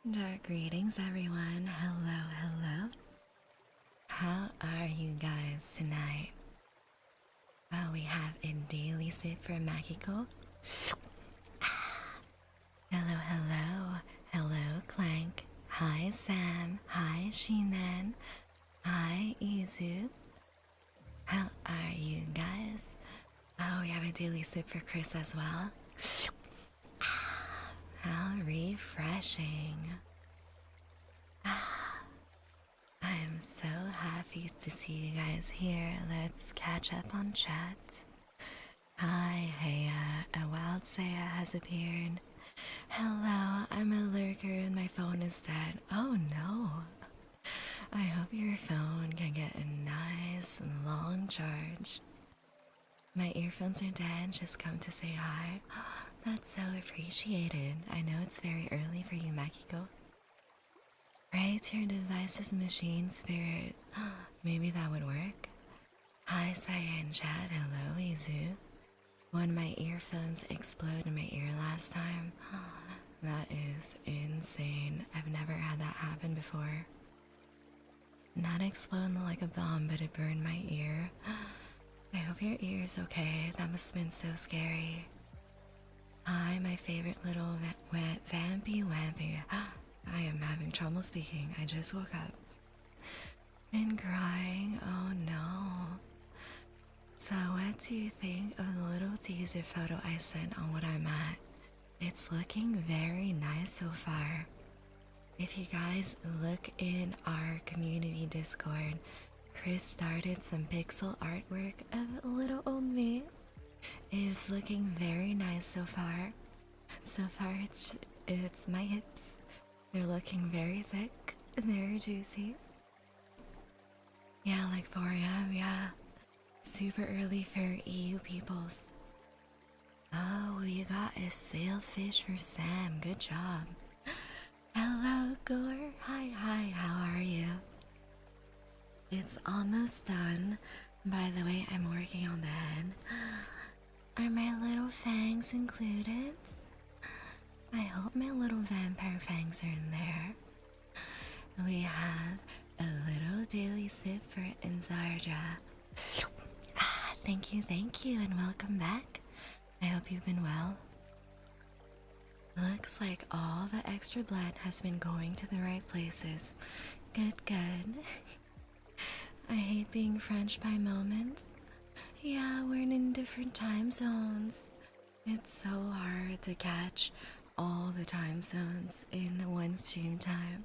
Dark greetings, everyone. Hello, hello. How are you guys tonight? Oh, we have a daily sip for Makiko. Hello, hello. Hello, Clank. Hi, Sam. Hi, Shinan. Hi, Izu. How are you guys? Oh, we have a daily sip for Chris as well. How refreshing. I am so happy to see you guys here. Let's catch up on chat. Hi, Heya. A wild Saya has appeared. Hello, I'm a lurker and my phone is dead. Oh no. I hope your phone can get a nice long charge. My earphones are dead, just come to say hi. That's so appreciated. I know it's very early for you, Makiko. Right, your device's machine spirit. Maybe that would work. Hi, Saya and chat. Hello, Izu. When my earphones exploded in my ear last time, that is insane. I've never had that happen before. Not explode like a bomb, but it burned my ear. I hope your ear's okay. That must have been so scary. Hi, my favorite little vampy wampy. I am having trouble speaking. I just woke up. Been crying? Oh no. So what do you think of the little teaser photo I sent on what I'm at? It's looking very nice so far. If you guys look in our community Discord, Chris started some pixel artwork of a little old me. It's looking very nice so far. So far it's my hips. They're looking very thick, very juicy. Yeah, like 4 a.m., yeah. Super early for EU peoples. Oh, you got a sailfish for Sam. Good job. Hello, Gore. Hi, how are you? It's almost done. By the way, I'm working on the head. Are my little fangs included? I hope my little vampire fangs are in there. We have a little daily sip for Inzarja. Thank you, and welcome back. I hope you've been well. Looks like all the extra blood has been going to the right places. Good. I hate being French by moment. Yeah, we're in different time zones. It's so hard to catch all the time zones in one stream time.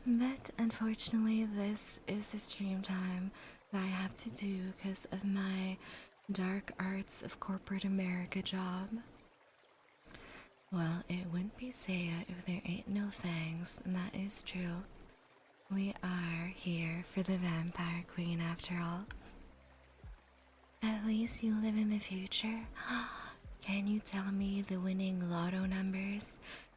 But unfortunately, this is a stream time that I have to do because of my dark arts of corporate America job. Well, it wouldn't be Saya if there ain't no fangs, and that is true. We are here for the vampire queen after all. At least you live in the future. Can you tell me the winning lotto numbers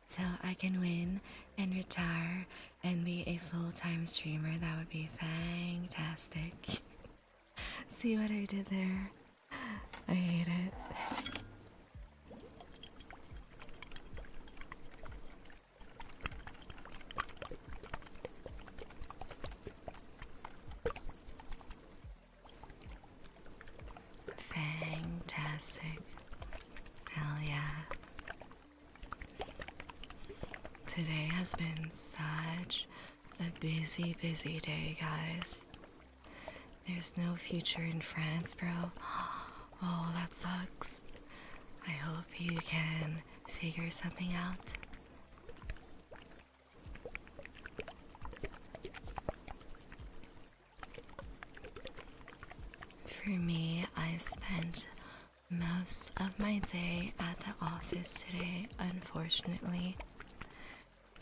so I can win and retire and be a full-time streamer? That would be fantastic. See what I did there? I hate it. Fantastic. Hell yeah. Today has been such a busy day, guys. There's no future in France, bro. Oh, that sucks. I hope you can figure something out. For me, I spent most of my day at the office today, unfortunately.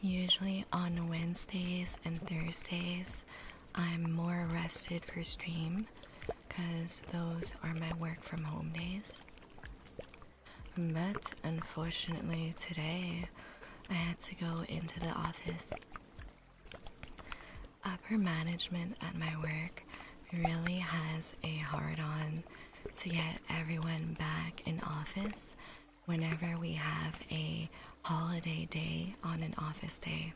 Usually on Wednesdays and Thursdays, I'm more rested for stream because those are my work from home days. But unfortunately today, I had to go into the office. Upper management at my work really has a hard-on to get everyone back in office whenever we have a holiday day on an office day.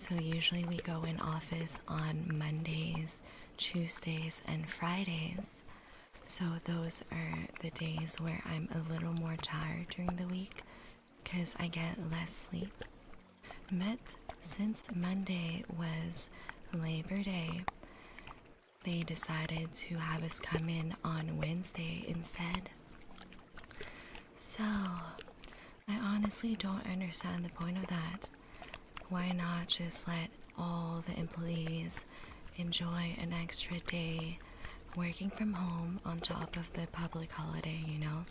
So usually we go in office on Mondays, Tuesdays, and Fridays. So those are the days where I'm a little more tired during the week because I get less sleep. But since Monday was Labor Day, they decided to have us come in on Wednesday instead. So, I honestly don't understand the point of that. Why not just let all the employees enjoy an extra day working from home on top of the public holiday, you know?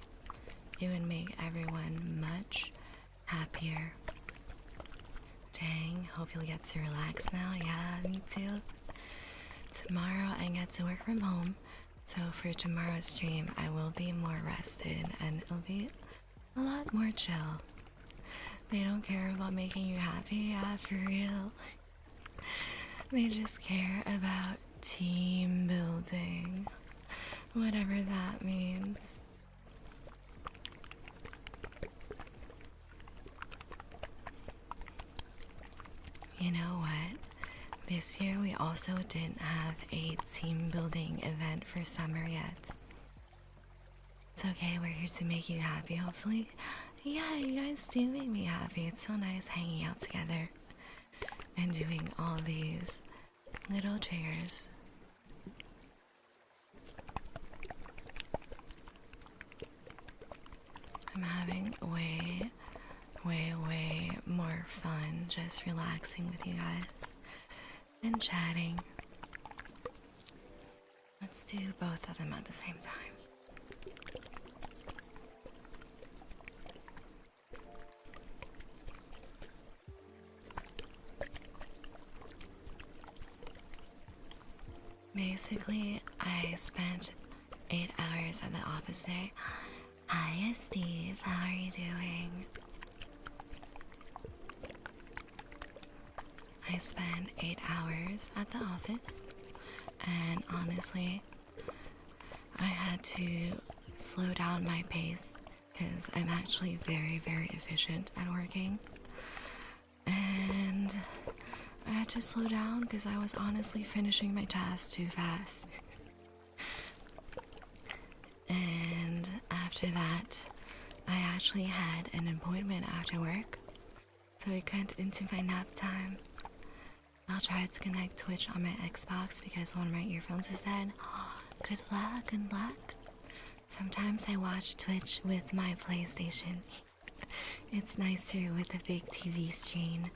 It would make everyone much happier. Dang, hope you'll get to relax now. Yeah, me too. Tomorrow I get to work from home, so for tomorrow's stream I will be more rested and it'll be a lot more chill. They don't care about making you happy, yeah, for real. They just care about team building, whatever that means. You know what? This year we also didn't have a team building event for summer yet. It's okay, we're here to make you happy, hopefully. Yeah, you guys do make me happy. It's so nice hanging out together and doing all these little triggers. I'm having way more fun just relaxing with you guys and chatting. Let's do both of them at the same time. Basically, I spent 8 hours at the office today. Hi, Steve. How are you doing? I spent 8 hours at the office, and honestly, I had to slow down my pace because I'm actually very efficient at working. And I had to slow down because I was honestly finishing my tasks too fast. And after that, I actually had an appointment after work, so I went into my nap time. I'll try to connect Twitch on my Xbox because one of my earphones is dead. Good luck, good luck. Sometimes I watch Twitch with my PlayStation. It's nicer with a big TV screen.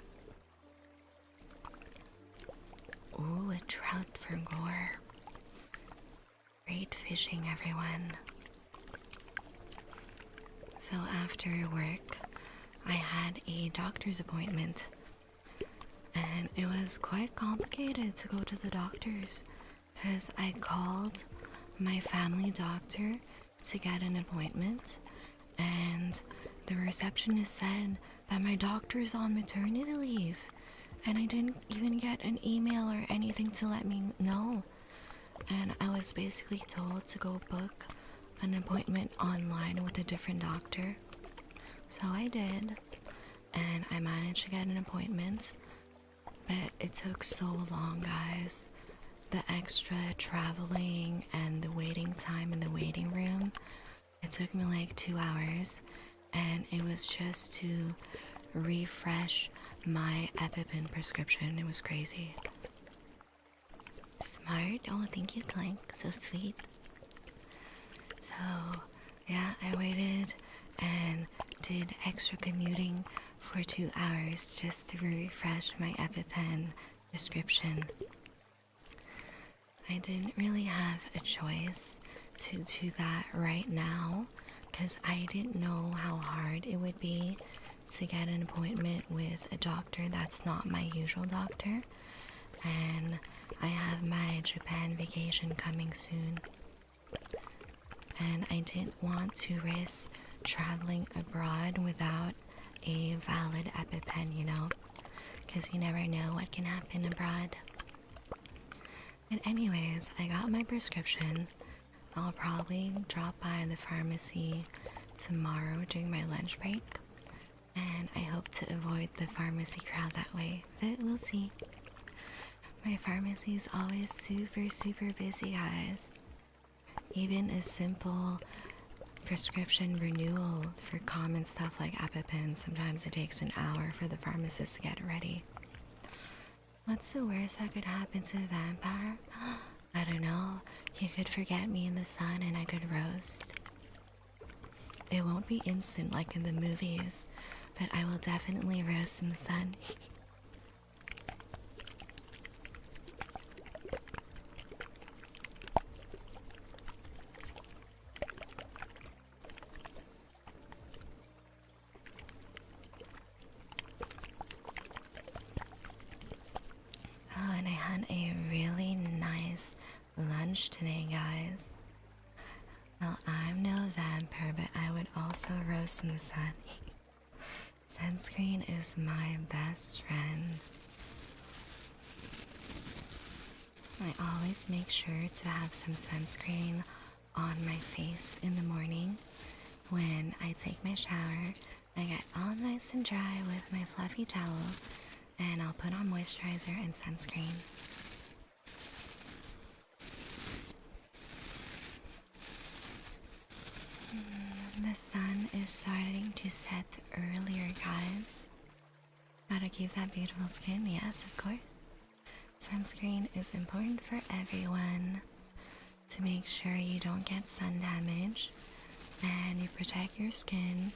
Ooh, a trout for gore. Great fishing, everyone. So after work, I had a doctor's appointment. And it was quite complicated to go to the doctor's because I called my family doctor to get an appointment, and the receptionist said that my doctor is on maternity leave, and I didn't even get an email or anything to let me know. And I was basically told to go book an appointment online with a different doctor. So I did, and I managed to get an appointment. But it took so long, guys. The extra traveling and the waiting time in the waiting room. It took me like 2 hours, and it was just to refresh my EpiPen prescription. It was crazy. Smart. Oh, thank you, Clank. So sweet. So, yeah, I waited and did extra commuting for 2 hours just to refresh my EpiPen prescription. I didn't really have a choice to do that right now because I didn't know how hard it would be to get an appointment with a doctor that's not my usual doctor. And I have my Japan vacation coming soon. And I didn't want to risk traveling abroad without a valid EpiPen, you know, because you never know what can happen abroad. And anyways, I got my prescription. I'll probably drop by the pharmacy tomorrow during my lunch break, and I hope to avoid the pharmacy crowd that way, but we'll see. My pharmacy is always super busy, guys. Even a simple prescription renewal for common stuff like EpiPen, sometimes it takes an hour for the pharmacist to get ready. What's the worst that could happen to a vampire? I don't know. You could forget me in the sun and I could roast. It won't be instant like in the movies, but I will definitely roast in the sun. Oh, and I had a really nice lunch today, guys. Well, I'm no vampire, but I would also roast in the sun. Sunscreen is my best friend. I always make sure to have some sunscreen on my face in the morning. When I take my shower, I get all nice and dry with my fluffy towel, and I'll put on moisturizer and sunscreen. The sun is starting to set earlier, guys. Gotta keep that beautiful skin, yes, of course. Sunscreen is important for everyone to make sure you don't get sun damage and you protect your skin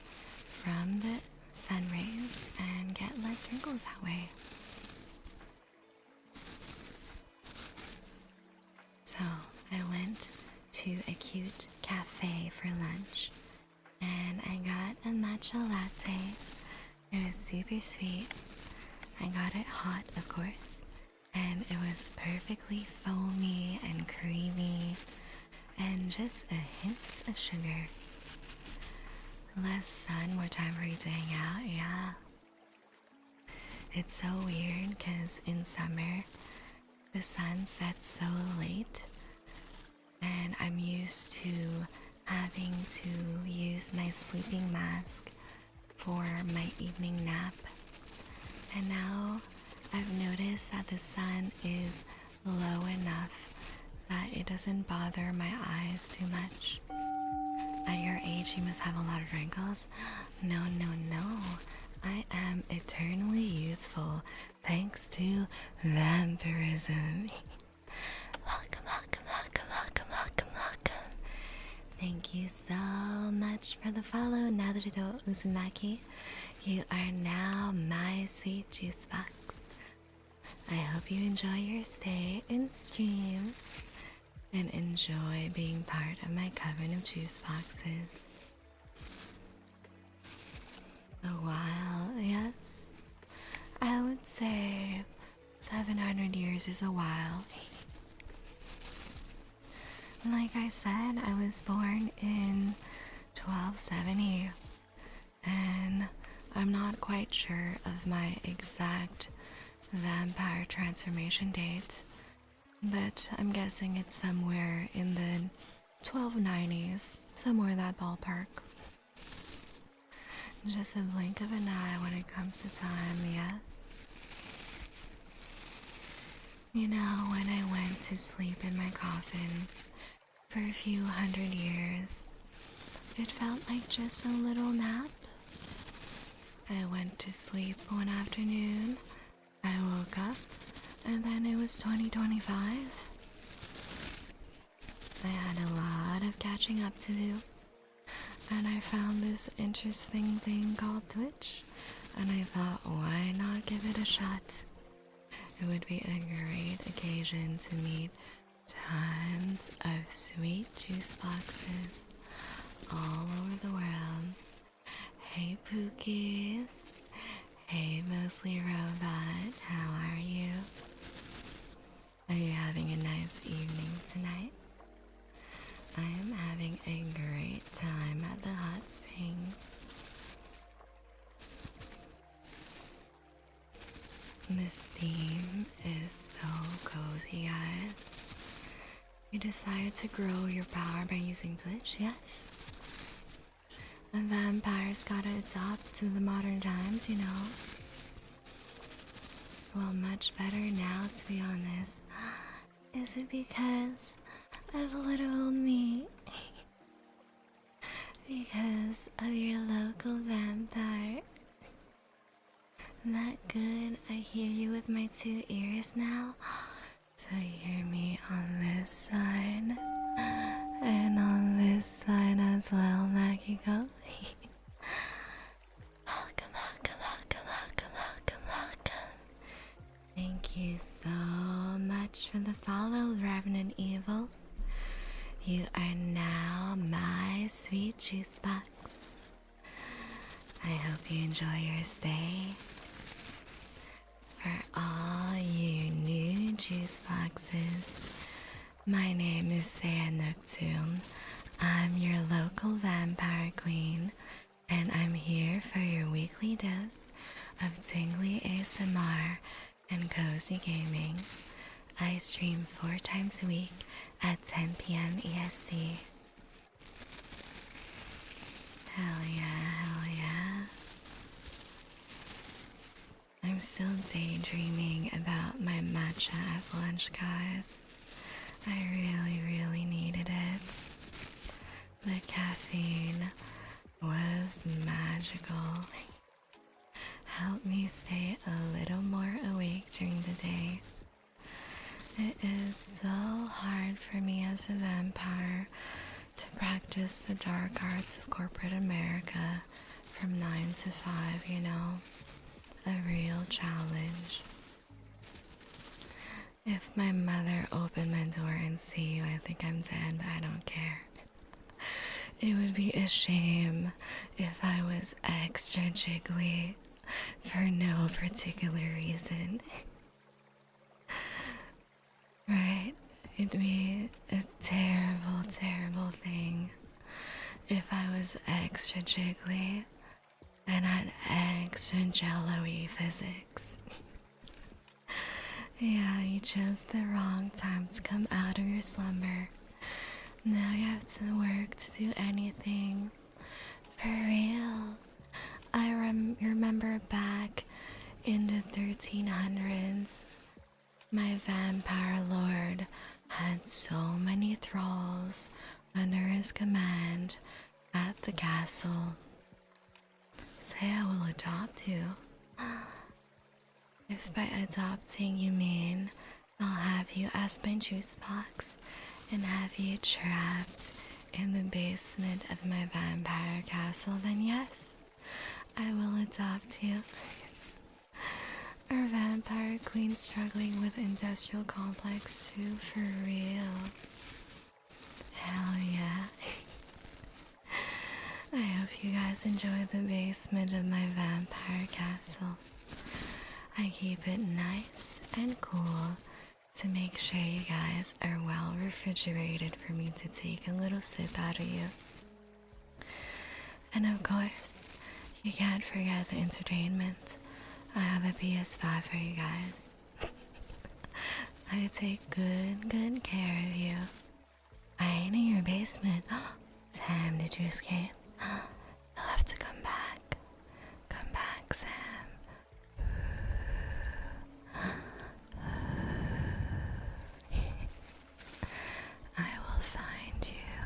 from the sun rays and get less wrinkles that way. So I went to a cute cafe for lunch and I got a matcha latte. It was super sweet. I got it hot, of course, and it was perfectly foamy and creamy and just a hint of sugar. Less sun, more time for you to hang out, yeah. It's so weird because in summer the sun sets so late and I'm used to having to use my sleeping mask for my evening nap. And now I've noticed that the sun is low enough that it doesn't bother my eyes too much. At your age, you must have a lot of wrinkles. No. I am eternally youthful thanks to vampirism. Welcome. Thank you so much for the follow, Naruto Uzumaki. You are now my sweet juice box. I hope you enjoy your stay in stream and enjoy being part of my coven of juice boxes. A while, yes. I would say 700 years is a while. Like I said, I was born in 1270, and I'm not quite sure of my exact vampire transformation date, but I'm guessing it's somewhere in the 1290s, somewhere in that ballpark. Just a blink of an eye when it comes to time, yes. You know, when I went to sleep in my coffin for a few hundred years, it felt like just a little nap. I went to sleep one afternoon, I woke up, and then it was 2025. I had a lot of catching up to do, and I found this interesting thing called Twitch, and I thought, why not give it a shot? It would be a great occasion to meet tons of sweet juice boxes all over the world. Hey Pookies. Hey Mostly Robot. How are you? Are you having a nice evening tonight? I am having a great time at the hot springs. The steam is so cozy, guys. You decided to grow your power by using Twitch, yes? A vampire's gotta adopt to the modern times, you know. Well, much better now, to be honest. Is it because of little old me? Because of your local vampire? That good? I hear you with my 2 ears now. So you hear me on this side and on this side as well, Makiko. Welcome, welcome, welcome, welcome, welcome, welcome. Thank you so much for the follow, Revenant Evil. You are now my sweet juice box. I hope you enjoy your stay. For all you new juice boxes, my name is Saya Nocturne. I'm your local vampire queen, and I'm here for your weekly dose of tingly ASMR and cozy gaming. I stream 4 times a week at 10 p.m. EST. Hell yeah, hell yeah. I'm still daydreaming about my matcha at lunch, guys. I really needed it. The caffeine was magical. Helped me stay a little more awake during the day. It is so hard for me as a vampire to practice the dark arts of corporate America from 9 to 5, you know. A real challenge. If my mother opened my door and see you, I think I'm dead, but I don't care. It would be a shame if I was extra jiggly for no particular reason. Right? It'd be a terrible, terrible thing if I was extra jiggly and had extra jello-y physics. Yeah, you chose the wrong time to come out of your slumber. Now you have to work to do anything. For real. I remember back in the 1300s, my vampire lord had so many thralls under his command at the castle. Say I will adopt you. If by adopting you mean I'll have you as my juice box and have you trapped in the basement of my vampire castle, then yes, I will adopt you. Our vampire queen struggling with industrial complex too, for real. Hell yeah. I hope you guys enjoy the basement of my vampire castle. I keep it nice and cool to make sure you guys are well refrigerated for me to take a little sip out of you. And of course, you can't forget the entertainment. I have a PS5 for you guys. I take good care of you. I ain't in your basement. Sam, did you escape? You'll have to come back. Come back, Sam. I will find you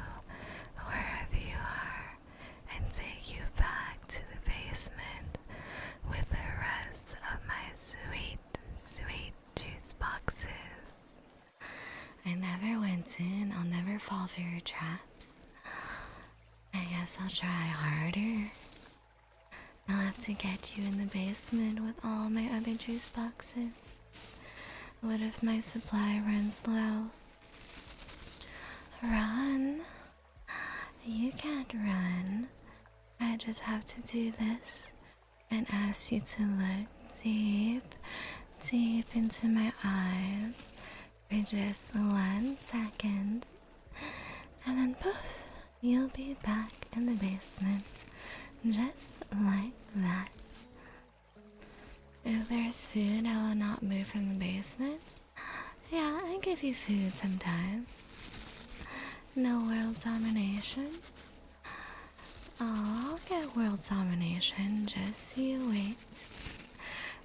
wherever you are and take you back to the basement with the rest of my sweet juice boxes. I never went in. I'll never fall for your traps. I guess I'll try harder. I'll have to get you in the basement with all my other juice boxes. What if my supply runs low? Run? You can't run. I just have to do this and ask you to look deep into my eyes for just 1 second. And then poof, you'll be back in the basement. Just like that. If there's food, I will not move from the basement. Yeah, I give you food sometimes. No world domination. Oh, I'll get world domination, just you wait.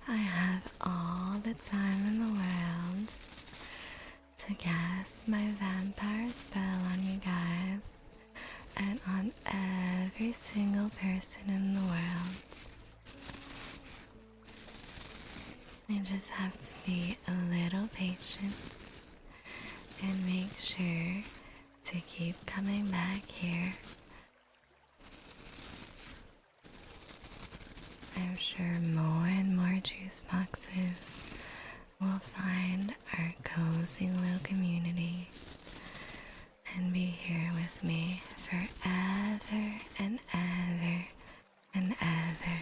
I have all the time in the world to cast my vampire spell on you guys and on every single person in the world. I just have to be a little patient and make sure to keep coming back here. I'm sure more and more juice boxes will find our cozy little community and be here with me forever and ever and ever.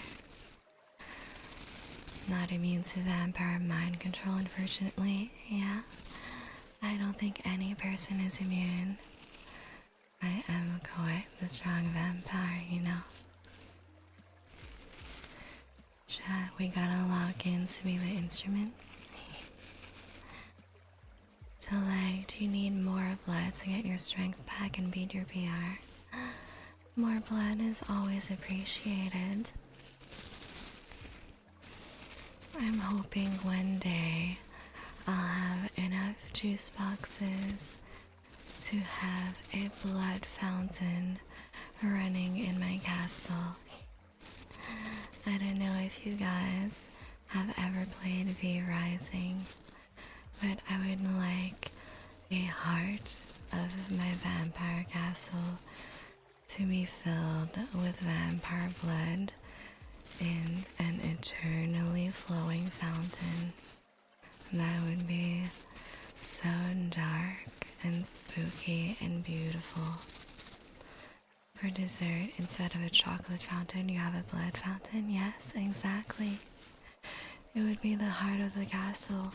Not immune to vampire mind control, unfortunately. Yeah, I don't think any person is immune. I am quite the strong vampire, you know. Chat, we gotta lock in to be the instruments. So, like, do you need more blood to get your strength back and beat your PR? More blood is always appreciated. I'm hoping one day I'll have enough juice boxes to have a blood fountain running in my castle. I don't know if you guys have ever played V Rising, but I would like a heart of my vampire castle to be filled with vampire blood in an eternally flowing fountain. That would be so dark and spooky and beautiful. For dessert, instead of a chocolate fountain, you have a blood fountain? Yes, exactly. It would be the heart of the castle,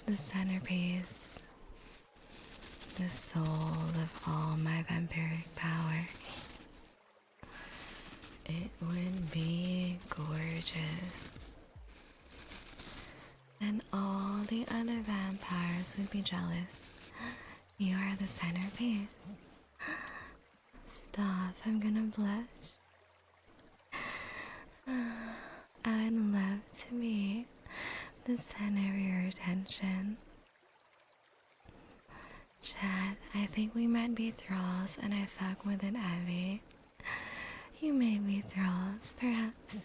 the centerpiece, the soul of all my vampiric power. It would be gorgeous. And all the other vampires would be jealous. You are the centerpiece. Stop, I'm gonna blush. I'd love to be the center of your attention. Chad, I think we might be thralls and I fuck with an Abby. You may be thralls, perhaps.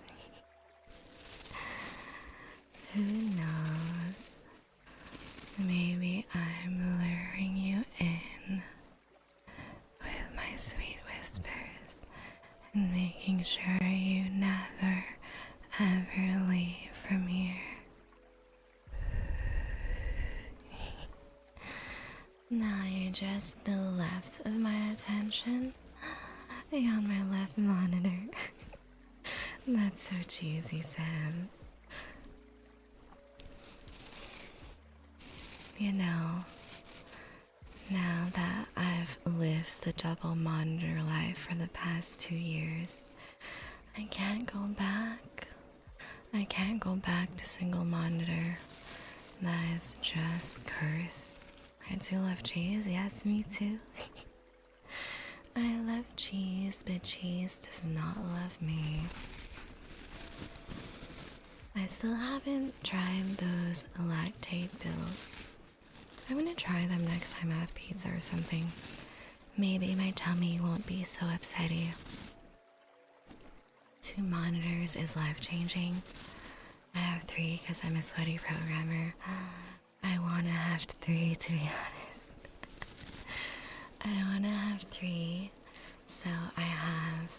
Who knows? Maybe I'm luring you in with my sweet whispers and making sure you never, ever leave from here. Now you're just the left of my attention. You're on my left monitor. That's so cheesy, Sam. You know, now that I've lived the double monitor life for the past 2 years, I can't go back. I can't go back to single monitor. That is just curse. I do love cheese, yes, me too. I love cheese, but cheese does not love me. I still haven't tried those lactate pills. I'm gonna try them next time I have pizza or something. Maybe my tummy won't be so upsetty. 2 monitors is life-changing. I have 3 because I'm a sweaty programmer. I wanna have 3, to be honest. I wanna have 3, so I have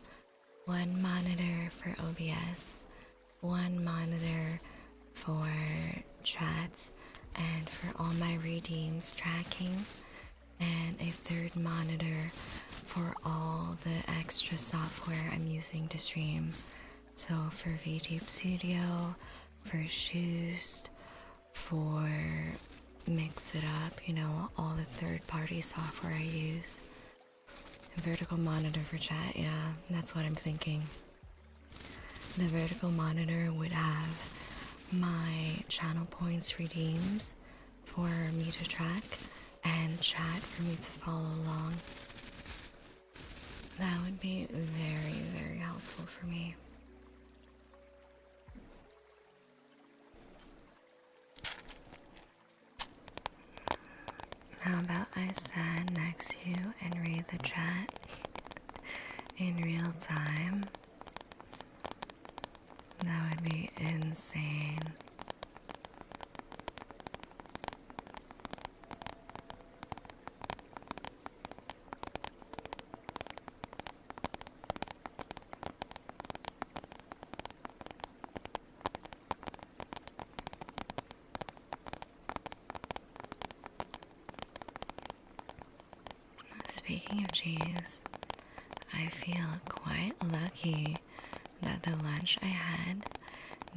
1 monitor for OBS, 1 monitor for chats, and for all my redeems tracking, and a 3rd monitor for all the extra software I'm using to stream. So for VTube Studio, for Shoost, for Mix It Up, you know, all the third-party software I use. A vertical monitor for chat, yeah, that's what I'm thinking. The vertical monitor would have my channel points redeems for me to track and chat for me to follow along. That would be very, very helpful for me. How about I stand next to you and read the chat in real time? That would be insane. Speaking of cheese, I feel quite lucky that the lunch I had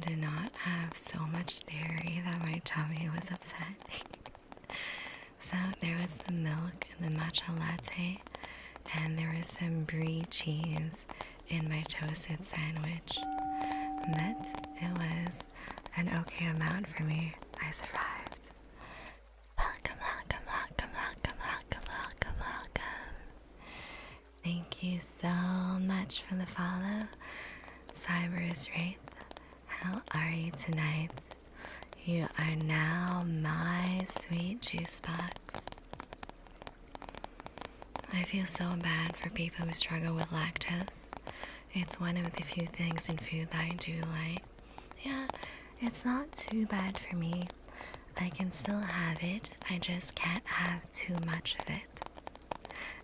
did not have so much dairy that my tummy was upset. So there was the milk and the matcha latte, and there was some brie cheese in my toasted sandwich. But it was an okay amount for me. I survived. Welcome, welcome, welcome, welcome, welcome, welcome, welcome. Thank you so much for the follow. Cyberus Wraith, how are you tonight? You are now my sweet juice box. I feel so bad for people who struggle with lactose. It's one of the few things in food that I do like. Yeah, it's not too bad for me. I can still have it, I just can't have too much of it.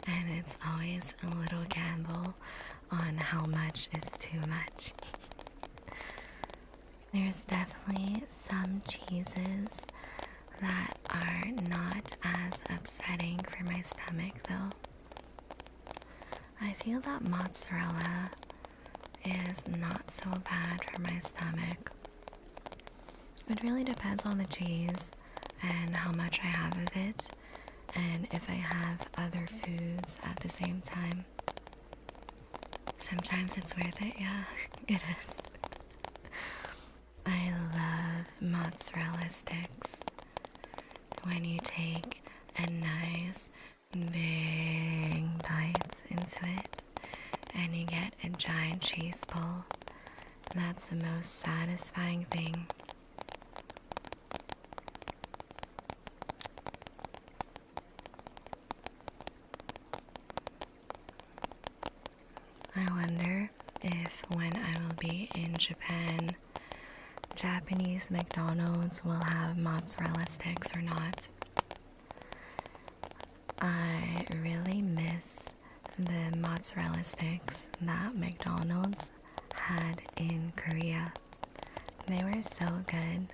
And it's always a little gamble on how much is too much. There's definitely some cheeses that are not as upsetting for my stomach though. I feel that mozzarella is not so bad for my stomach. It really depends on the cheese and how much I have of it, and if I have other foods at the same time. Sometimes it's worth it, yeah, it is. I love mozzarella sticks. When you take a nice big bite into it and you get a giant cheese ball, that's the most satisfying thing. I wonder if when I will be in Japan, Japanese McDonald's will have mozzarella sticks or not. I really miss the mozzarella sticks that McDonald's had in Korea. They were so good.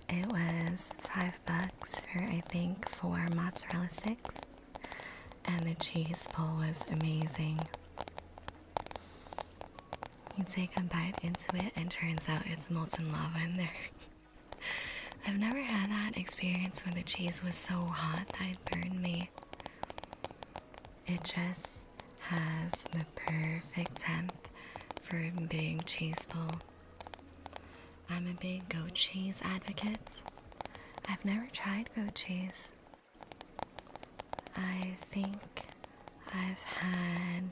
It was $5 for I think 4 mozzarella sticks, and the cheese pull was amazing. You take a bite into it and turns out it's molten lava in there. I've never had that experience where the cheese was so hot that it burned me. It just has the perfect temp for a big cheese pull. I'm a big goat cheese advocate. I've never tried goat cheese. I think I've had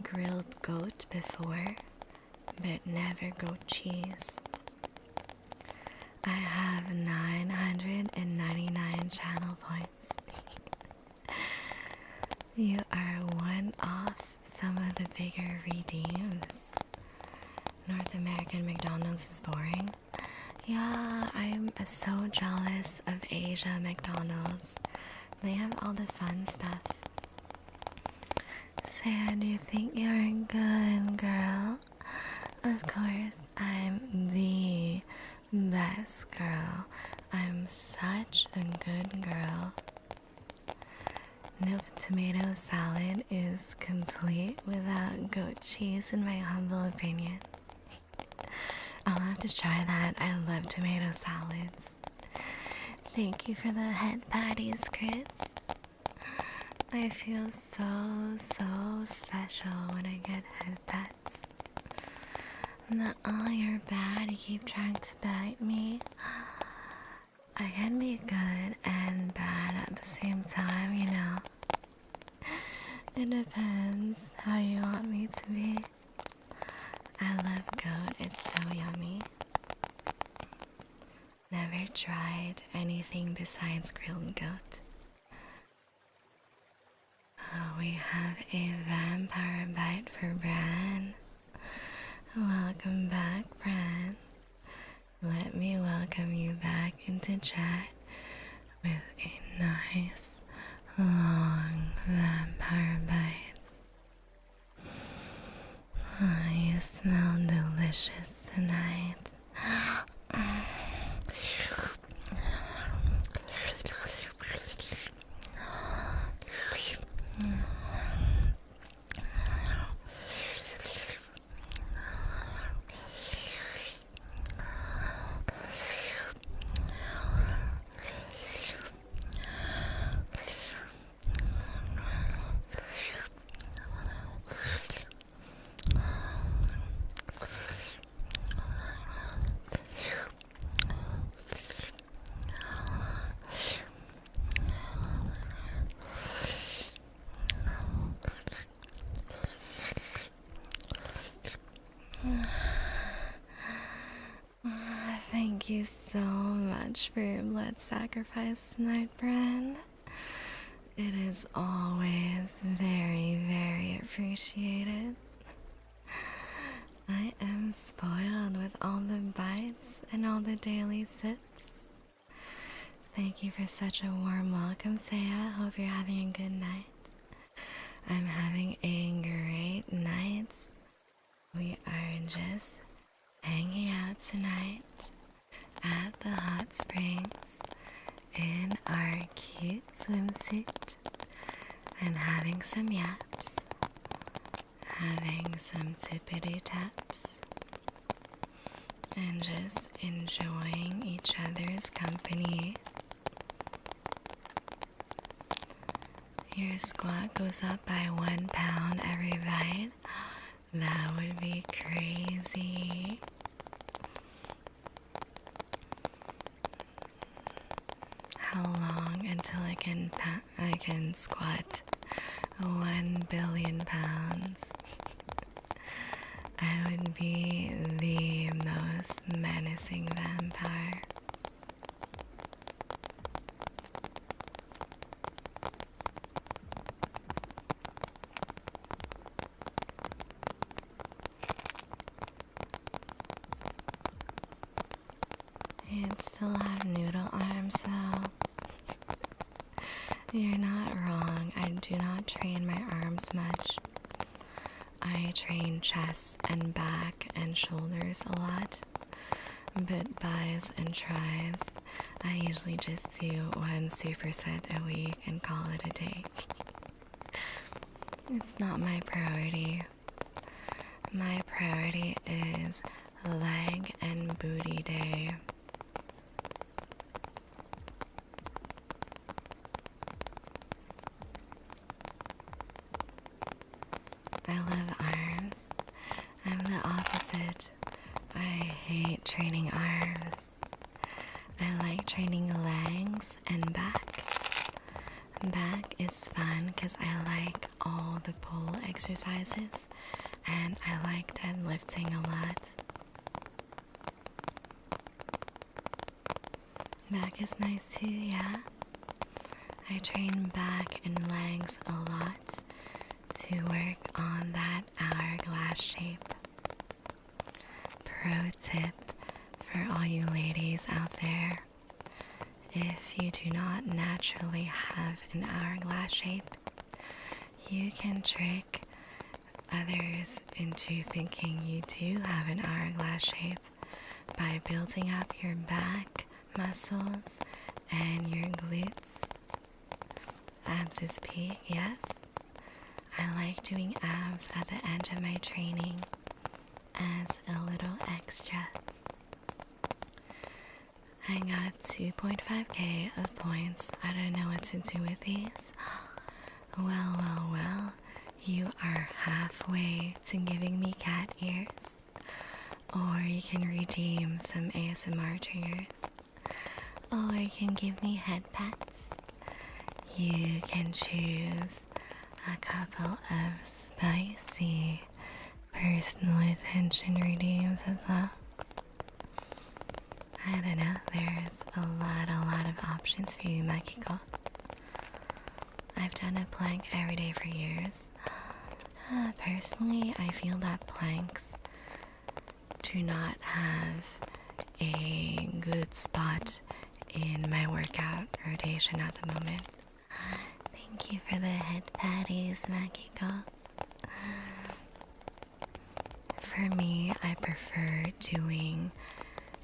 grilled goat before, but never goat cheese. I have 999 channel points. You are one off some of the bigger redeems. North American McDonald's is boring. Yeah, I'm so jealous of Asia McDonald's. They have all the fun stuff. Sarah, do you think you're a good girl? Of course, I'm the best girl. I'm such a good girl. Nope, tomato salad is complete without goat cheese in my humble opinion. I'll have to try that. I love tomato salads. Thank you for the head patties, Chris. I feel so special when I get head pats. Oh, you're bad. You keep trying to bite me. I can be good and bad at the same time, you know. It depends how you want me to be. I love goat, it's so yummy. Never tried anything besides grilled goat. Oh, we have a vampire bite for Bran. Welcome back, Bran. Let me welcome you back into chat with a nice, long vampire bite. Oh, you smell delicious tonight. Thank you so much for your blood sacrifice tonight, Bran. It is always very, very appreciated. I am spoiled with all the bites and all the daily sips. Thank you for such a warm welcome, Saya. Hope you're having a good night. I'm having a great night. We are just hanging out tonight at the hot springs in our cute swimsuit and having some yaps, having some tippity taps, and just enjoying each other's company. Your squat goes up by 1 pound every bite. That would be crazy. How long until I can squat 1 billion pounds? I would be the most menacing vampire. You'd still have noodle arms though. You're not wrong. I do not train my arms much. I train chest and back and shoulders a lot, but bis and tris, I usually just do 1 superset a week and call it a day. It's not my priority. My priority is leg and booty day. I love arms. I'm the opposite. I hate training arms. I like training legs and back. Back is fun because I like all the pull exercises and I like deadlifting a lot. Back is nice too, yeah? I train back and legs a lot to work on that hourglass shape. Pro tip for all you ladies out there: if you do not naturally have an hourglass shape, you can trick others into thinking you do have an hourglass shape by building up your back muscles and your glutes. Abs is peak, yes? I like doing abs at the end of my training as a little extra. I got 2.5k of points. I don't know what to do with these. Well, you are halfway to giving me cat ears. Or you can redeem some ASMR triggers. Or you can give me head pats. You can choose a couple of spicy personal attention redeems as well. I don't know, there's a lot of options for you, Makiko. I've done a plank every day for years. Personally, I feel that planks do not have a good spot in my workout rotation at the moment. Thank you for the head patties, Makiko. For me, I prefer doing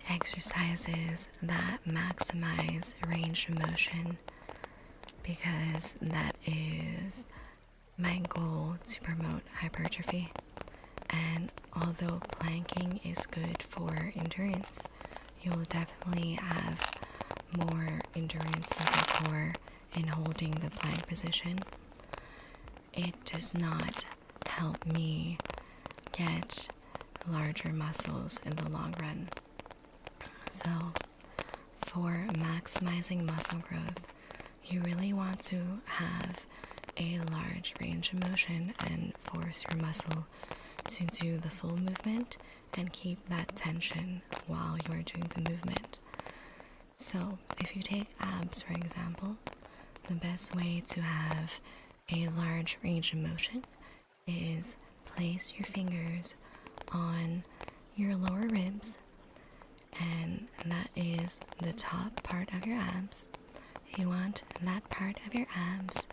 exercises that maximize range of motion because that is my goal to promote hypertrophy. And although planking is good for endurance, you'll definitely have more endurance with your core in holding the plank position. It does not help me get larger muscles in the long run. So, for maximizing muscle growth, you really want to have a large range of motion and force your muscle to do the full movement and keep that tension while you're doing the movement. So, if you take abs, for example, the best way to have a large range of motion is place your fingers on your lower ribs, and that is the top part of your abs. You want that part of your abs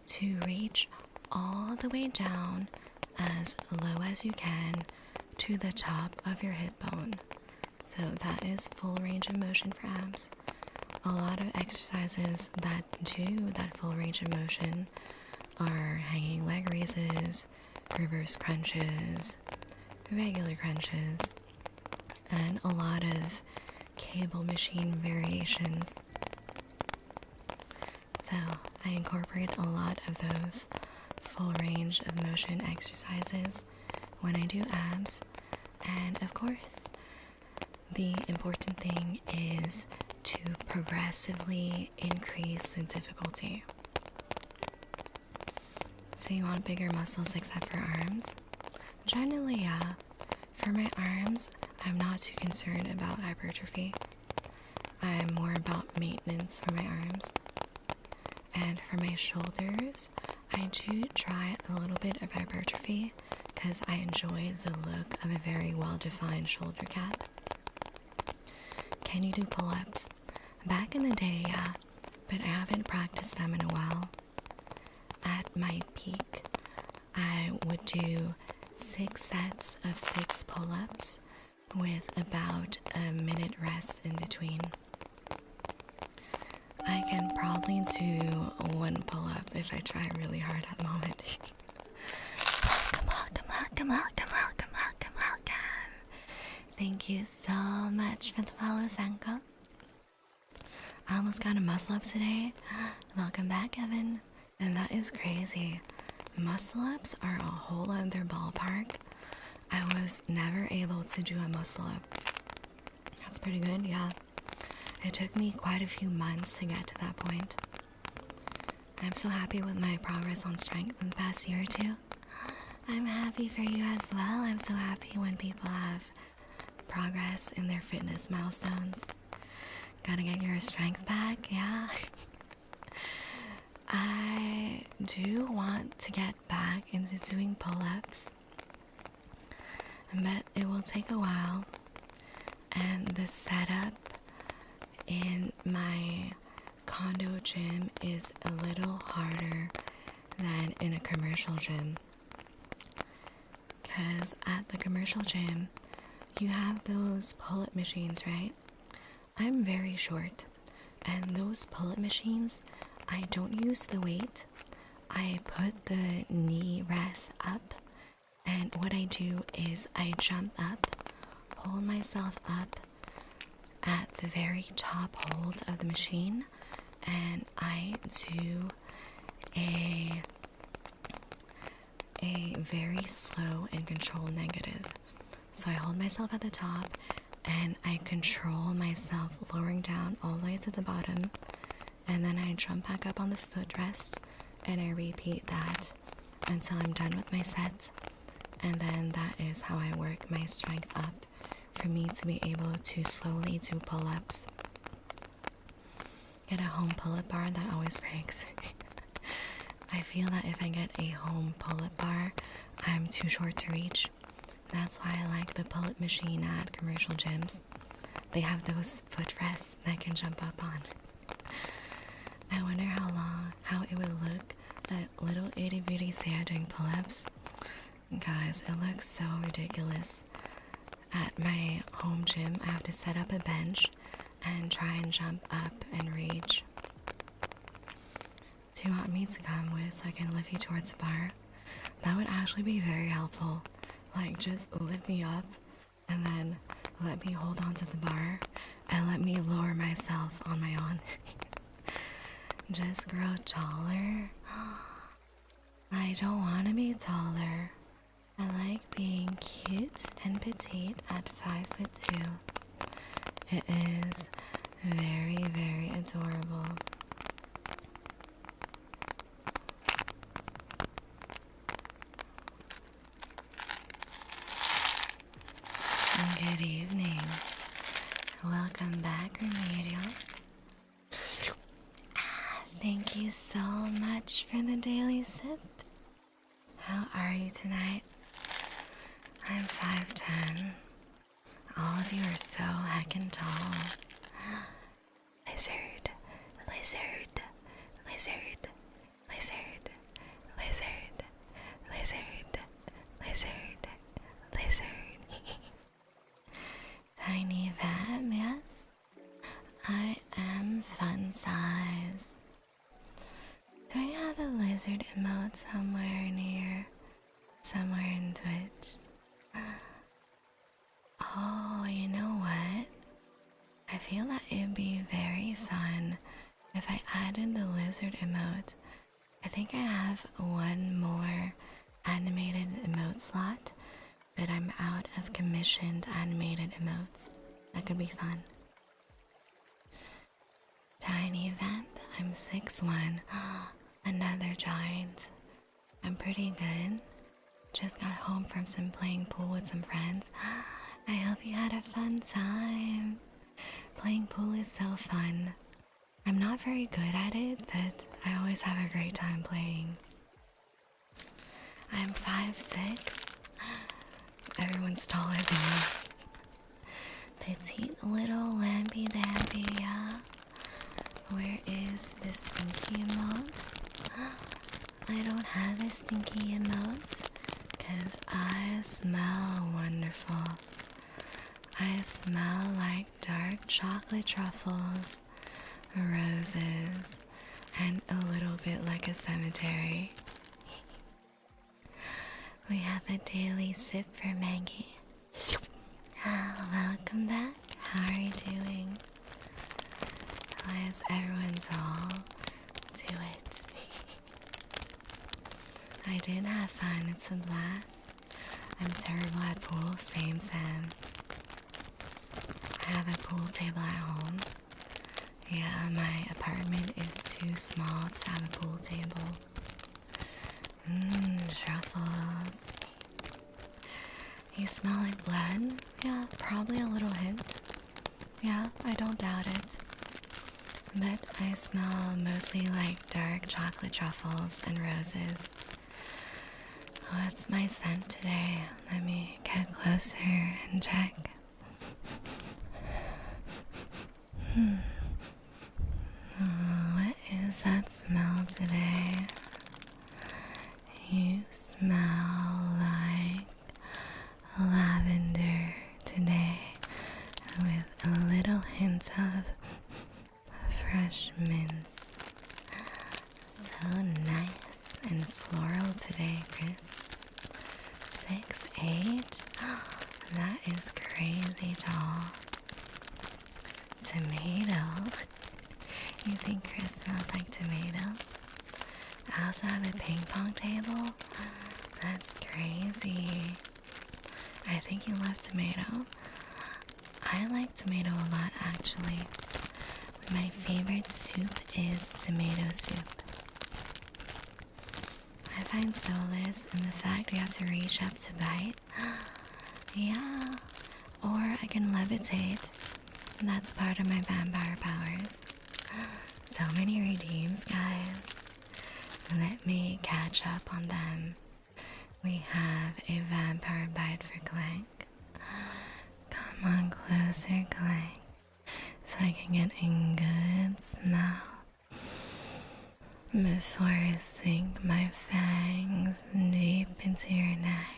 to reach all the way down as low as you can to the top of your hip bone. So that is full range of motion for abs. A lot of exercises that do that full range of motion are hanging leg raises, reverse crunches, regular crunches, and a lot of cable machine variations. So I incorporate a lot of those full range of motion exercises when I do abs. And of course, the important thing is to progressively increase the difficulty. So you want bigger muscles except for arms? Generally, yeah. For my arms, I'm not too concerned about hypertrophy. I'm more about maintenance for my arms. And for my shoulders, I do try a little bit of hypertrophy because I enjoy the look of a very well-defined shoulder cap. Can you do pull-ups? Back in the day, yeah, but I haven't practiced them in a while. At my peak, I would do 6 sets of 6 pull-ups with about a minute rest in between. I can probably do 1 pull-up if I try really hard at the moment. Come on. Thank you so much for the follow, Sanko. I almost got a muscle up today. Welcome back, Evan. And that is crazy. Muscle ups are a whole other ballpark. I was never able to do a muscle up. That's pretty good, yeah. It took me quite a few months to get to that point. I'm so happy with my progress on strength in the past year or two. I'm happy for you as well. I'm so happy when people have progress in their fitness milestones. Gotta get your strength back, yeah. I do want to get back into doing pull-ups, but it will take a while, and the setup in my condo gym is a little harder than in a commercial gym, because at the commercial gym you have those pull-up machines, right? I'm very short, and those pull-up machines, I don't use the weight. I put the knee rest up, and what I do is I jump up, hold myself up at the very top hold of the machine, and I do a very slow and controlled negative. So I hold myself at the top, and I control myself lowering down all the way to the bottom, and then I jump back up on the footrest and I repeat that until I'm done with my set. And then that is how I work my strength up for me to be able to slowly do pull-ups. Get a home pull-up bar, that always breaks. I feel that if I get a home pull-up bar, I'm too short to reach. That's why I like the pull-up machine at commercial gyms. They have those footrests that I can jump up on. I wonder how it would look, that little itty bitty Saya doing pull-ups. Guys, it looks so ridiculous. At my home gym, I have to set up a bench and try and jump up and reach. Do you want me to come with so I can lift you towards the bar? That would actually be very helpful. Like, just lift me up and then let me hold on to the bar and let me lower myself on my own. Just grow taller. I don't want to be taller. I like being cute and petite at 5'2". It is very, very adorable. Good evening. Welcome back, Remedial. Thank you so much for the daily sip. How are you tonight? I'm 5'10". All of you are so heckin' tall. Lizard, lizard, lizard, lizard, lizard, lizard, lizard, lizard. Tiny Vam, yes? I am fun size. Do I have a lizard emote somewhere in here? Somewhere in Twitch? Oh, you know what? I feel that it'd be very fun if I added the lizard emote. I think I have one more animated emote slot, but I'm out of commissioned animated emotes. That could be fun. Tiny Vamp, I'm 6'1". Another giant. I'm pretty good. Just got home from some playing pool with some friends. I hope you had a fun time. Playing pool is so fun. I'm not very good at it, but I always have a great time playing. I'm 5'6". Everyone's taller than me. Petite little wampy dampy, yeah. Where is the stinky emote? I don't have a stinky emote because I smell wonderful. I smell like dark chocolate truffles, roses, and a little bit like a cemetery. We have a daily sip for Maggie. Welcome back. How are you doing? Why is everyone tall? Do it. I did have fun. It's a blast. I'm terrible at pool. Same Sam. I have a pool table at home. Yeah, my apartment is too small to have a pool table. Truffles. You smell like blood? Yeah, probably a little hint. Yeah, I don't doubt it. But I smell mostly like dark chocolate truffles and roses. What's my scent today? Let me get closer and check. What is that smell today? You smell like lavender today with a little hint of fresh mint. So nice and floral today, Chris. 6'8". That is crazy tall. Tomato. You think Chris smells like tomato? I also have a ping pong table. That's crazy. I think you love tomato. I like tomato a lot, actually. My favorite soup is tomato soup. find solace in the fact you have to reach up to bite. Yeah. Or I can levitate. That's part of my vampire powers. So many redeems, guys. Let me catch up on them. We have a vampire bite for Clank. Come on closer, Clank, so I can get a good smell before I sink my fangs deep into your neck.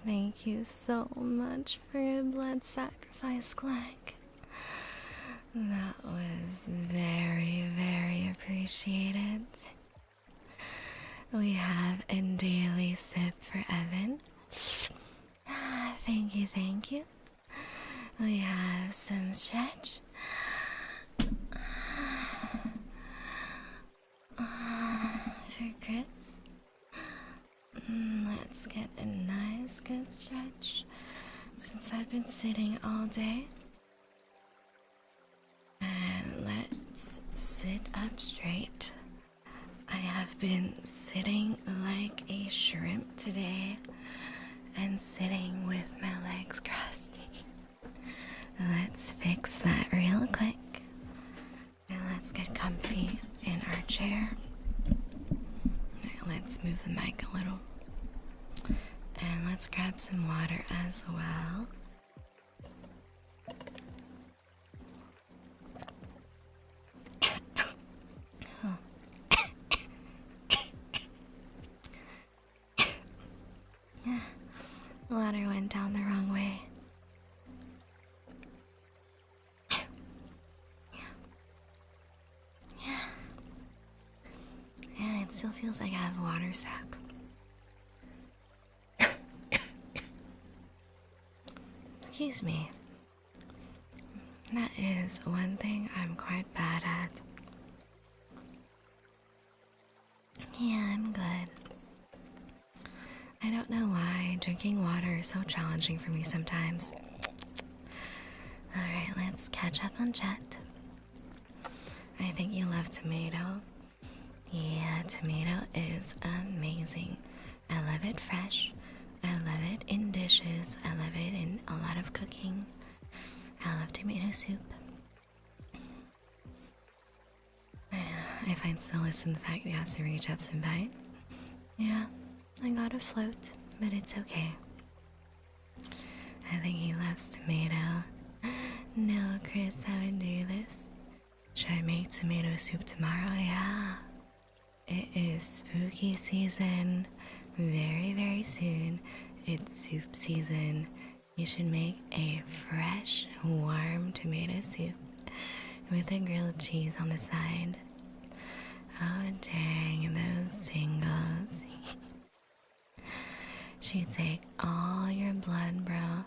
Thank you so much for your blood sacrifice, Clank. That was very, very appreciated. We have a daily sip for Evan. Thank you, thank you. We have some stretch. For Chris. Let's get a nice good stretch since I've been sitting all day. And let's sit up straight. I have been sitting like a shrimp today and sitting with my legs crossed. Let's fix that real quick. And let's get comfy in our chair. Right, let's move the mic a little. And let's grab some water as well. Water went down the wrong way. Yeah, it still feels like I have a water sack. Excuse me. That is one thing I'm quite bad at. Yeah, I'm good. I don't know why drinking water is so challenging for me sometimes. Alright, let's catch up on chat. I think you love tomato. Yeah, tomato is amazing. I love it fresh. I love it in dishes. I love it in a lot of cooking. I love tomato soup. I find solace in the fact you have to reach up and bite. Yeah, I gotta float, but it's okay. I think he loves tomato. No, Chris, I would do this. Should I make tomato soup tomorrow? Yeah. It is spooky season. Very, very soon. It's soup season. You should make a fresh, warm tomato soup with a grilled cheese on the side. Oh, dang, those singles. She take all your blood, bro.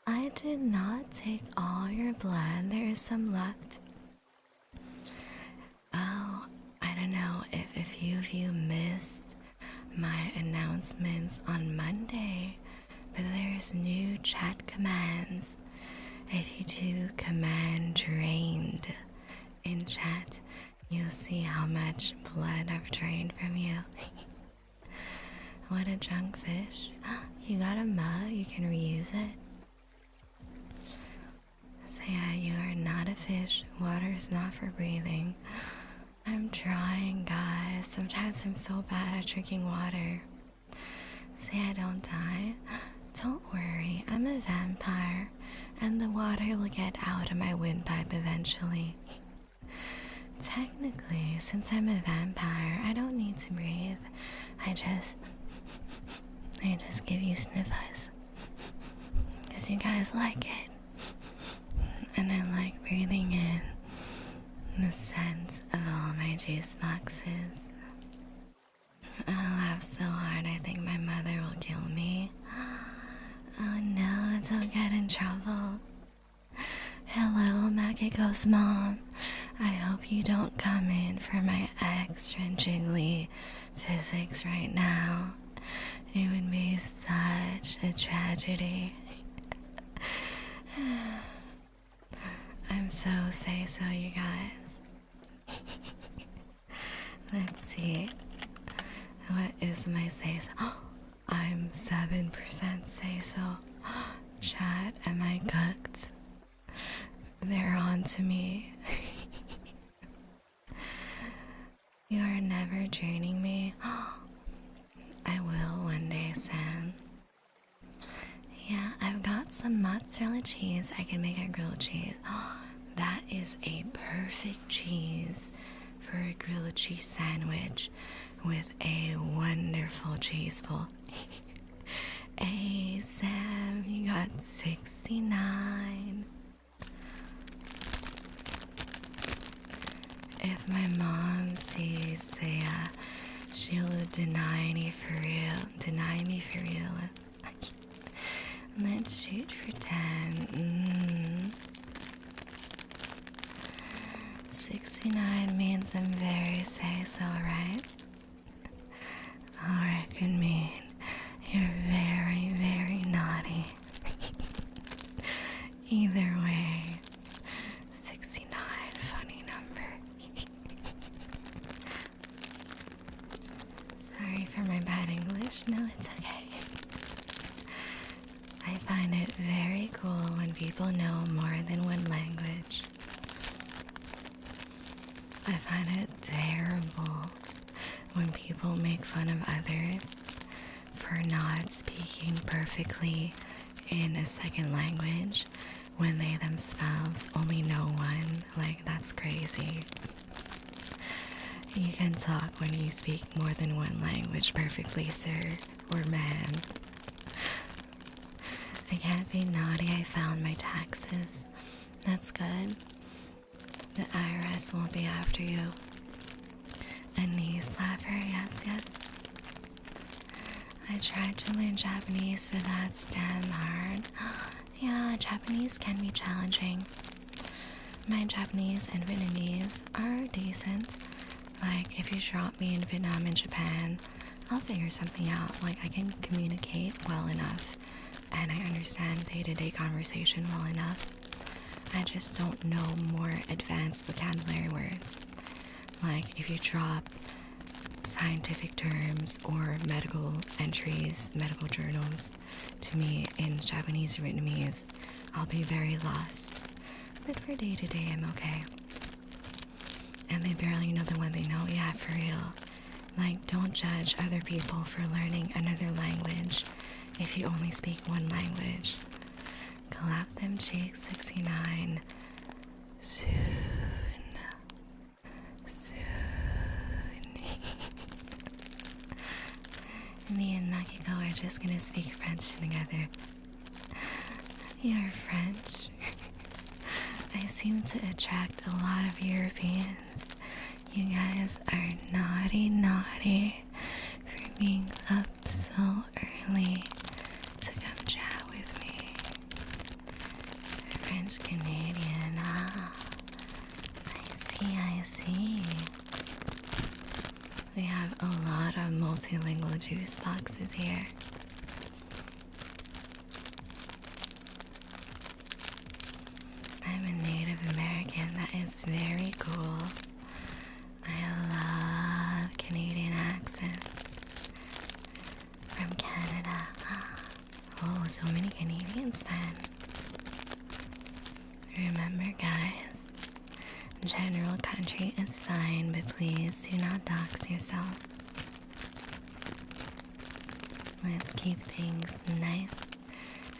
I did not take all your blood. There is some left. Oh, I don't know if a few of you missed my announcements on Monday, but there's new chat commands. If you do command drained in chat, you'll see how much blood I've drained from you. What a junk fish. You got a mug, you can reuse it. So yeah, you are not a fish. Water is not for breathing. I'm trying, guys. Sometimes I'm so bad at drinking water. Say I don't die. Don't worry, I'm a vampire, and the water will get out of my windpipe eventually. Technically, since I'm a vampire, I don't need to breathe. I I just give you sniffers. Because you guys like it. And I like breathing in the scent of all my juice boxes. I'll laugh so hard I think my mother will kill me. Oh no, don't get in trouble. Hello, Makiko's mom. I hope you don't come in for my extra jiggly physics right now. It would be such a tragedy. I'm so say-so, you guys. Let's see. What is my say-so? Oh, I'm 7% say-so. Chat, am I cooked? They're on to me. You are never draining me. I will one day, Sam. Yeah, I've got some mozzarella cheese. I can make a grilled cheese. That is a perfect cheese for a grilled cheese sandwich with a wonderful cheese pull. Hey, Sam, you got 69. If my mom sees Saya, she'll deny me for real. Let's shoot for 10. 69 means I'm very say-so, right? Or it could mean you're very, very naughty. Either way, 69, funny number. Sorry for my bad English. No, it's okay. I find it very cool when people know more than one language. I find it terrible when people make fun of others for not speaking perfectly in a second language when they themselves only know one. Like, that's crazy. You can talk when you speak more than one language perfectly, sir or ma'am. I can't be naughty. I found my taxes. That's good. The IRS won't be after you. A knee slapper, yes. I tried to learn Japanese, but that's damn hard. Yeah, Japanese can be challenging. My Japanese and Vietnamese are decent. Like, if you drop me in Vietnam and Japan, I'll figure something out. Like, I can communicate well enough, and I understand day-to-day conversation well enough. I just don't know more advanced vocabulary words. Like, if you drop scientific terms or medical entries, medical journals to me in Japanese or Vietnamese, I'll be very lost. But for day-to-day, I'm okay. And they barely know the one they know. Yeah, for real. Like, don't judge other people for learning another language if you only speak one language. Clap them cheeks, 69. Soon. Me and Makiko are just gonna speak French together. You're French. I seem to attract a lot of Europeans. You guys are naughty for being up so early to come chat with me. French Canadian, I see. We have a lot of multilingual juice boxes here. I'm a Native American. That is very cool. I love Canadian accents. From Canada. Oh, so many Canadians then. Remember, guys, general country is fine, but please do not dox yourself. Let's keep things nice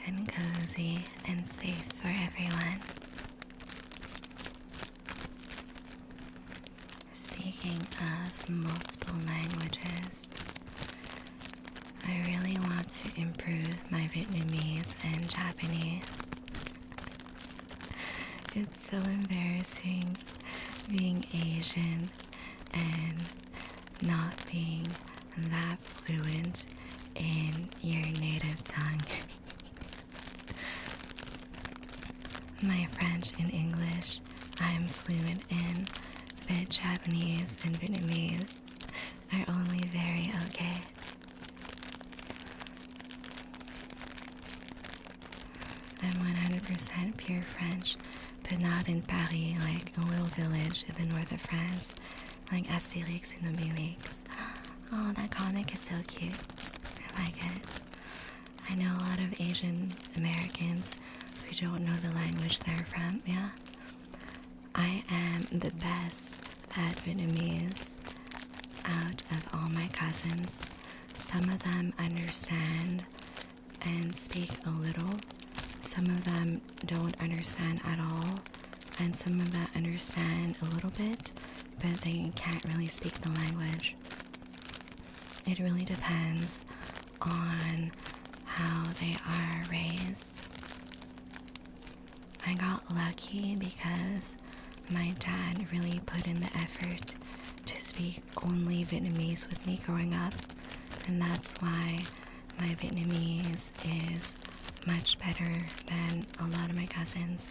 and cozy and safe for everyone. Speaking of multiple languages, I really want improve my Vietnamese and Japanese. It's so embarrassing being Asian and not being that fluent in your native tongue. My French and English I'm fluent in, but Japanese and Vietnamese are only very okay. I'm 100% pure French, but not in Paris, like a little village in the north of France, like Asterix and Obelix. Oh, that comic is so cute. I like it. I know a lot of Asian Americans who don't know the language they're from, yeah? I am the best at Vietnamese out of all my cousins. Some of them understand and speak a little. Some of them don't understand at all. And some of them understand a little bit, but they can't really speak the language. It really depends on how they are raised. I got lucky because my dad really put in the effort to speak only Vietnamese with me growing up, and that's why my Vietnamese is much better than a lot of my cousins.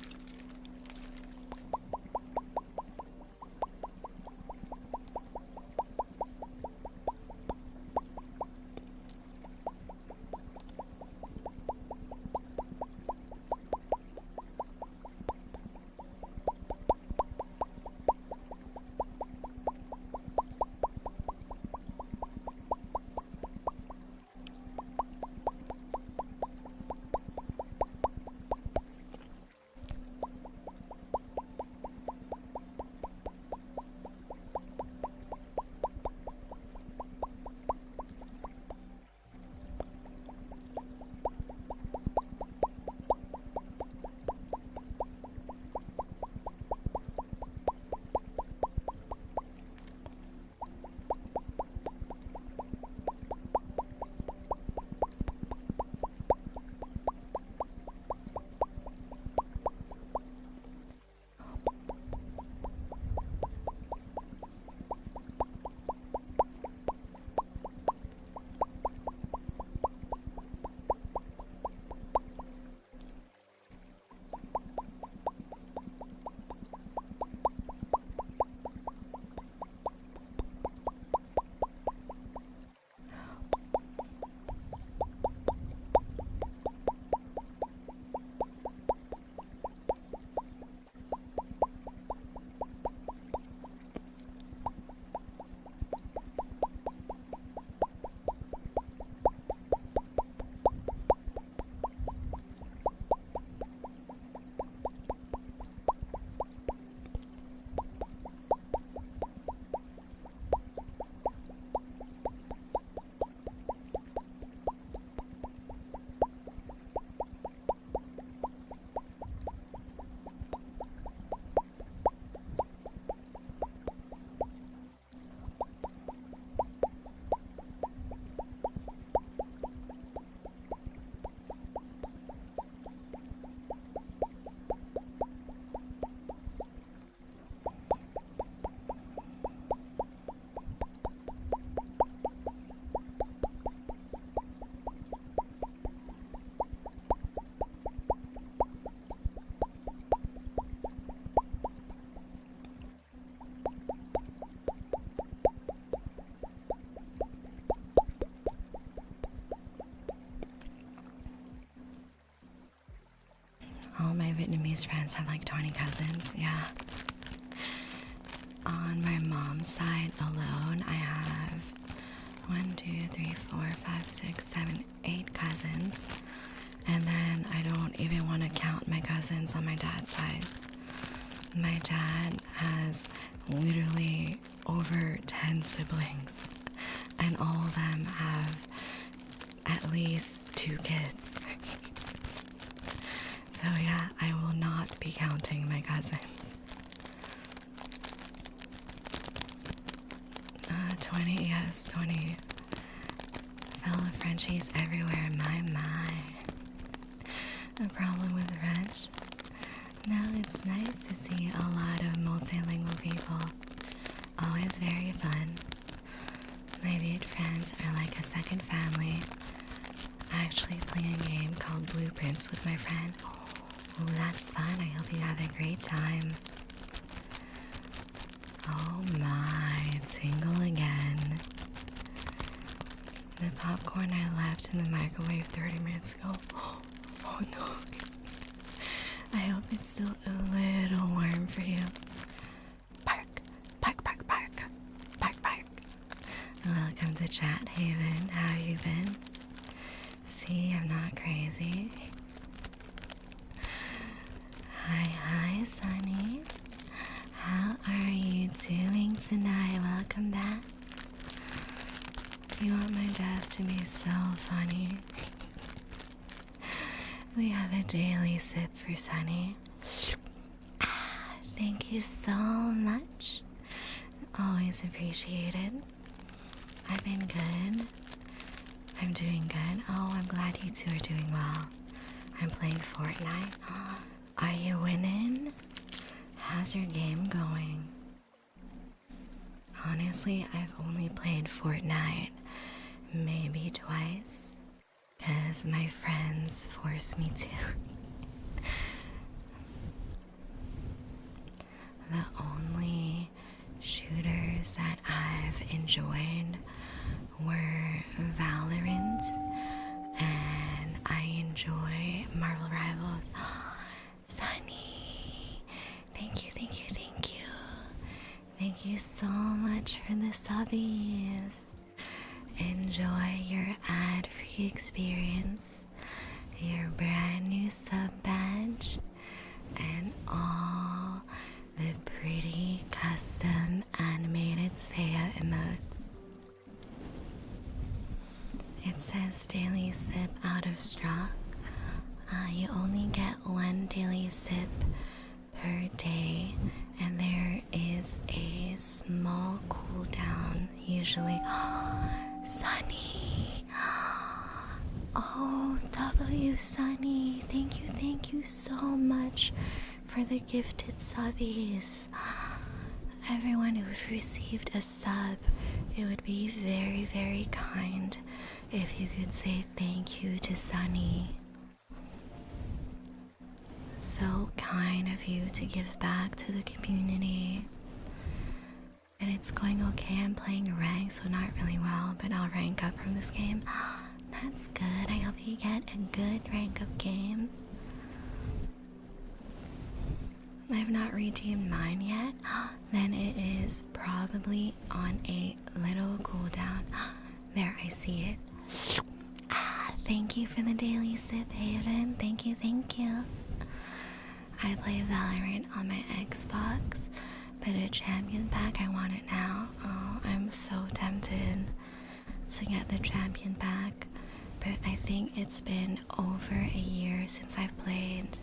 All my Vietnamese friends have like 20 cousins, yeah. On my mom's side alone, I have 1, 2, 3, 4, 5, 6, 7, 8 cousins. And then I don't even want to count my cousins on my dad's side. My dad has literally over 10 siblings, and all of them have at least 2 kids. So yeah, I will not be counting my cousins. 20, yes, 20. Fell Frenchies everywhere, my. A problem with French? No, it's nice to see a lot of multilingual people. Always very fun. My Viet friends are like a second family. I actually play a game called Blueprints with my friend. Oh, that's fun. I hope you have a great time. Oh my, tingle again. The popcorn I left in the microwave 30 minutes ago. Oh no. I hope it's still a little warm for you. Bark, bark, bark, bark, bark, bark. Welcome to Chat Haven. How have you been? See, I'm not crazy. Hi, Sunny. How are you doing tonight? Welcome back. You want my death to be so funny? We have a daily sip for Sunny. Thank you so much. Always appreciated. I've been good. I'm doing good. Oh, I'm glad you two are doing well. I'm playing Fortnite. Are you winning? How's your game going? Honestly, I've only played Fortnite maybe twice because my friends forced me to. The only shooters that I've enjoyed were Valorant, and I enjoy Marvel Rivals. Sunny, thank you. Thank you so much for the subbies. Enjoy your ad-free experience, your brand new sub badge, and all the pretty custom animated Seiya emotes. It says daily sip out of stock. You only get one daily sip per day, and there is a small cooldown usually. Sunny! Oh, W Sunny, thank you so much for the gifted subbies. Everyone who's received a sub, it would be very, very kind if you could say thank you to Sunny. So kind of you to give back to the community. And it's going okay. I'm playing rank, so not really well, but I'll rank up from this game. That's good. I hope you get a good rank up game. I've not redeemed mine yet. Then it is probably on a little cooldown. There, I see it. Thank you for the daily sip, Haven. Thank you. I play Valorant on my Xbox, but a champion pack, I want it now. Oh, I'm so tempted to get the champion pack, but I think it's been over a year since I've played.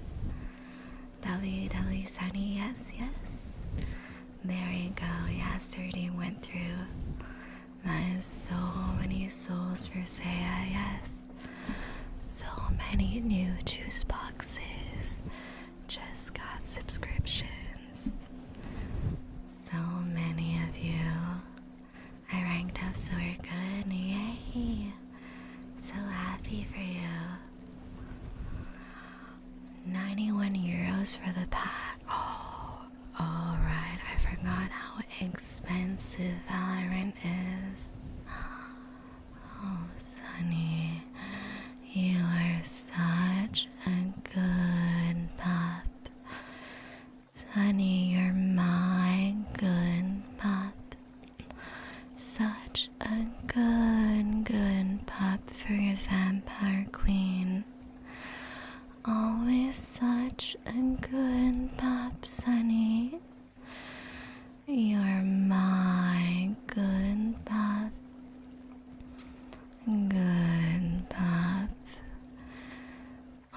WW Sunny, yes. There you go, yes, 30 went through. That is so many souls for Seiya, yes. So many new juice boxes. Just got subscriptions. So many of you. I ranked up, so we're good. Yay! So happy for you. 91 euros for the pack. Oh, alright. I forgot how expensive Valorant is. Oh, Sunny, you are such a good pup. Sunny, you're my good pup. Such a good pup for your vampire queen. Always such a good pup, Sunny. You're my good pup. Good pup.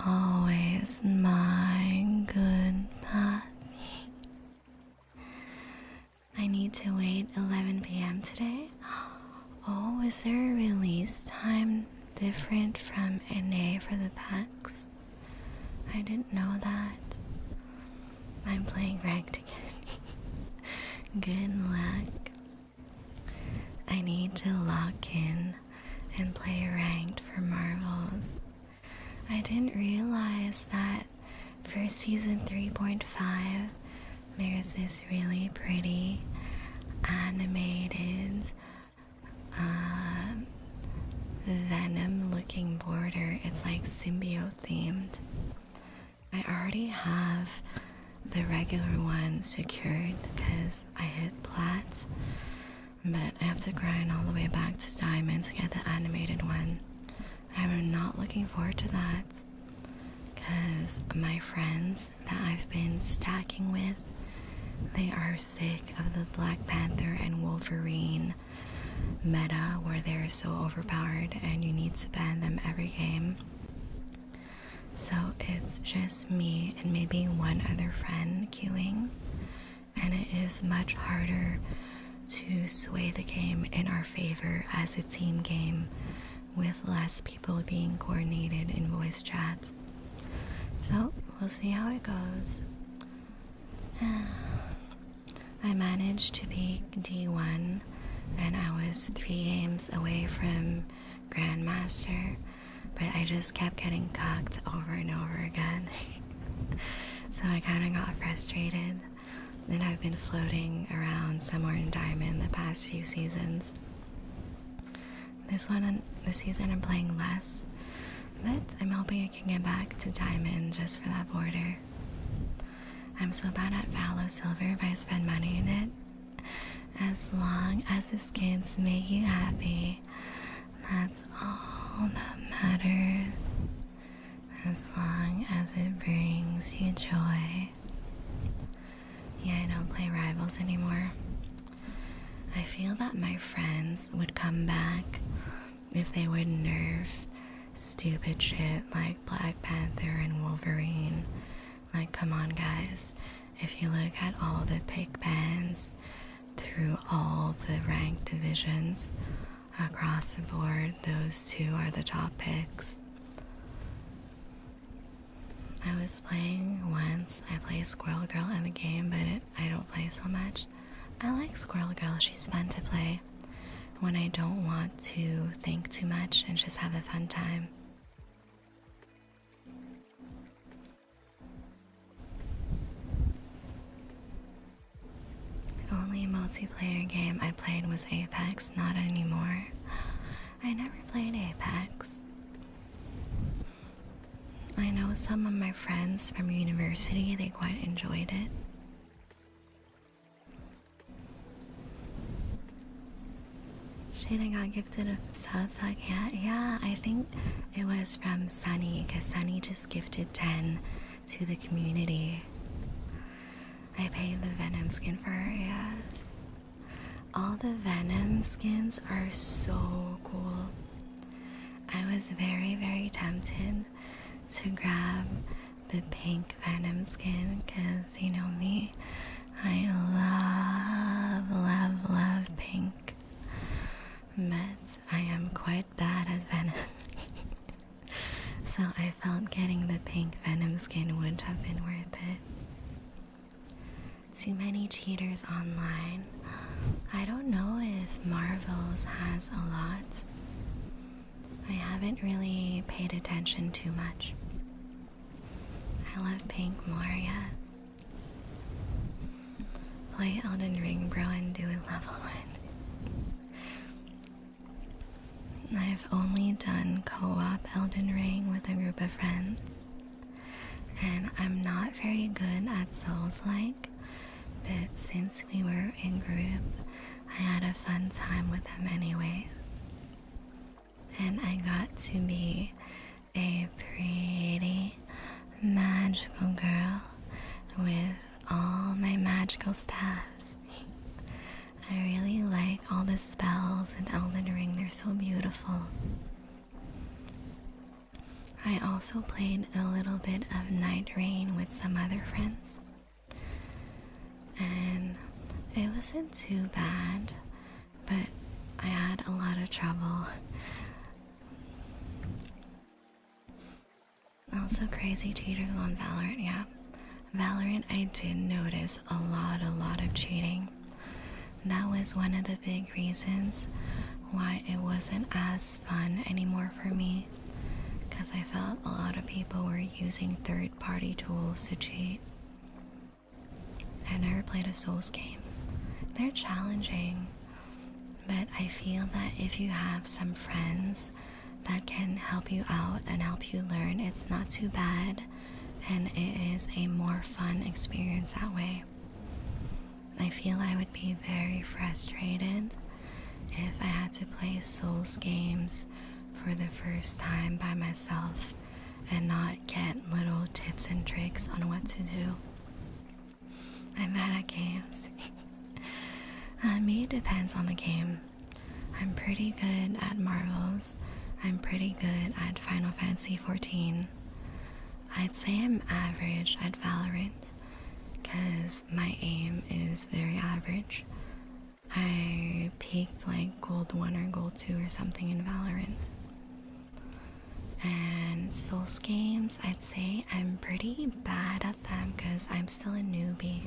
Always my good pup. I need to wait 11 p.m. today. Oh, is there a release time different from NA for the packs. I didn't know that. I'm playing ranked again. Good luck. I need to lock in and play ranked for Marvels. I didn't realize that for season 3.5 there's this really pretty animated Venom looking border. It's like symbiote themed. I already have the regular one secured because I hit plat, but I have to grind all the way back to diamond to get the animated one. I'm not looking forward to that because my friends that I've been stacking with, they are sick of the Black Panther and Wolverine meta where they're so overpowered and you need to ban them every game. So it's just me and maybe one other friend queuing, and it is much harder to sway the game in our favor as a team game with less people being coordinated in voice chats. So we'll see how it goes. I managed to beat D1 and I was 3 games away from Grandmaster, but I just kept getting cucked over and over again. So I kind of got frustrated, and I've been floating around somewhere in Diamond the past few seasons. This season I'm playing less, but I'm hoping I can get back to Diamond just for that border. I'm so bad at Fallow Silver if I spend money in it. As long as the skins make you happy, that's all that matters. As long as it brings you joy. Yeah, I don't play Rivals anymore. I feel that my friends would come back if they would nerf stupid shit like Black Panther and Wolverine. Like, come on guys, if you look at all the pick bans through all the ranked divisions across the board, those two are the top picks. I was playing once, I play Squirrel Girl in the game, but I don't play so much. I like Squirrel Girl, she's fun to play when I don't want to think too much and just have a fun time. Only multiplayer game I played was Apex, not anymore. I never played Apex. I know some of my friends from university, they quite enjoyed it. Shit, I got gifted a sub, fuck yeah, I think it was from Sunny, because Sunny just gifted 10 to the community. I paid the Venom skin for her, yes. All the Venom skins are so cool. I was very, very tempted to grab the pink Venom skin because, you know me, I love pink. But I am quite bad at Venom. So I felt getting the pink Venom skin would have been worth it. Too many cheaters online. I don't know if Marvels has a lot. I haven't really paid attention too much. I love pink more, yes. Play Elden Ring, bro, and do it level 1. I've only done co-op Elden Ring with a group of friends, and I'm not very good at Souls-like, but since we were in group, I had a fun time with them anyways. And I got to be a pretty magical girl with all my magical staffs. I really like all the spells in Elden Ring, they're so beautiful. I also played a little bit of Night Rain with some other friends, and it wasn't too bad, but I had a lot of trouble. Also crazy cheaters on Valorant, yeah. Valorant, I did notice a lot of cheating. That was one of the big reasons why it wasn't as fun anymore for me, because I felt a lot of people were using third-party tools to cheat. I've never played a Souls game. They're challenging, but I feel that if you have some friends that can help you out and help you learn, it's not too bad, and it is a more fun experience that way. I feel I would be very frustrated if I had to play Souls games for the first time by myself and not get little tips and tricks on what to do. I'm bad at games. Me, it depends on the game. I'm pretty good at Marvels. I'm pretty good at Final Fantasy XIV. I'd say I'm average at Valorant, because my aim is very average. I peaked like Gold 1 or Gold 2 or something in Valorant. And Souls games, I'd say I'm pretty bad at them because I'm still a newbie.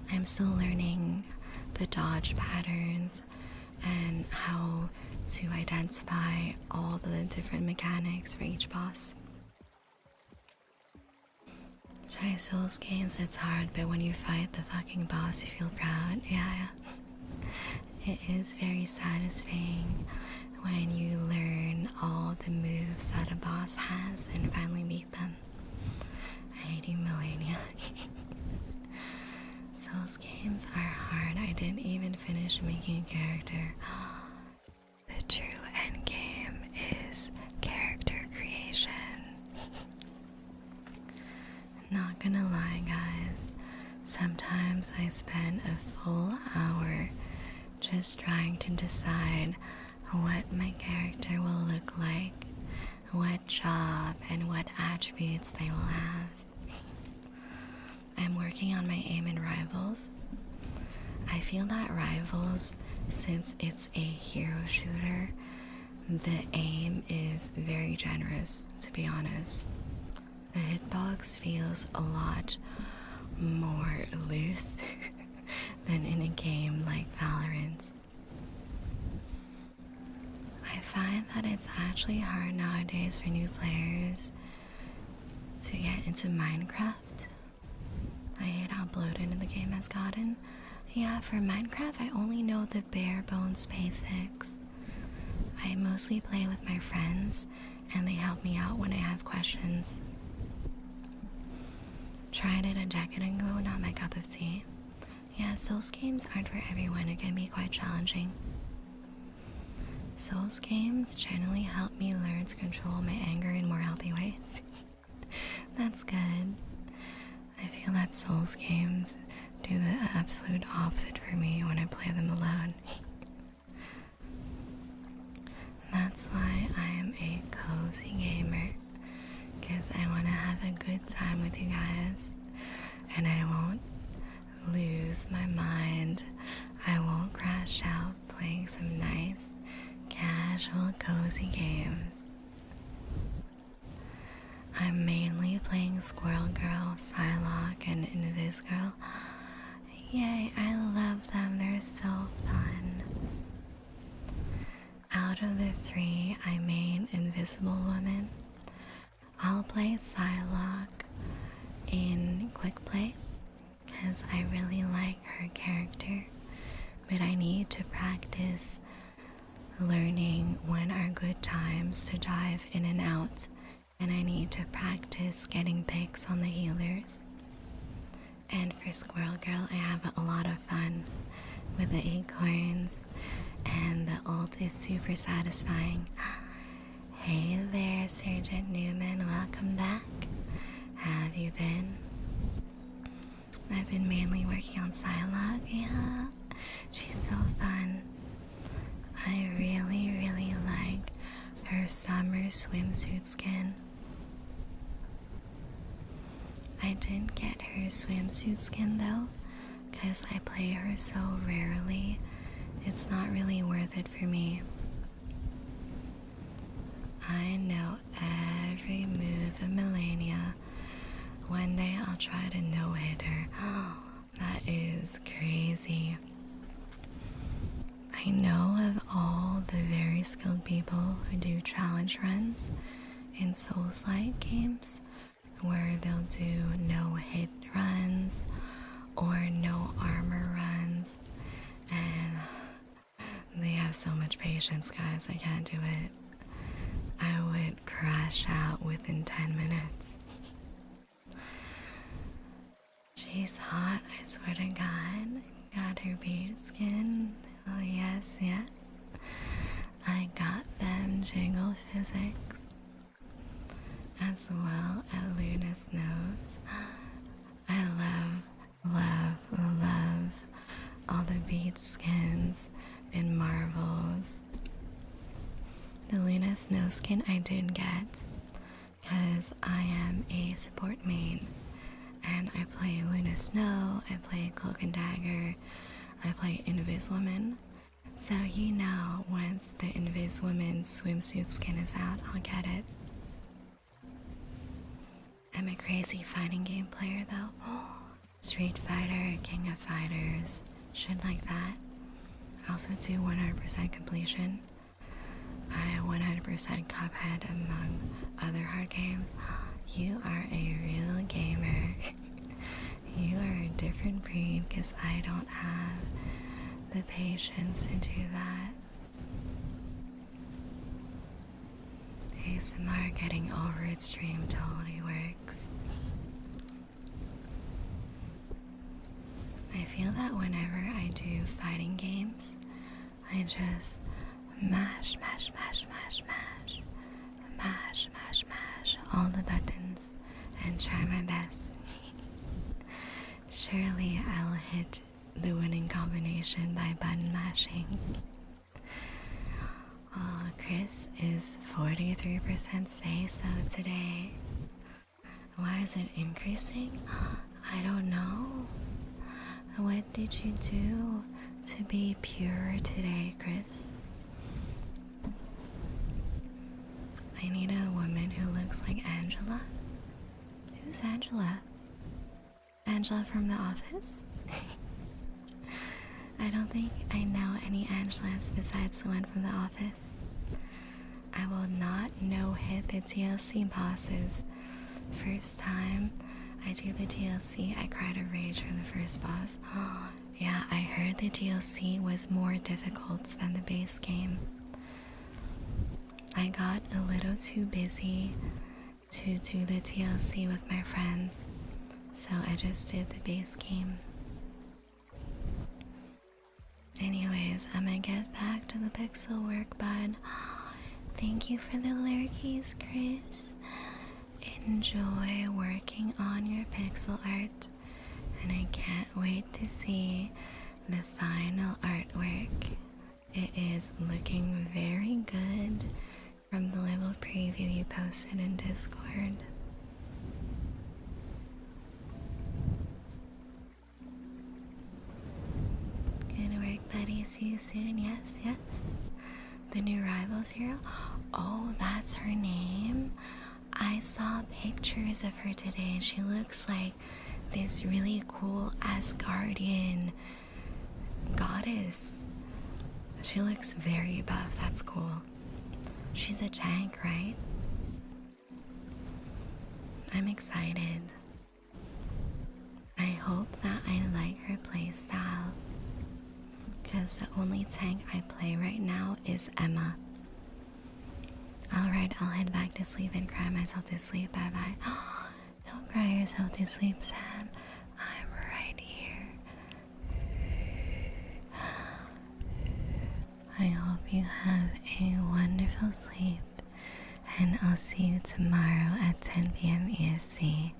I'm still learning the dodge patterns and how to identify all the different mechanics for each boss. Try Souls games, it's hard, but when you fight the fucking boss, you feel proud. Yeah. It is very satisfying when you learn all the moves that a boss has and finally beat them. I hate you, Melania. Souls games are hard. I didn't even finish making a character. The true end game is character creation. Not gonna lie, guys. Sometimes I spend a full hour just trying to decide what my character will look like, what job and what attributes they will have. I'm working on my aim in Rivals. I feel that Rivals, since it's a hero shooter, the aim is very generous, to be honest. The hitbox feels a lot more loose than in a game like Valorant. I find that it's actually hard nowadays for new players to get into Minecraft. I hate how bloated the game has gotten. Yeah, for Minecraft, I only know the bare bones basics. I mostly play with my friends, and they help me out when I have questions. Tried it a decade ago, not my cup of tea. Yeah, Souls games aren't for everyone. It can be quite challenging. Souls games generally help me learn to control my anger in more healthy ways. That's good. I feel that Souls games do the absolute opposite for me when I play them alone. That's why I am a cozy gamer, because I want to have a good time with you guys, and I won't lose my mind. I won't crash out playing some nice, casual, cozy games. I'm mainly playing Squirrel Girl, Psylocke, and Invis Girl. Yay, I love them, they're so fun. Out of the three, I main Invisible Woman. I'll play Psylocke in Quick Play, because I really like her character, but I need to practice learning when are good times to dive in and out, and I need to practice getting picks on the healers. And for Squirrel Girl, I have a lot of fun with the acorns, and the ult is super satisfying. Hey there, Sergeant Newman, welcome back. How have you been? I've been mainly working on Psylocke. Yeah, she's so fun. I really like her summer swimsuit skin. I didn't get her swimsuit skin though, because I play her so rarely. It's not really worth it for me. I know every move of Melania. One day I'll try to no-hit her. That is crazy. I know of all the very skilled people who do challenge runs in Souls-like games where they'll do no-hit runs or no armor runs, and they have so much patience, guys. I can't do it. I would crash out within 10 minutes. She's hot, I swear to God. Got her beard skin. Oh yes, yes. I got them jingle physics. As well as Luna's nose. I love all the bead skins and marvels. The Luna Snow skin I did get because I am a support main and I play Luna Snow, I play Cloak and Dagger, I play Invis Woman. So you know, once the Invis Woman swimsuit skin is out, I'll get it. I'm a crazy fighting game player though. Street Fighter, King of Fighters, shit like that. I also do 100% completion. I 100% Cuphead among other hard games. You are a real gamer. You are a different breed because I don't have the patience to do that. ASMR getting over its stream totally works. I feel that whenever I do fighting games, I just mash all the buttons and try my best. Surely I'll hit the winning combination by button mashing. Oh, Chris is 43% say so today. Why is it increasing? I don't know. What did you do to be pure today, Chris? I need a woman who looks like Angela. Who's Angela? Angela from The Office? I don't think I know any Angelas besides the one from The Office. I will not no-hit the TLC bosses. First time I do the DLC, I cried a rage for the first boss. Yeah, I heard the DLC was more difficult than the base game. I got a little too busy to do the TLC with my friends, so I just did the base game. Anyways, I'm gonna get back to the pixel work, bud. Thank you for the lurkies, Chris. Enjoy working on your pixel art, and I can't wait to see the final artwork. It is looking very good from the little preview you posted in Discord. Good work, buddy. See you soon. Yes, yes. The new Rivals hero? Oh, that's her name? I saw pictures of her today and she looks like this really cool Asgardian goddess. She looks very buff. That's cool. She's a tank, right? I'm excited. I hope that I like her playstyle, because the only tank I play right now is Emma. Alright, I'll head back to sleep and cry myself to sleep. Bye bye. Don't cry yourself to sleep, Sam. I'm right here. I hope you have a wonderful sleep, and I'll see you tomorrow at 10 p.m. ESC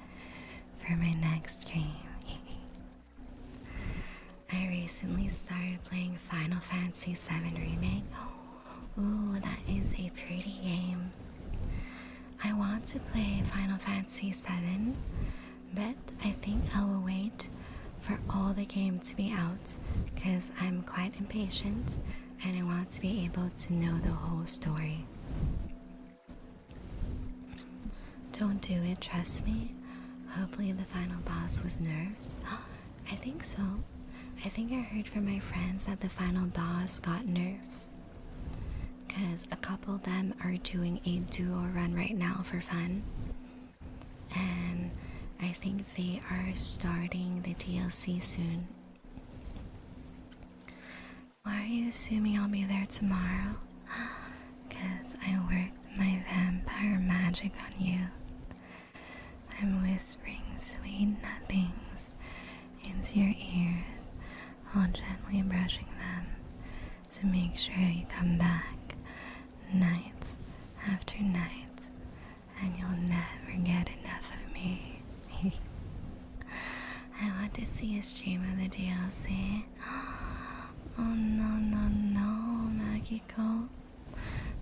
for my next stream. I recently started playing Final Fantasy VII Remake. Ooh, that is a pretty game. I want to play Final Fantasy VII, but I think I will wait for all the game to be out, because I'm quite impatient and I want to be able to know the whole story. Don't do it, trust me. Hopefully the final boss was nerfed. I think so. I think I heard from my friends that the final boss got nerfs. Because a couple of them are doing a duo run right now for fun. And I think they are starting the DLC soon. Why are you assuming I'll be there tomorrow? Because I worked my vampire magic on you. I'm whispering sweet nothings into your ears while gently brushing them to make sure you come back night after night and you'll never get enough of me. I want to see a stream of the DLC. Oh no, Makiko.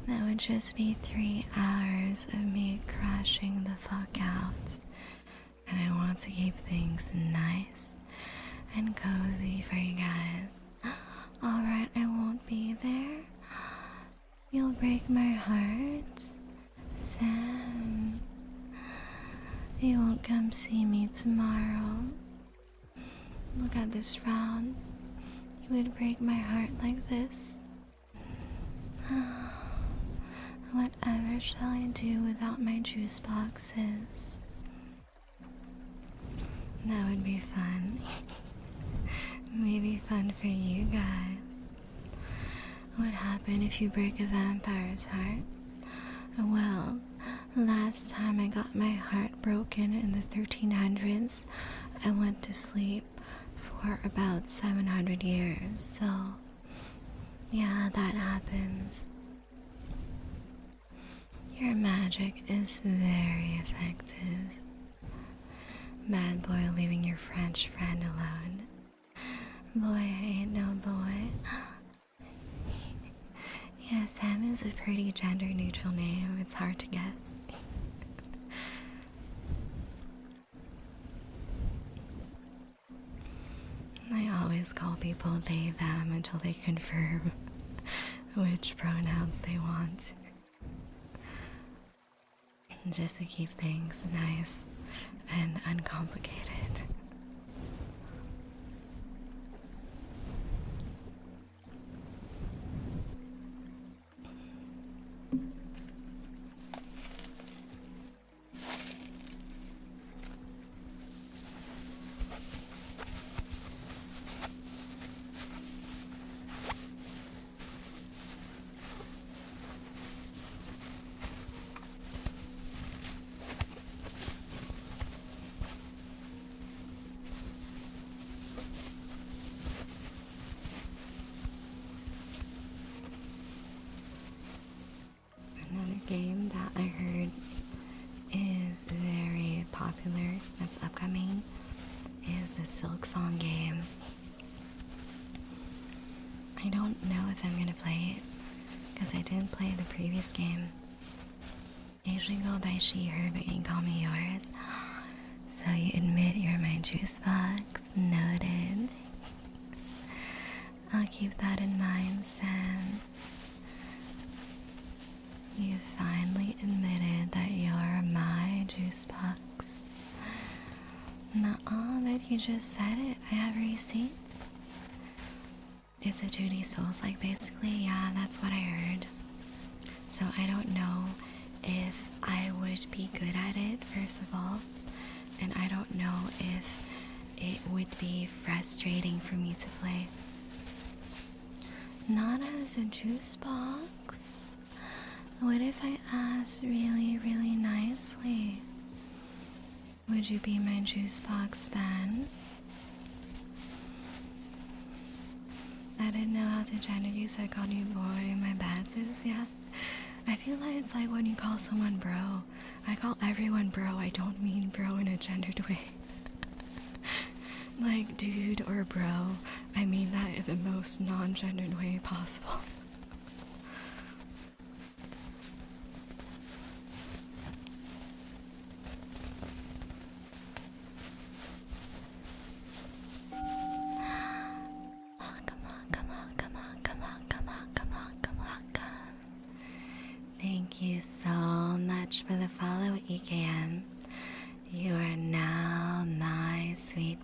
That would just be 3 hours of me crashing the fuck out. And I want to keep things nice and cozy for you guys. Alright, I won't be there. You'll break my heart. Sam. You won't come see me tomorrow. Look at this frown. You would break my heart like this. Whatever shall I do without my juice boxes? That would be fun. Maybe fun for you guys. What happened if you break a vampire's heart? Well, last time I got my heart broken in the 1300s, I went to sleep for about 700 years, so yeah, that happens. Your magic is very effective. Bad boy leaving your French friend alone. Boy ain't no boy. Yeah, Sam is a pretty gender neutral name. It's hard to guess. I always call people they, them until they confirm which pronouns they want. Just to keep things nice and uncomplicated. Another game that I heard is very popular that's upcoming is the Silk Song game. I don't know if I'm gonna play it because I didn't play the previous game. I usually go by she, her, but you can call me yours. So you admit you're my juice box. Noted. I'll keep that in mind, Sam. You finally admitted that you're my juice box. Nuh-uh, but you just said it. I have receipts. It's a 2D Souls-like, basically. Yeah, that's what I heard. So I don't know if I would be good at it, first of all. And I don't know if it would be frustrating for me to play. Not as a juice box. What if I asked really, really nicely? Would you be my juice box then? I didn't know how to gender you, so I called you boy. My bad, sis. Yeah. I feel like it's like when you call someone bro. I call everyone bro. I don't mean bro in a gendered way. Like dude or bro. I mean that in the most non-gendered way possible. Thank you so much for the follow, EKM.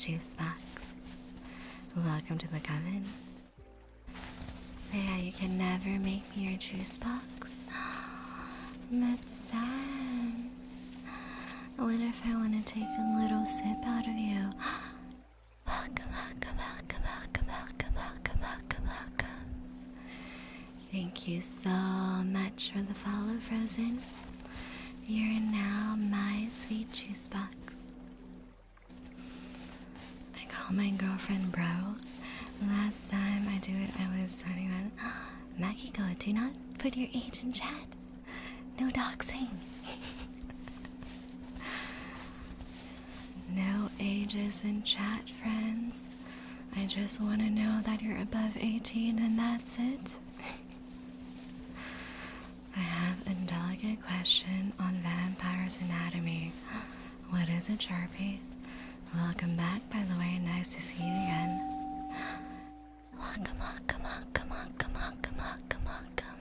juice box. Welcome to the coven. Saya, you can never make me your juice box. That's sad. What if I want to take a little sip out of you? Welcome, welcome, welcome, welcome, welcome, welcome, welcome, welcome. Thank you so much for the follow, Frozen. You're now my sweet juice box. I call my girlfriend bro. Last time I do it, I was 21. Makiko, do not put your age in chat. No doxing. No ages in chat, friends. I just want to know that you're above 18 and that's it. I have a delicate question on Vampire's Anatomy. What is it, Sharpie? Welcome back, by the way. Nice to see you again. Welcome, welcome, welcome, welcome, welcome, welcome, welcome.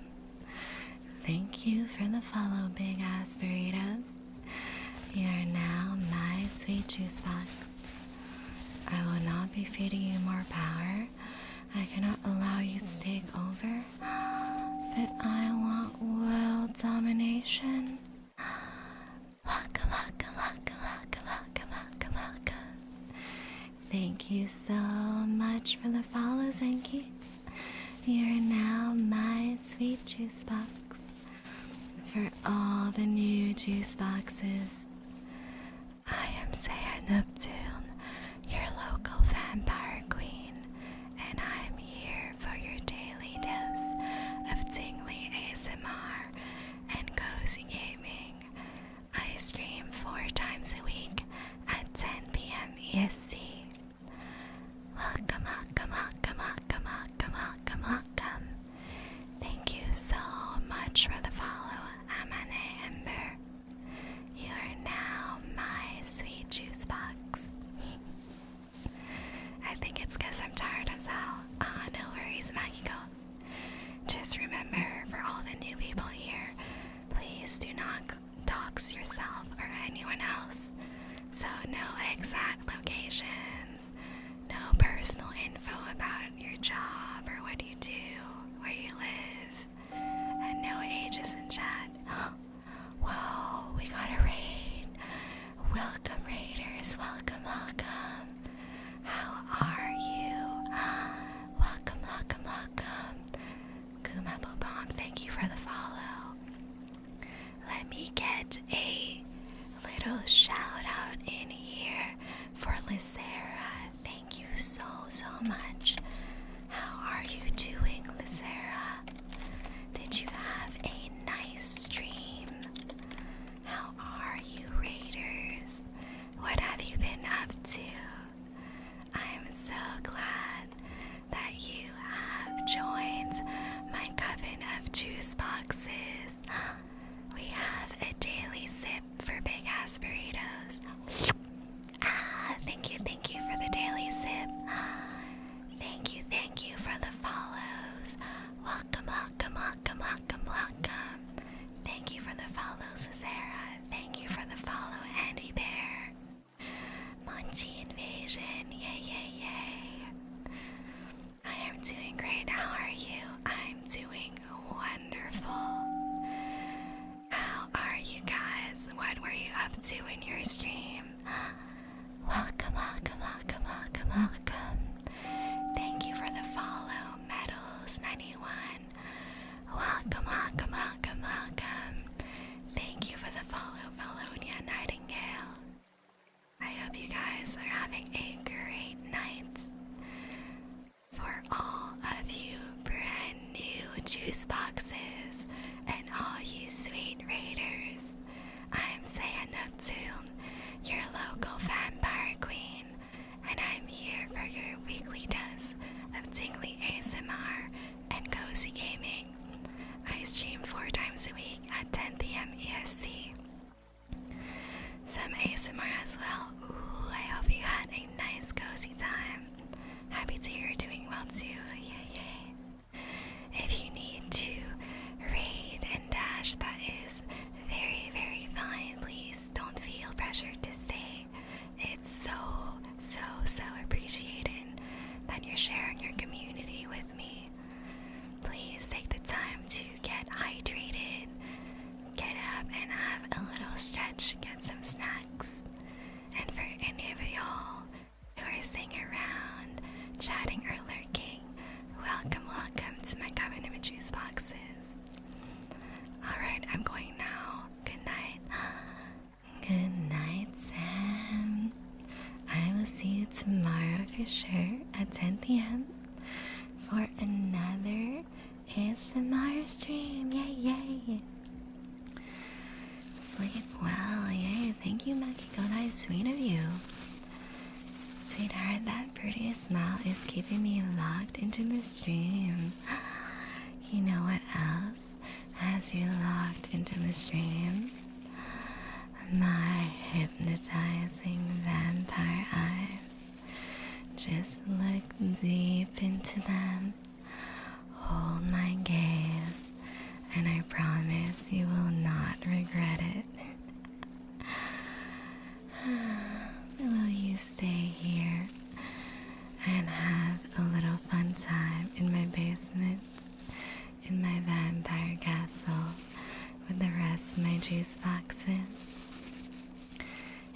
Thank you for the follow, big ass burritos. You are now my sweet juice box. I will not be feeding you more power. I cannot allow you to take over. But I want world domination. Welcome, welcome, welcome, welcome, welcome, welcome, welcome. Thank you so much for the follow, Zenki. You're now my sweet juice box. For all the new juice boxes, I am Saya Nocturne, your local vampire queen, and I'm here for your daily dose of tingly ASMR and cozy gaming. I stream 4 times a week at 10 p.m. EST. Welcome, welcome, welcome, welcome, welcome, welcome, welcome. Thank you so much for the follow, Amane Ember. You are now my sweet juice box. I think it's because I'm tired as hell. No worries, Makiko. Just remember, for all the new people here, please do not dox yourself or anyone else. So no exact locations, no personal info about your job or what you do, where you live, and no ages in chat. Whoa, we got a raid. Welcome, raiders. Welcome, welcome. How are you? Welcome, welcome, welcome. Kumapple Bomb, thank you for the follow. Let me get a little shout out in here for Lysera. Thank you so much. How are you doing, Lysera? Did you have a nice stream? How are you, raiders? What have you been up to? I'm so glad that you have joined my coven of juice boxes. We have a daily sip for big ass burritos. Thank you for the daily sip. Thank you for the follows. Welcome, welcome, welcome, welcome, welcome. Thank you for the follows, Sarah. Thank you for the follow, Andy Bear. Munchie Invasion, yay, yay, yay. I am doing great. How are you? I'm doing wonderful. How are you guys? What were you up to in your stream? Welcome, welcome, welcome, welcome, welcome. Thank you for the follow, Metals91. Welcome, welcome, welcome, welcome. Thank you for the follow, Valonia Nightingale. I hope you guys are having a great night. For all of you brand new juice boxes and all you sweet raiders, I'm Saya Nocturne, your local vampire queen, and I'm here for your weekly dose of tingly ASMR and cozy gaming. I stream 4 times a week at 10 p.m. EST. Some ASMR as well. Ooh, I hope you had a nice cozy time. Happy to hear you're doing well too. I'm going now. Good night. Good night, Sam. I will see you tomorrow for sure at 10 p.m. for another ASMR stream. Yay, yay. Sleep well. Yay. Thank you, Makiko. That is sweet of you. Sweetheart, that pretty smile is keeping me locked into the stream. You know what else has you locked into the stream? My hypnotizing vampire eyes. Just look deep into them. Hold my gaze, and I promise you will not regret it. Will you stay here and have a little fun time in my basement, in my vampire castle, with the rest of my juice boxes?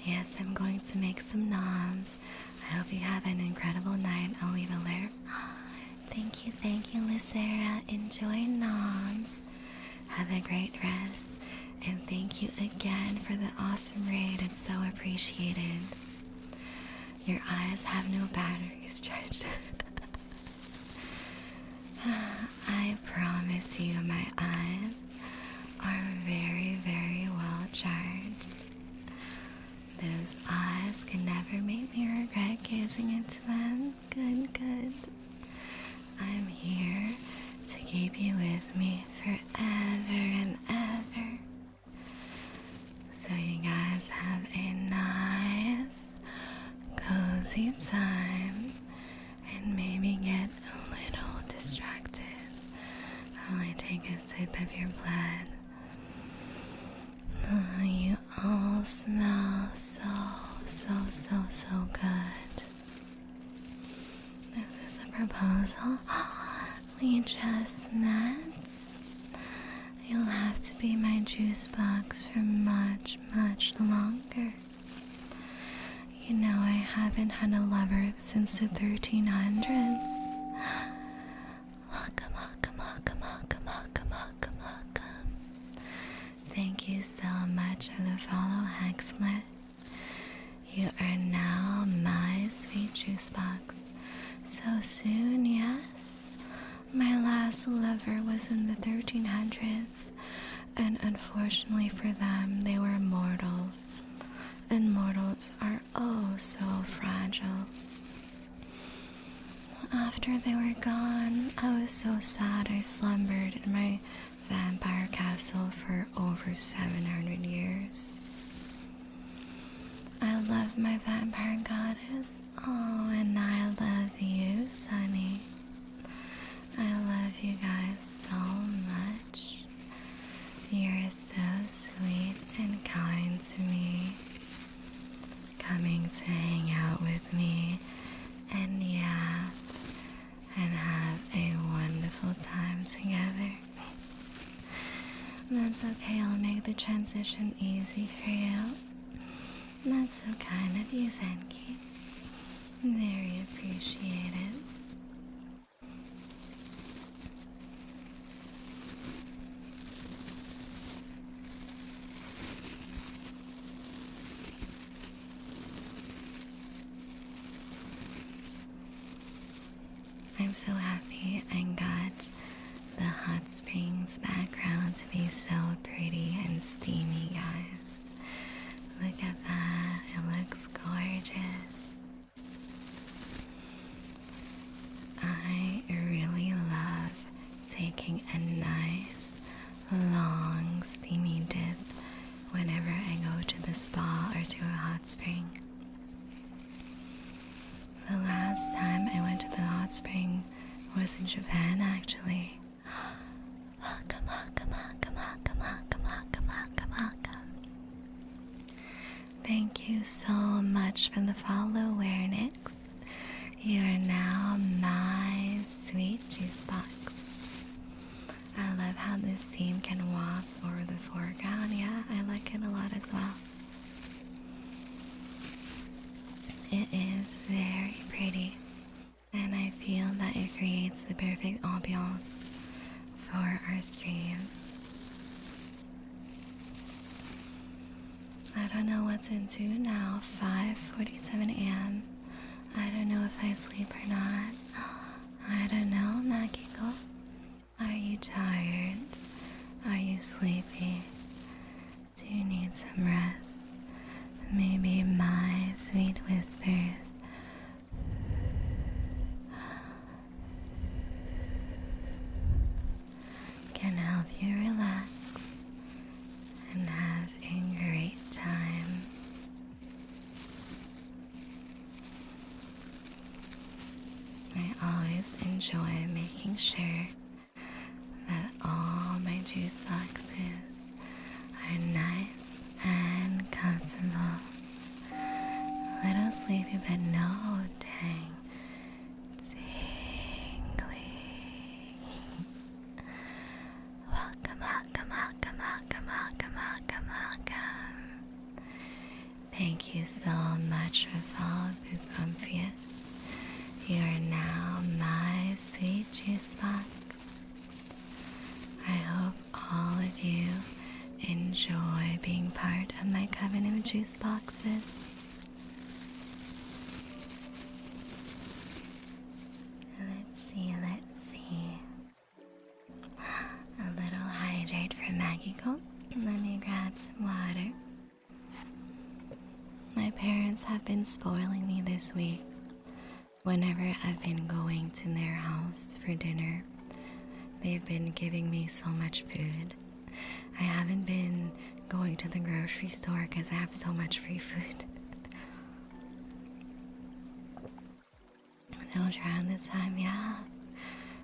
Yes, I'm going to make some noms. I hope you have an incredible night. I'll leave a lurk. Thank you, Lucera. Enjoy noms. Have a great rest. And thank you again for the awesome raid. It's so appreciated. Your eyes have no batteries charged. I promise you my eyes are very, very well charged. Those eyes can never make me regret gazing into them. Good, good. I'm here to keep you with me forever and ever. So you guys have a nice, cozy time and maybe get a little distracted while I take a sip of your blood. Oh, you all smell so good. Is this a proposal? We just met. You'll have to be my juice box for much, much longer. You know I haven't had a lover since the 1300s. Welcome. Thank you so much for the follow, Hexlet. You are now my sweet juice box. So soon, yes. My last lover was in the 1300s, and unfortunately for them, they were mortal. And mortals are oh so fragile. After they were gone, I was so sad I slumbered in my vampire castle for over 700 years. I love my vampire goddess. Oh, and I love you, Sunny. I love you guys so much. You're so sweet and kind to me, coming to hang out with me and yap and have a wonderful time together. That's okay, I'll make the transition easy for you. That's so kind of you, Zenki. Very appreciated. I'm so happy I got the hot springs background to be so pretty and steamy, guys. Look at that, it looks gorgeous. I really love taking a nice, long, steamy dip whenever I go to the spa or to a hot spring. The last time I went to the hot spring was in Japan, actually. Thank you so much for the follow, Awarenix. You are now my sweet juice box. I love how this theme can walk over the foreground. Yeah, I like it a lot as well. It is very pretty, and I feel that it creates the perfect ambiance for our stream. I don't know what's into now, 5:47 a.m. I don't know if I sleep or not. I don't know, Makiko. Are you tired? Are you sleepy? Do you need some rest? Maybe my sweet whispers can help you relax and have a great time. I always enjoy making sure that all my juice boxes are nice and comfortable. Little sleepy, but no dang tingly. Welcome, welcome, welcome, welcome, welcome, welcome, welcome. Thank you so much for following Bucomfius. You are now my sweet juice box. I hope all of you enjoy being part of my coven of juice boxes. Let's see. A little hydrate for Magiko. Let me grab some water. My parents have been spoiling me this week. Whenever I've been going to their house for dinner, they've been giving me so much food. I haven't been going to the grocery store because I have so much free food. No drown this time, yeah.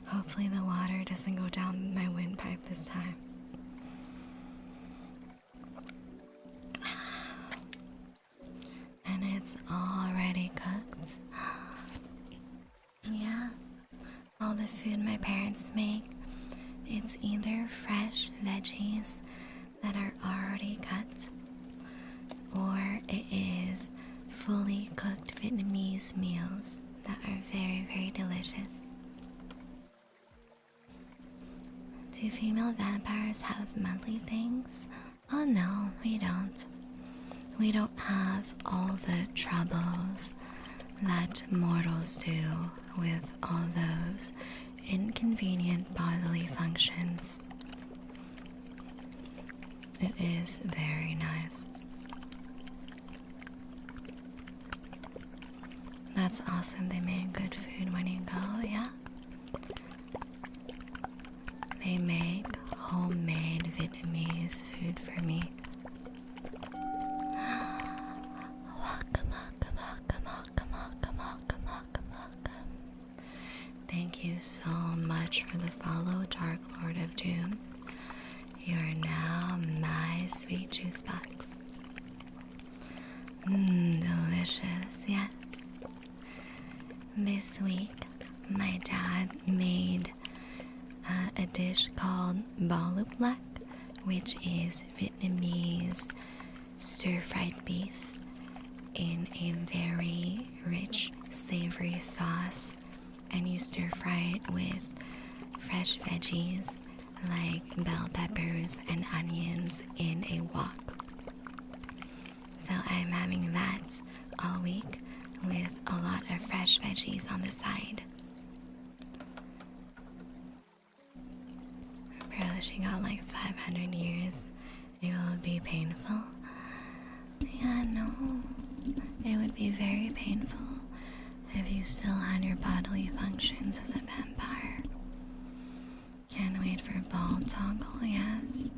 Hopefully the water doesn't go down my windpipe this time. And it's already cooked. Yeah, all the food my parents make, it's either fresh veggies that are already cut, or it is fully cooked Vietnamese meals that are very, very delicious. Do female vampires have monthly things? Oh no, we don't. We don't have all the troubles that mortals do with all those inconvenient bodily functions. It is very nice. That's awesome. They make good food when you go, yeah? They make homemade Vietnamese food for me. Welcome. Thank you so much for the follow, Dark Lord of Doom. You are now my sweet juice box. Delicious, yes. This week, my dad made a dish called baluplak, which is Vietnamese stir-fried beef in a very rich, savory sauce, and you stir-fry it with fresh veggies like bell peppers and onions in a wok. So I'm having that all week with a lot of fresh veggies on the side. Approaching on like 500 years, it will be painful. Yeah, no, it would be very painful if you still had your bodily functions as a vampire. Can't wait for ball toggle, yes.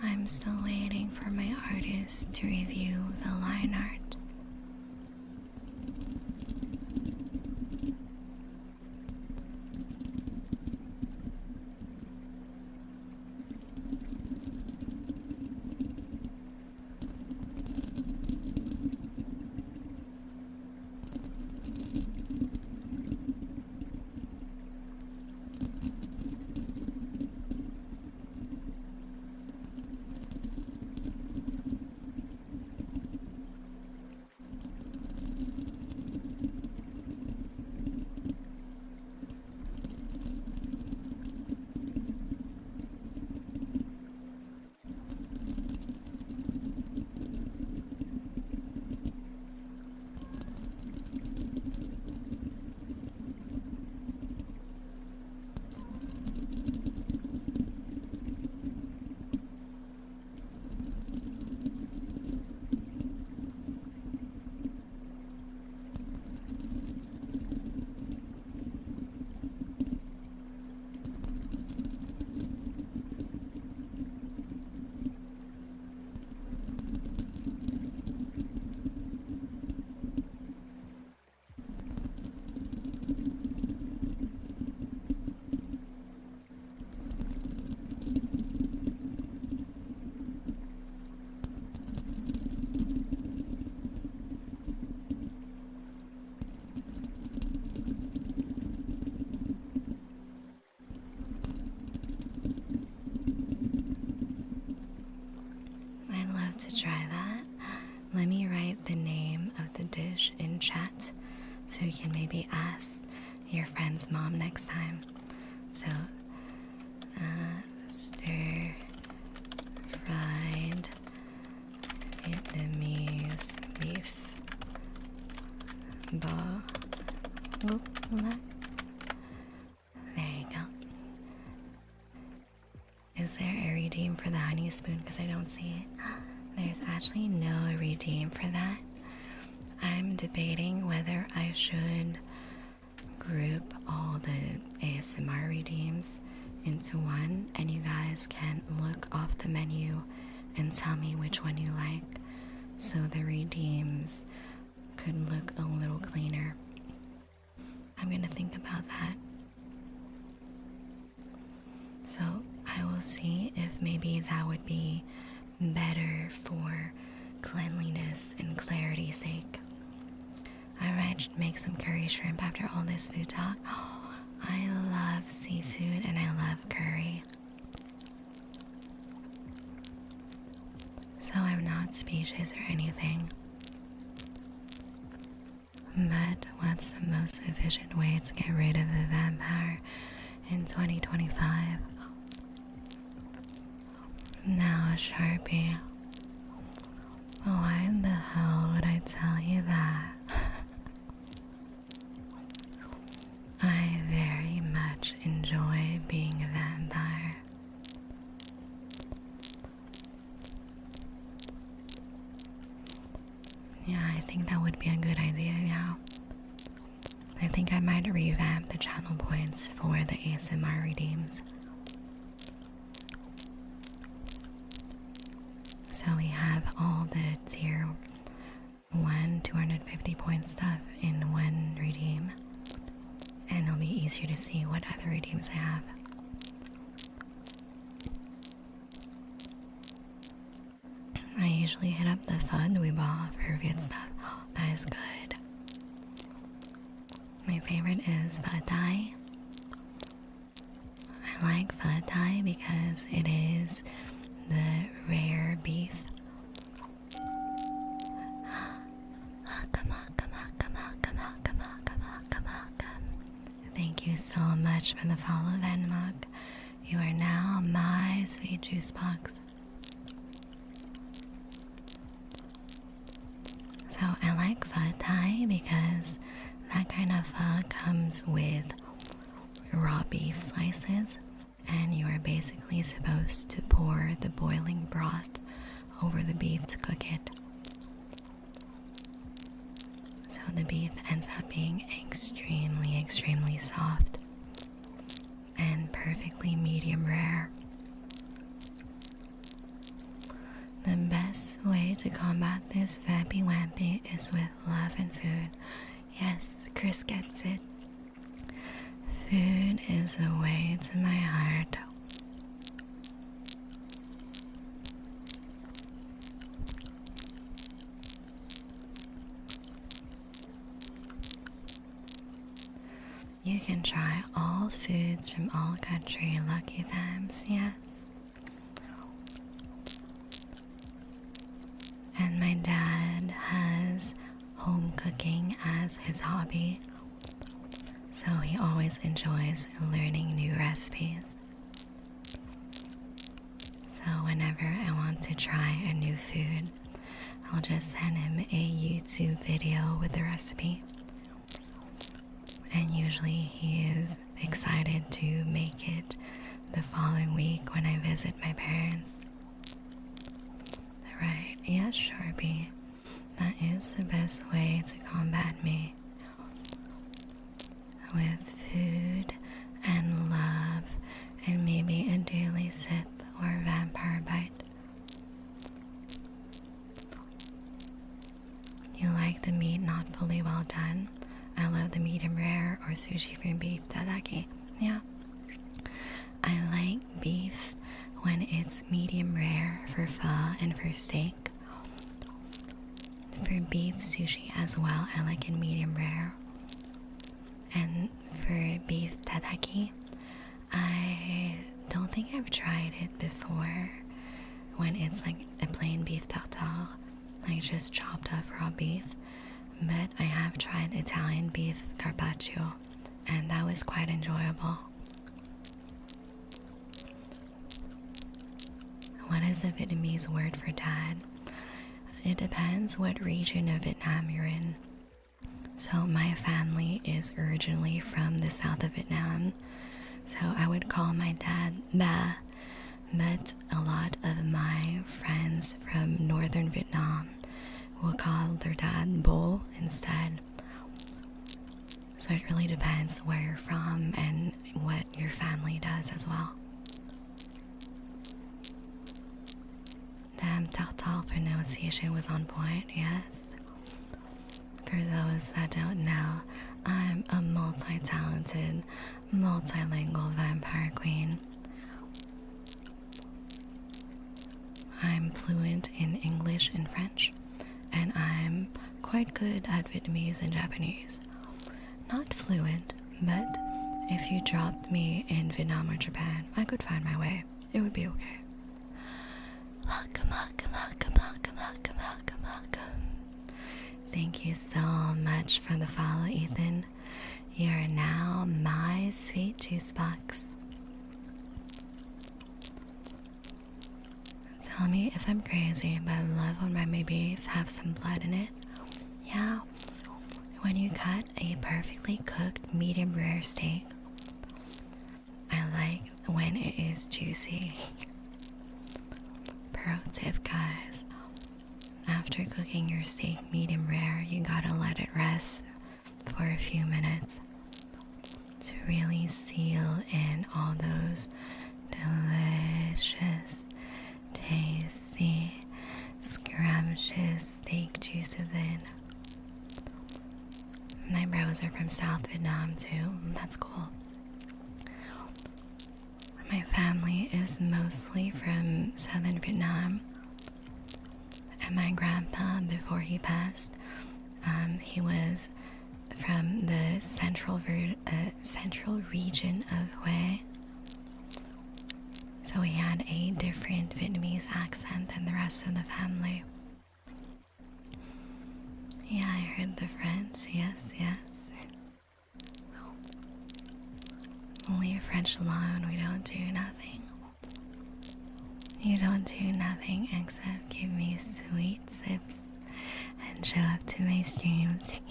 I'm still waiting for my artist to review the line art. So you can maybe ask your friend's mom next time. So, stir fried Vietnamese beef ball. There you go. Is there a redeem for the honey spoon? Because I don't see it. There's actually no redeem for that. I'm debating whether I should group all the ASMR redeems into one, and you guys can look off the menu and tell me which one you like, so the redeems could look a little cleaner. I'm gonna think about that. So I will see if maybe that would be better for cleanliness and clarity's sake. I might make some curry shrimp after all this food talk. Oh, I love seafood and I love curry. So I'm not speechless or anything. But what's the most efficient way to get rid of a vampire in 2025? Now a Sharpie. Why in the hell would I tell you that? I very much enjoy being a vampire. Yeah, I think that would be a good idea, yeah. I think I might revamp the channel points for the ASMR redeems. So we have all the tier 1 250 point stuff in one redeem, and it'll be easier to see what other redeems I have. I usually hit up the Fud we bought for good stuff. Oh, that is good. My favorite is Pad Thai. I like Pad Thai because it is the rare beef. Thank you so much for the follow, Venmog. You are now my sweet juice box. So I like pho Thai because that kind of pho comes with raw beef slices, and you are basically supposed to pour the boiling broth over the beef to cook it. So the beef ends up being extremely soft and perfectly medium rare. The best way to combat this vampy wampy is with love and food. Yes, Chris gets it. Food is the way to my heart. You can try all foods from all country, lucky fams, yes. And my dad has home cooking as his hobby, so he always enjoys learning new recipes. So whenever I want to try a new food, I'll just send him a YouTube video with the recipe. And usually he is excited to make it the following week when I visit my parents. Right, yes, Sharpie. That is the best way to combat me. With food and love and maybe a daily sip or vampire bite. You like the meat not fully well done? I love the medium rare or sushi from beef tataki. Yeah. I like beef when it's medium rare for pho and for steak. For beef sushi as well, I like it medium rare. And for beef tataki, I don't think I've tried it before when it's like a plain beef tartare, like just chopped up raw beef. but I have tried Italian beef carpaccio, and that was quite enjoyable. What is a Vietnamese word for dad? It depends what region of Vietnam you're in. So my family is originally from the south of Vietnam, so I would call my dad ba, but a lot of my friends from northern Vietnam will call their dad bo instead. So it really depends where you're from and what your family does as well. Damn, Tartar pronunciation was on point, yes. For those that don't know, I'm a multi-talented, multilingual vampire queen. I'm fluent in English and French, and I'm quite good at Vietnamese and Japanese. Not fluent, but if you dropped me in Vietnam or Japan, I could find my way. It would be okay. Welcome, welcome, welcome, welcome, welcome, welcome, welcome. Thank you so much for the follow, Ethan. You are now my sweet juice box. Tell me if I'm crazy, but I love when my beef have some blood in it. Yeah, when you cut a perfectly cooked medium rare steak, I like when it is juicy. Pro tip, guys. After cooking your steak medium rare, you gotta let it rest for a few minutes to really seal in all those delicious, tasty, scrumptious steak juices in. My bros are from South Vietnam too, that's cool. My family is mostly from Southern Vietnam. And my grandpa, before he passed, he was from the central region of Hue. So he had a different Vietnamese accent than the rest of the family. Yeah, I heard the French. Yes, yes. Leave French alone. We don't do nothing. You don't do nothing except give me sweet sips and show up to my streams.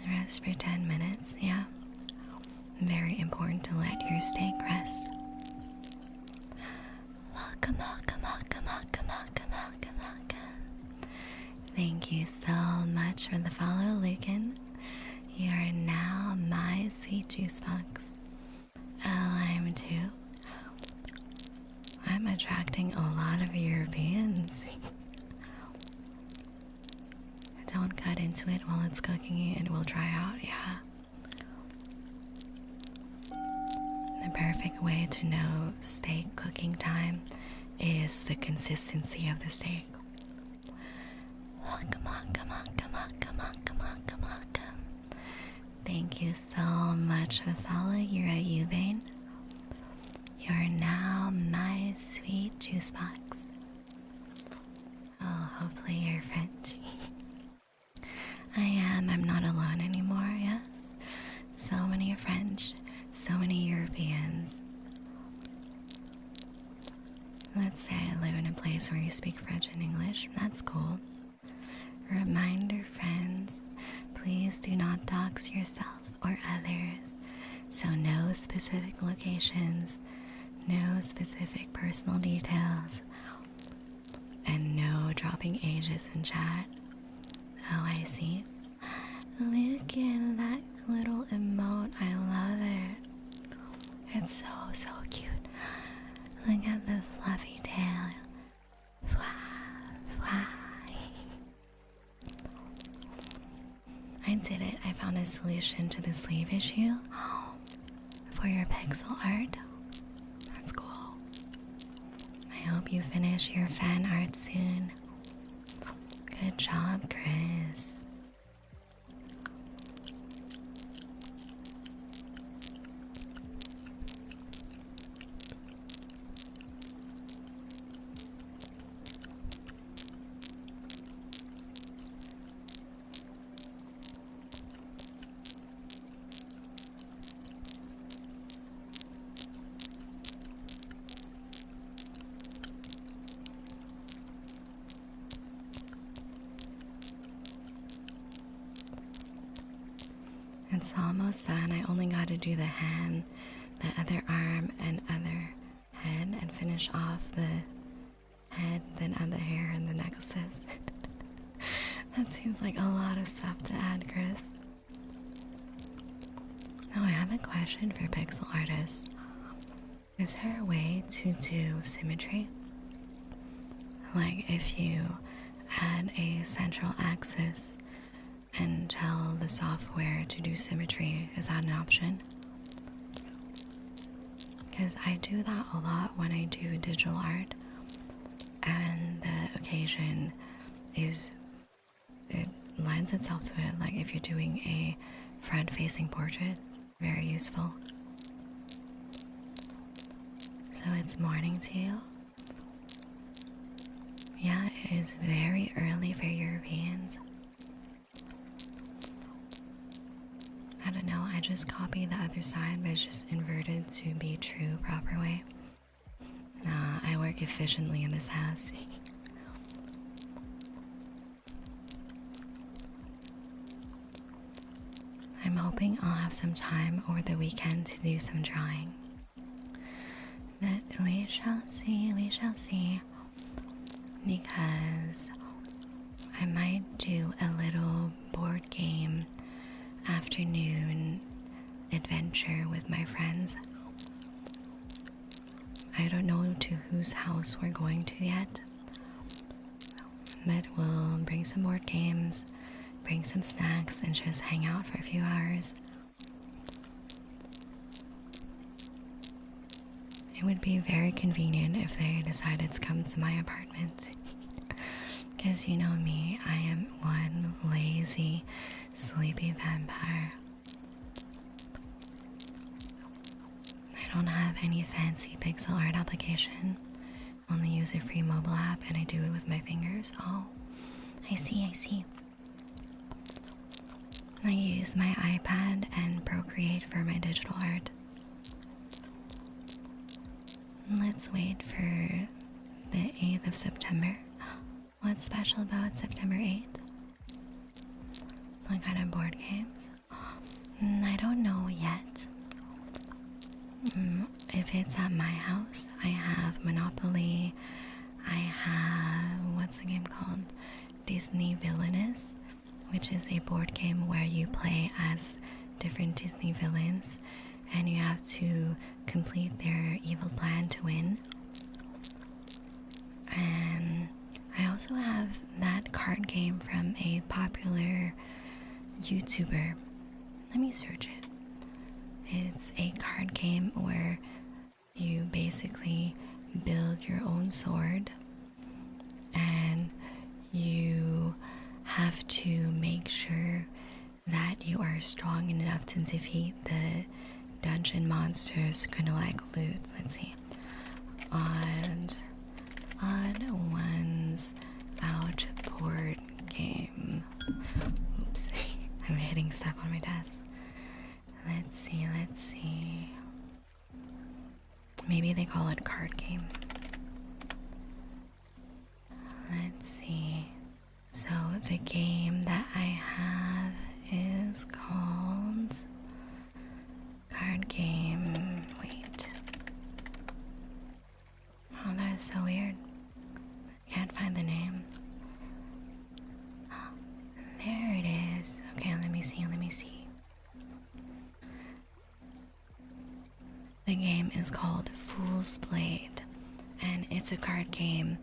Rest for 10 minutes, yeah. Very important to let your steak rest. Welcome, welcome, welcome, welcome, welcome, welcome, welcome. Thank you so much for the follow, Lucan. You are now my sweet juice box. Oh, I'm too. I'm attracting a lot of Europeans. Don't cut into it while it's cooking, it will dry out, yeah. The perfect way to know steak cooking time is the consistency of the steak. Welcome, welcome, welcome, welcome, welcome, welcome, welcome. Thank you so much, Vasala. You're a Ubane. You're now my sweet juice box. Oh, hopefully you're French. I am. I'm not alone anymore, yes. So many French, so many Europeans. Let's say I live in a place where you speak French and English. That's cool. Reminder, friends, please do not dox yourself or others. So no specific locations, no specific personal details, and no dropping ages in chat. Oh, I see. Look at that little emote. I love it. It's so, so cute. Look at the fluffy tail. I did it. I found a solution to the sleeve issue for your pixel art. That's cool. I hope you finish your fan art soon. Good job, Chris. almost done. I only got to do the hand, the other arm, and other head, and finish off the head, then add the hair and the necklaces. That seems like a lot of stuff to add, Chris. Now I have a question for pixel artists. Is there a way to do symmetry? Like if you add a central axis and tell the software to do symmetry, is that an option? Because I do that a lot when I do digital art, and the occasion is, it lends itself to it. Like if you're doing a front-facing portrait, very useful. So it's morning to you? Yeah, it is very early for Europeans. I don't know, I just copied the other side, but it's just inverted to be true proper way. Nah, I work efficiently in this house. I'm hoping I'll have some time over the weekend to do some drawing. But we shall see, because I might do a little board game afternoon adventure with my friends. I don't know to whose house we're going to yet, but we'll bring some board games, bring some snacks, and just hang out for a few hours. It would be very convenient if they decided to come to my apartment. Because you know me, I am one lazy, sleepy vampire. I don't have any fancy pixel art application. Only use a free mobile app, and I do it with my fingers. Oh, I see. I use my iPad and Procreate for my digital art. Let's wait for the 8th of September. What's special about September 8th? What kind of board games? I don't know yet. If it's at my house, I have Monopoly. I have, what's the game called? Disney Villainous, which is a board game where you play as different Disney villains and you have to complete their evil plan to win. And I also have that card game from a popular YouTuber. Let me search it. It's a card game where you basically build your own sword and you have to make sure that you are strong enough to defeat the dungeon monsters. Kind of like loot. Let's see. Odd ones out board game. Oops. I'm hitting stuff on my desk. Let's see. Maybe they call it card game. Let's see. So the game that I have is called card game. Wait. Oh, that is so weird. Can't find the name. There it is. Okay, let me see. The game is called Fool's Blade, and it's a card game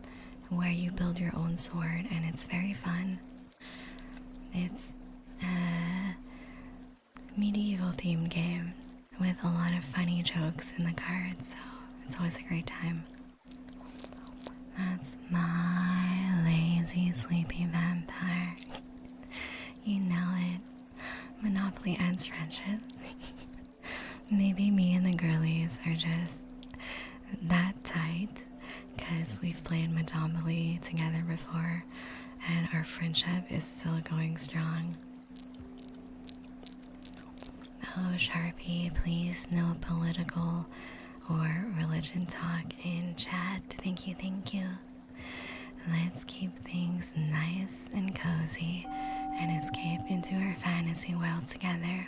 where you build your own sword, and it's very fun. It's a medieval themed game with a lot of funny jokes in the cards, so it's always a great time. That's my lazy, sleepy vampire. You know it. Monopoly ends friendships. Maybe me and the girlies are just that tight because we've played Monopoly together before and our friendship is still going strong. Oh, Sharpie, please no political or religion talk in chat. Thank you. Let's keep things nice and cozy and escape into our fantasy world together.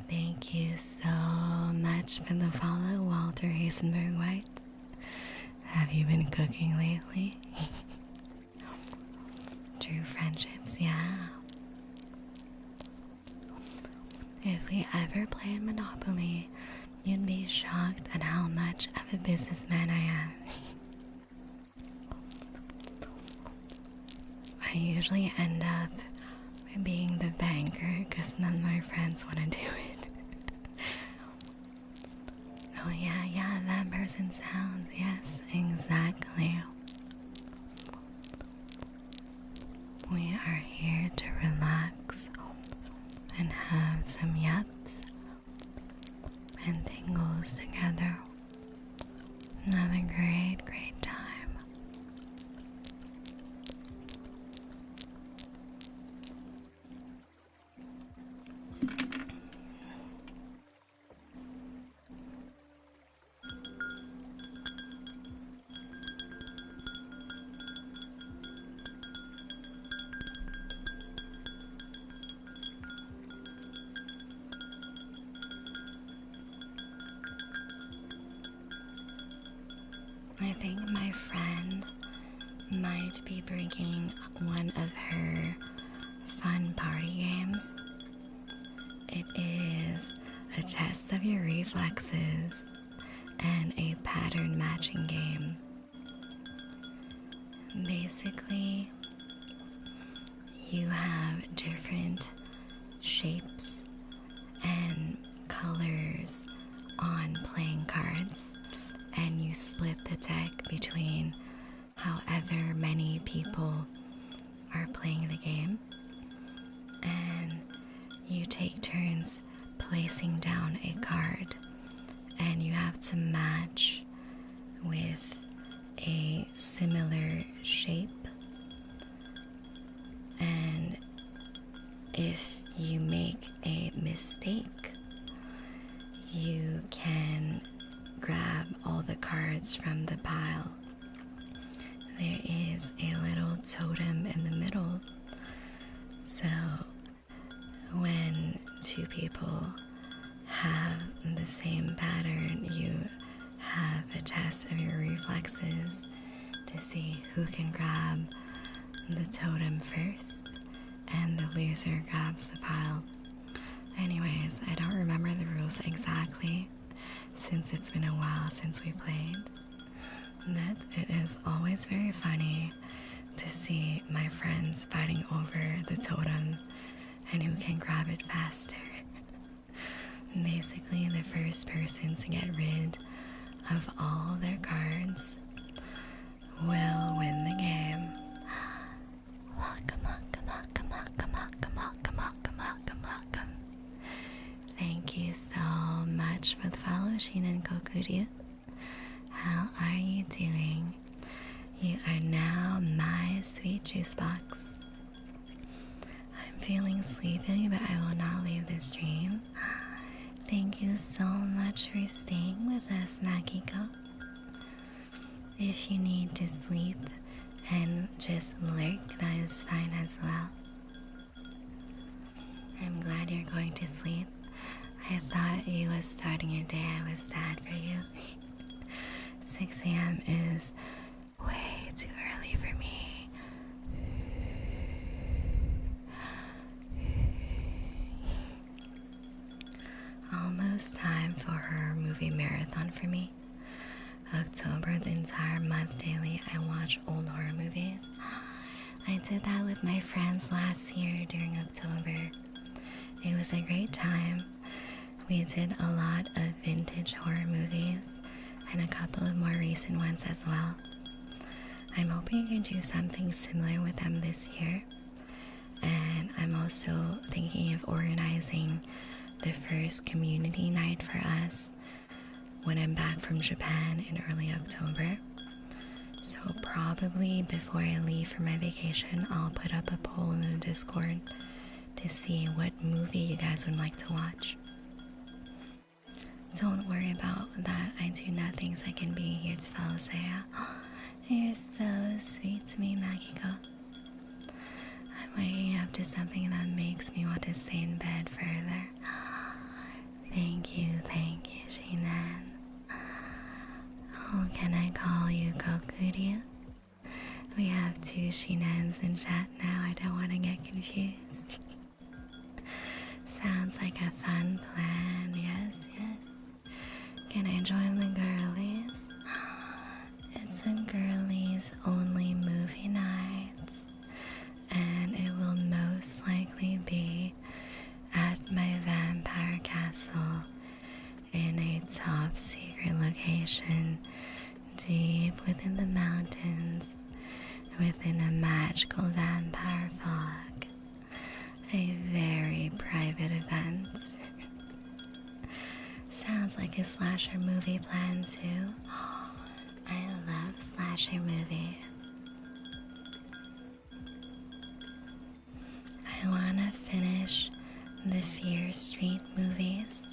Thank you so much for the follow, Walter Hasenberg White. Have you been cooking lately? True friendships, yeah. If we ever played Monopoly, you'd be shocked at how much of a businessman I am. I usually end up being the banker because none of my friends want to do it. Oh yeah, that person sounds, yes, exactly. We are here to relax and have some yaps and tingles together and have a great time. I think my friend might be bringing one of her fun party games. It is a test of your reflexes and a pattern matching game. Basically, you have different shapes and colors on playing cards, and you split the deck between however many people are playing the game, and you take turns placing down a card, and you have to match with a similar shape. And if you make a mistake, you can grab all the cards from the pile. There is a little totem in the middle, so when two people have the same pattern, you have a test of your reflexes to see who can grab the totem first, and the loser grabs the pile. Anyways, I don't remember the rules exactly, since it's been a while since we played, that it is always very funny to see my friends fighting over the totem and who can grab it faster. Basically, the first person to get rid of all their cards will win the game. Welcome. Thank you so much for the follow, Sheen and Kokuryu. How are you doing? You are now my sweet juice box. I'm feeling sleepy, but I will not leave this stream. Thank you so much for staying with us, Makiko. If you need to sleep and just lurk, that is fine as well. I'm glad you're going to sleep. I thought you was starting your day. I was sad for you. 6 a.m. is way too early for me. Almost time for her movie marathon for me. October, the entire month daily, I watch old horror movies. I did that with my friends last year during October. It was a great time. We did a lot of vintage horror movies and a couple of more recent ones as well. I'm hoping you can do something similar with them this year. And I'm also thinking of organizing the first community night for us when I'm back from Japan in early October. So probably before I leave for my vacation, I'll put up a poll in the Discord to see what movie you guys would like to watch. Don't worry about that. I do nothing so I can be here to follow Saya. You're so sweet to me, Makiko. I'm waking up to something that makes me want to stay in bed further. Thank you, Shinan. Oh, can I call you Kokuru? We have two Shinans in chat now, I don't want to get confused. Sounds like a fun plan, yes. Can I join the girlies? It's a girlies only movie night, and it will most likely be at my vampire castle in a top secret location deep within the mountains, within a magical vampire fog. A very private event. Sounds like a slasher movie plan too. I love slasher movies. I wanna finish the Fear Street movies.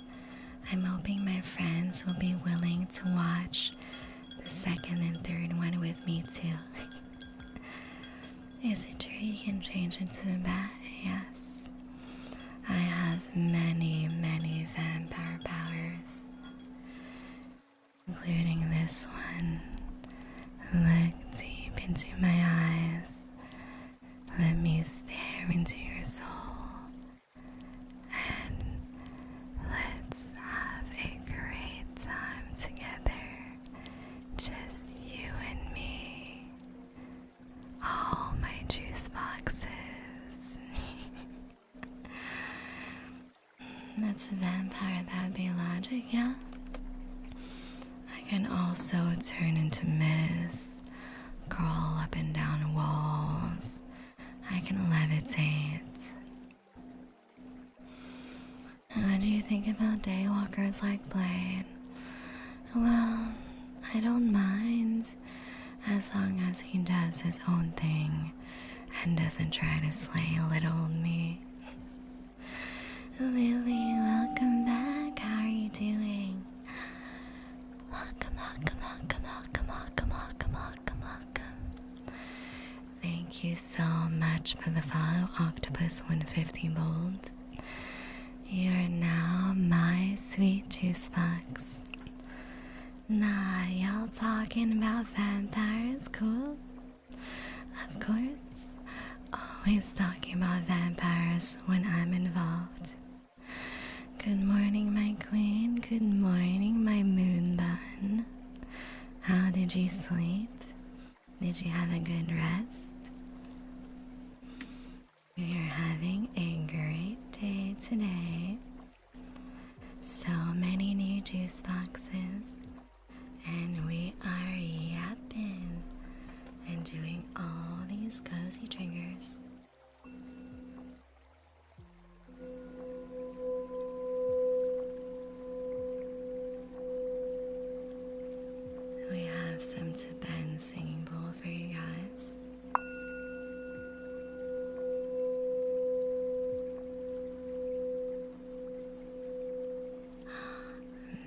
I'm hoping my friends will be willing to watch the second and third one with me too. Is it true you can change into a bat? Yes. I have many vampire powers, including this one. Look deep into my eyes. Let me stare into your soul. And let's have a great time together. Just you and me. All my juice boxes. That's a vampire, that'd be logic, yeah? I can also turn into mist, crawl up and down walls. I can levitate. What do you think about daywalkers like Blade? Well, I don't mind, as long as he does his own thing and doesn't try to slay little old me. Lily, welcome back. How are you doing? Welcome. Thank you so much for the follow, Octopus150 Bold. You are now my sweet juice box. Nah, y'all talking about vampires? Cool. Of course. Always talking about vampires when I'm involved. Good morning, my queen. Good morning, my moon bun. How did you sleep? Did you have a good rest? We are having a great day today. So many new juice boxes. And we are yapping and doing all these cozy triggers. We have some Tibetan singing bowl for you guys.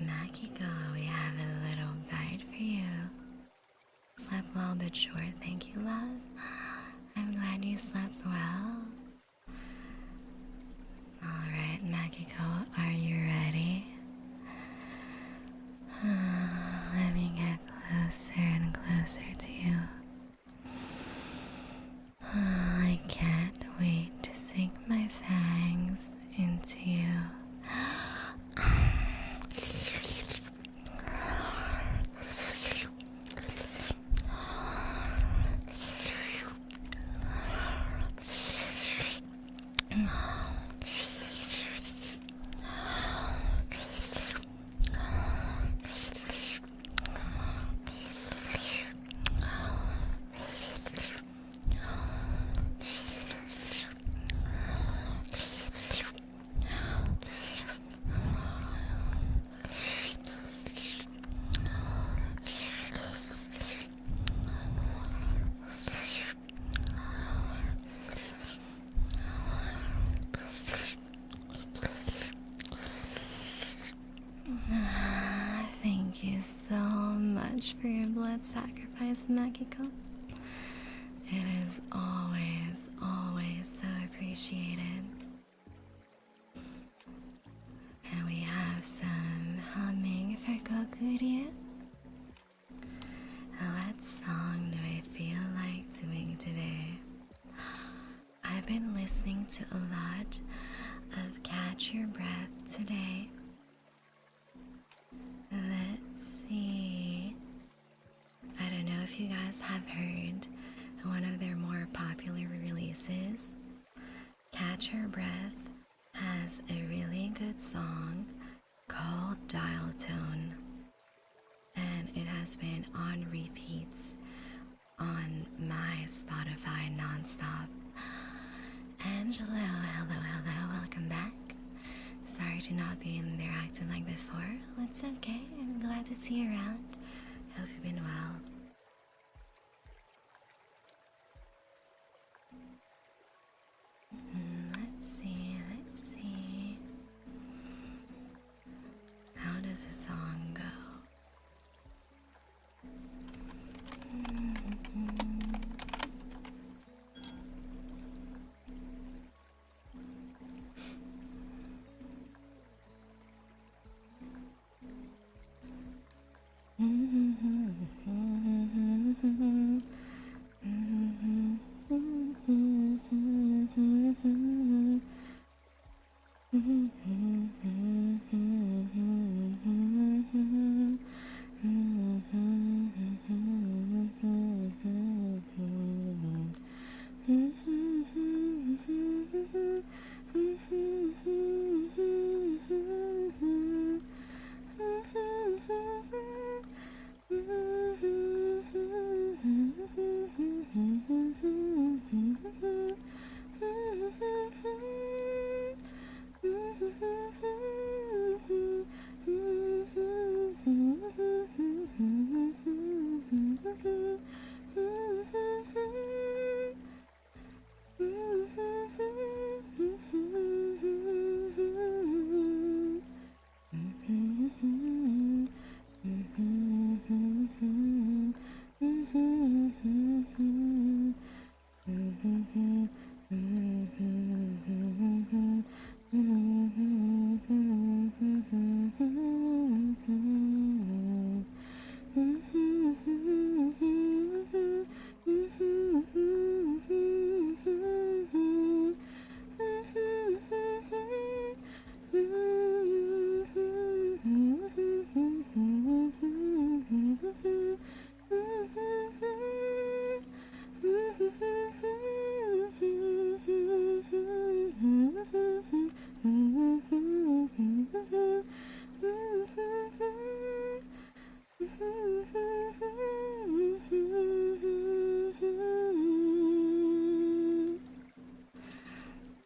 Makiko, we have a little bite for you. Slept well but short, thank you, love. I'm glad you slept well. Alright, Makiko, are you ready? Let me get closer and closer to you. I can't wait to sink my fangs into you. Thank you so much for your blood sacrifice, Makiko. It is always so appreciate it. And we have some humming for Kokuri. What song do I feel like doing today? I've been listening to a lot of Catch Your Breath today. Let's see. I don't know if you guys have heard one of their more popular releases. Catch Your Breath has a really good song called Dial Tone, and it has been on repeats on my Spotify nonstop. Angelo, hello, welcome back. Sorry to not be in there acting like before. It's okay, I'm glad to see you around. Hope you've been well. Let's see. How does the song go?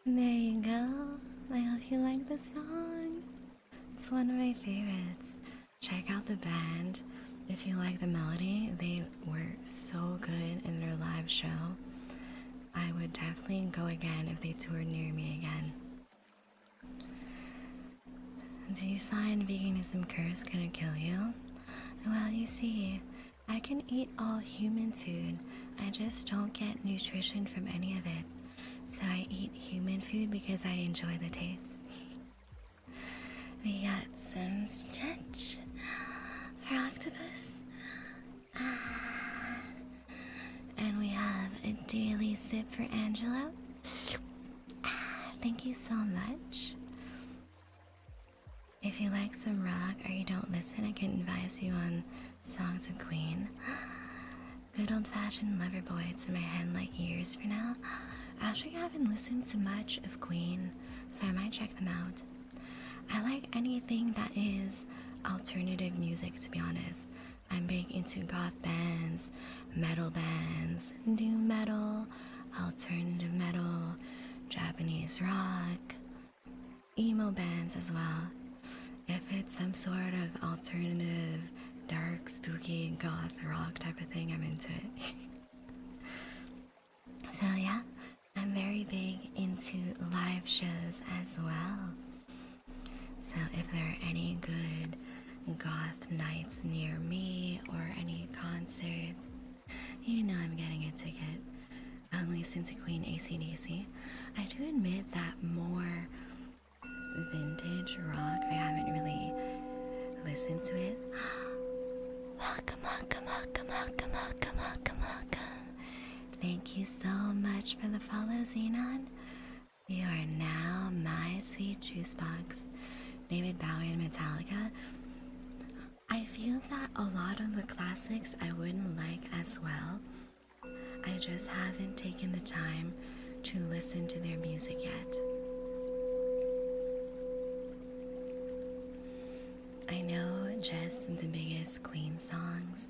There you go. I hope you like the song. It's one of my favorites. Check out the band. If you like the melody, they were so good in their live show. I would definitely go again if they toured near me again. Do you find veganism curse gonna kill you? Well, you see, I can eat all human food. I just don't get nutrition from any of it. So I eat human food because I enjoy the taste. We got some stretch for octopus. And we have a daily sip for Angelo. Thank you so much. If you like some rock or you don't listen, I can advise you on songs of Queen. Good old-fashioned Loverboy. It's in my head like years for now. Actually, I haven't listened to much of Queen, so I might check them out. I like anything that is alternative music, to be honest. I'm big into goth bands, metal bands, new metal, alternative metal, Japanese rock, emo bands as well. If it's some sort of alternative, dark, spooky, goth rock type of thing, I'm into it. So yeah, I'm very big into live shows as well. So if there are any good goth nights near me or any concerts, you know I'm getting a ticket. only listen to Queen AC/DC. I do admit that more vintage rock, I haven't really listened to it. Welcome, welcome, welcome, welcome, welcome, welcome, welcome. Thank you so much for the follow, Xenon. You are now my sweet juice box. David Bowie and Metallica. I feel that a lot of the classics I wouldn't like as well. I just haven't taken the time to listen to their music yet. I know just the biggest Queen songs,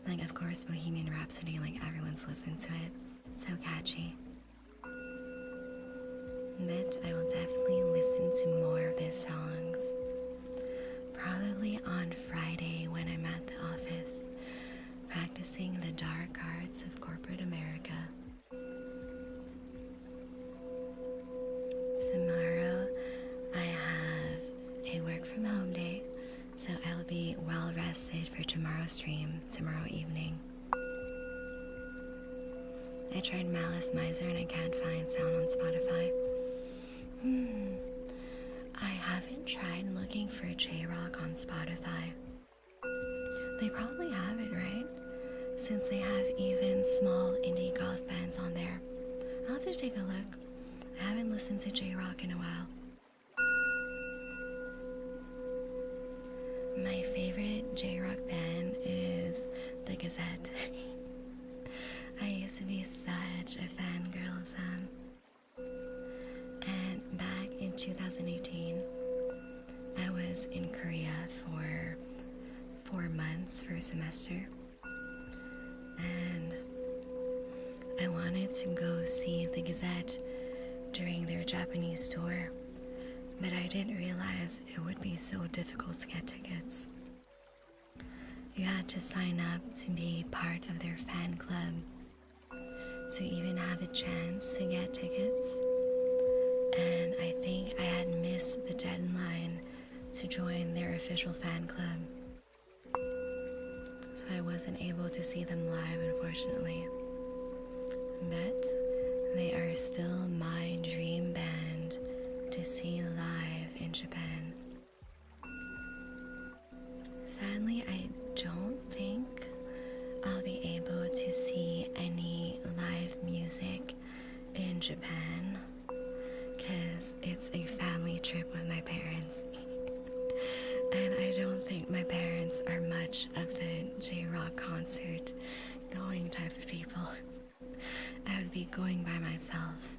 like of course Bohemian Rhapsody, like everyone's listened to it. So catchy. But I will definitely listen to more of their songs. Probably on Friday when I'm at the office, practicing the dark arts of corporate America. Tomorrow I have a work from home day, so I will be well rested for tomorrow's stream, tomorrow evening. I tried Malice Miser and I can't find sound on Spotify. I haven't tried looking for J-Rock on Spotify. They probably have it, right? Since they have even small indie goth bands on there. I'll have to take a look. I haven't listened to J-Rock in a while. My favorite J-Rock band is The Gazette. I used to be such a fangirl of them. And back in 2018, I was in Korea for 4 months for a semester. And I wanted to go see The Gazette during their Japanese tour, but I didn't realize it would be so difficult to get tickets. You had to sign up to be part of their fan club to even have a chance to get tickets. And I think I had missed the deadline to join their official fan club. So I wasn't able to see them live, unfortunately. But they are still my dream band to see live in Japan. Sadly, I don't think I'll be able to see any live music in Japan because it's a family trip with my parents. And I don't think my parents are much of the J-Rock concert going type of people. I would be going by myself.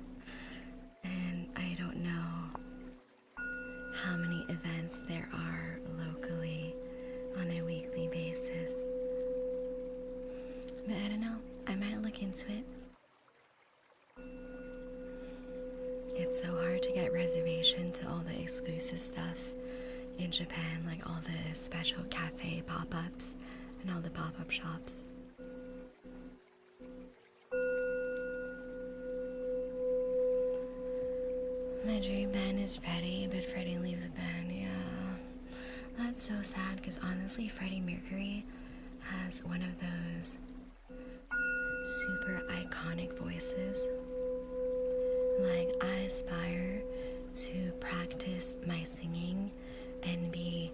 And I don't know how many events there are locally on a weekly basis. But I don't know, I might look into it. It's so hard to get reservation to all the exclusive stuff in Japan, like all the special cafe pop-ups and all the pop-up shops. My dream band is Freddie, but Freddie leave the band, yeah. That's so sad, because honestly, Freddie Mercury has one of those super iconic voices. Like, I aspire to practice my singing and be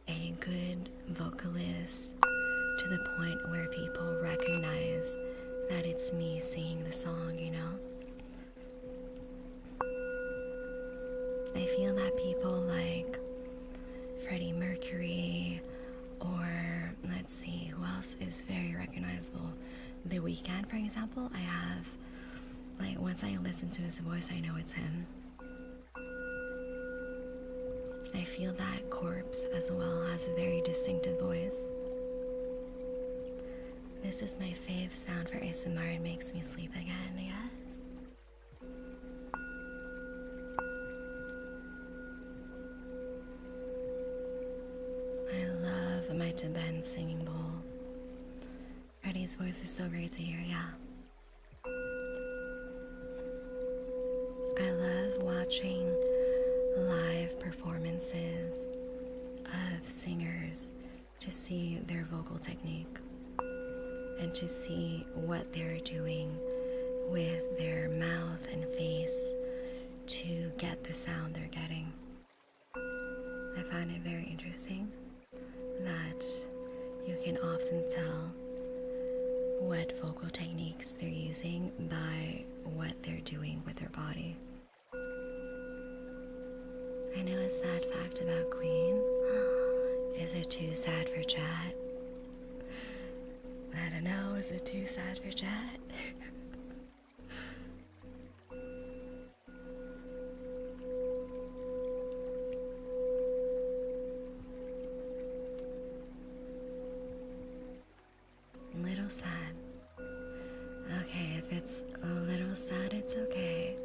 a good vocalist to the point where people recognize that it's me singing the song, you know? I feel that people like Freddie Mercury, or let's see, who else is very recognizable? The Weeknd, for example. I have, like, once I listen to his voice, I know it's him. I feel that Corpse as well has a very distinctive voice. This is my fave sound for ASMR. It makes me sleep again, yes. I love my Tibetan singing bowl. Freddie's voice is so great to hear, yeah. I love watching live performances of singers to see their vocal technique and to see what they're doing with their mouth and face to get the sound they're getting. I find it very interesting that you can often tell what vocal techniques they're using by what they're doing with their body. I know a sad fact about Queen. Is it too sad for chat? I don't know, is it too sad for chat? Little sad. Okay, if it's a little sad, it's okay.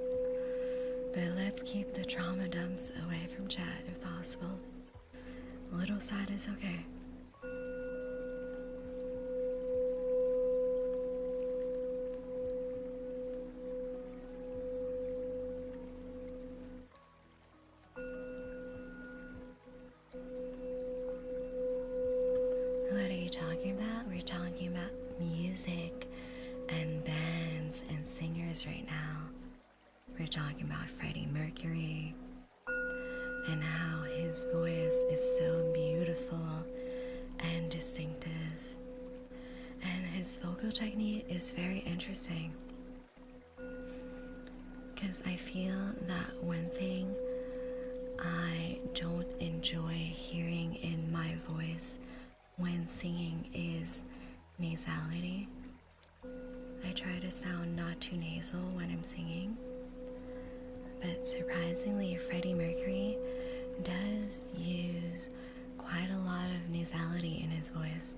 But let's keep the trauma dumps away from chat if possible. A little sad is okay. What are you talking about? We're talking about music and bands and singers right now. We're talking about Freddie Mercury and how his voice is so beautiful and distinctive. And his vocal technique is very interesting. Because I feel that one thing I don't enjoy hearing in my voice when singing is nasality. I try to sound not too nasal when I'm singing. But surprisingly, Freddie Mercury does use quite a lot of nasality in his voice.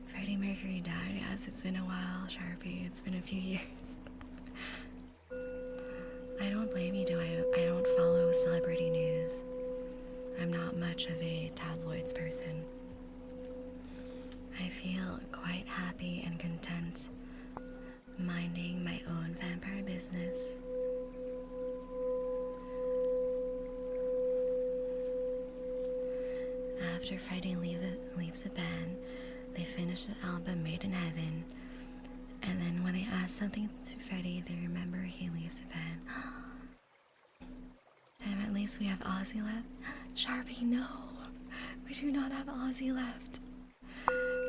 Freddie Mercury died, yes, it's been a while, Sharpie, it's been a few years. I don't blame you, I don't follow celebrity news. I'm not much of a tabloids person. I feel quite happy and content minding my own vampire business. After Freddie leaves the band, they finish the album Made in Heaven, and then when they ask something to Freddie, they remember he leaves the band. Damn, at least we have Ozzy left. Sharpie, no! We do not have Ozzy left.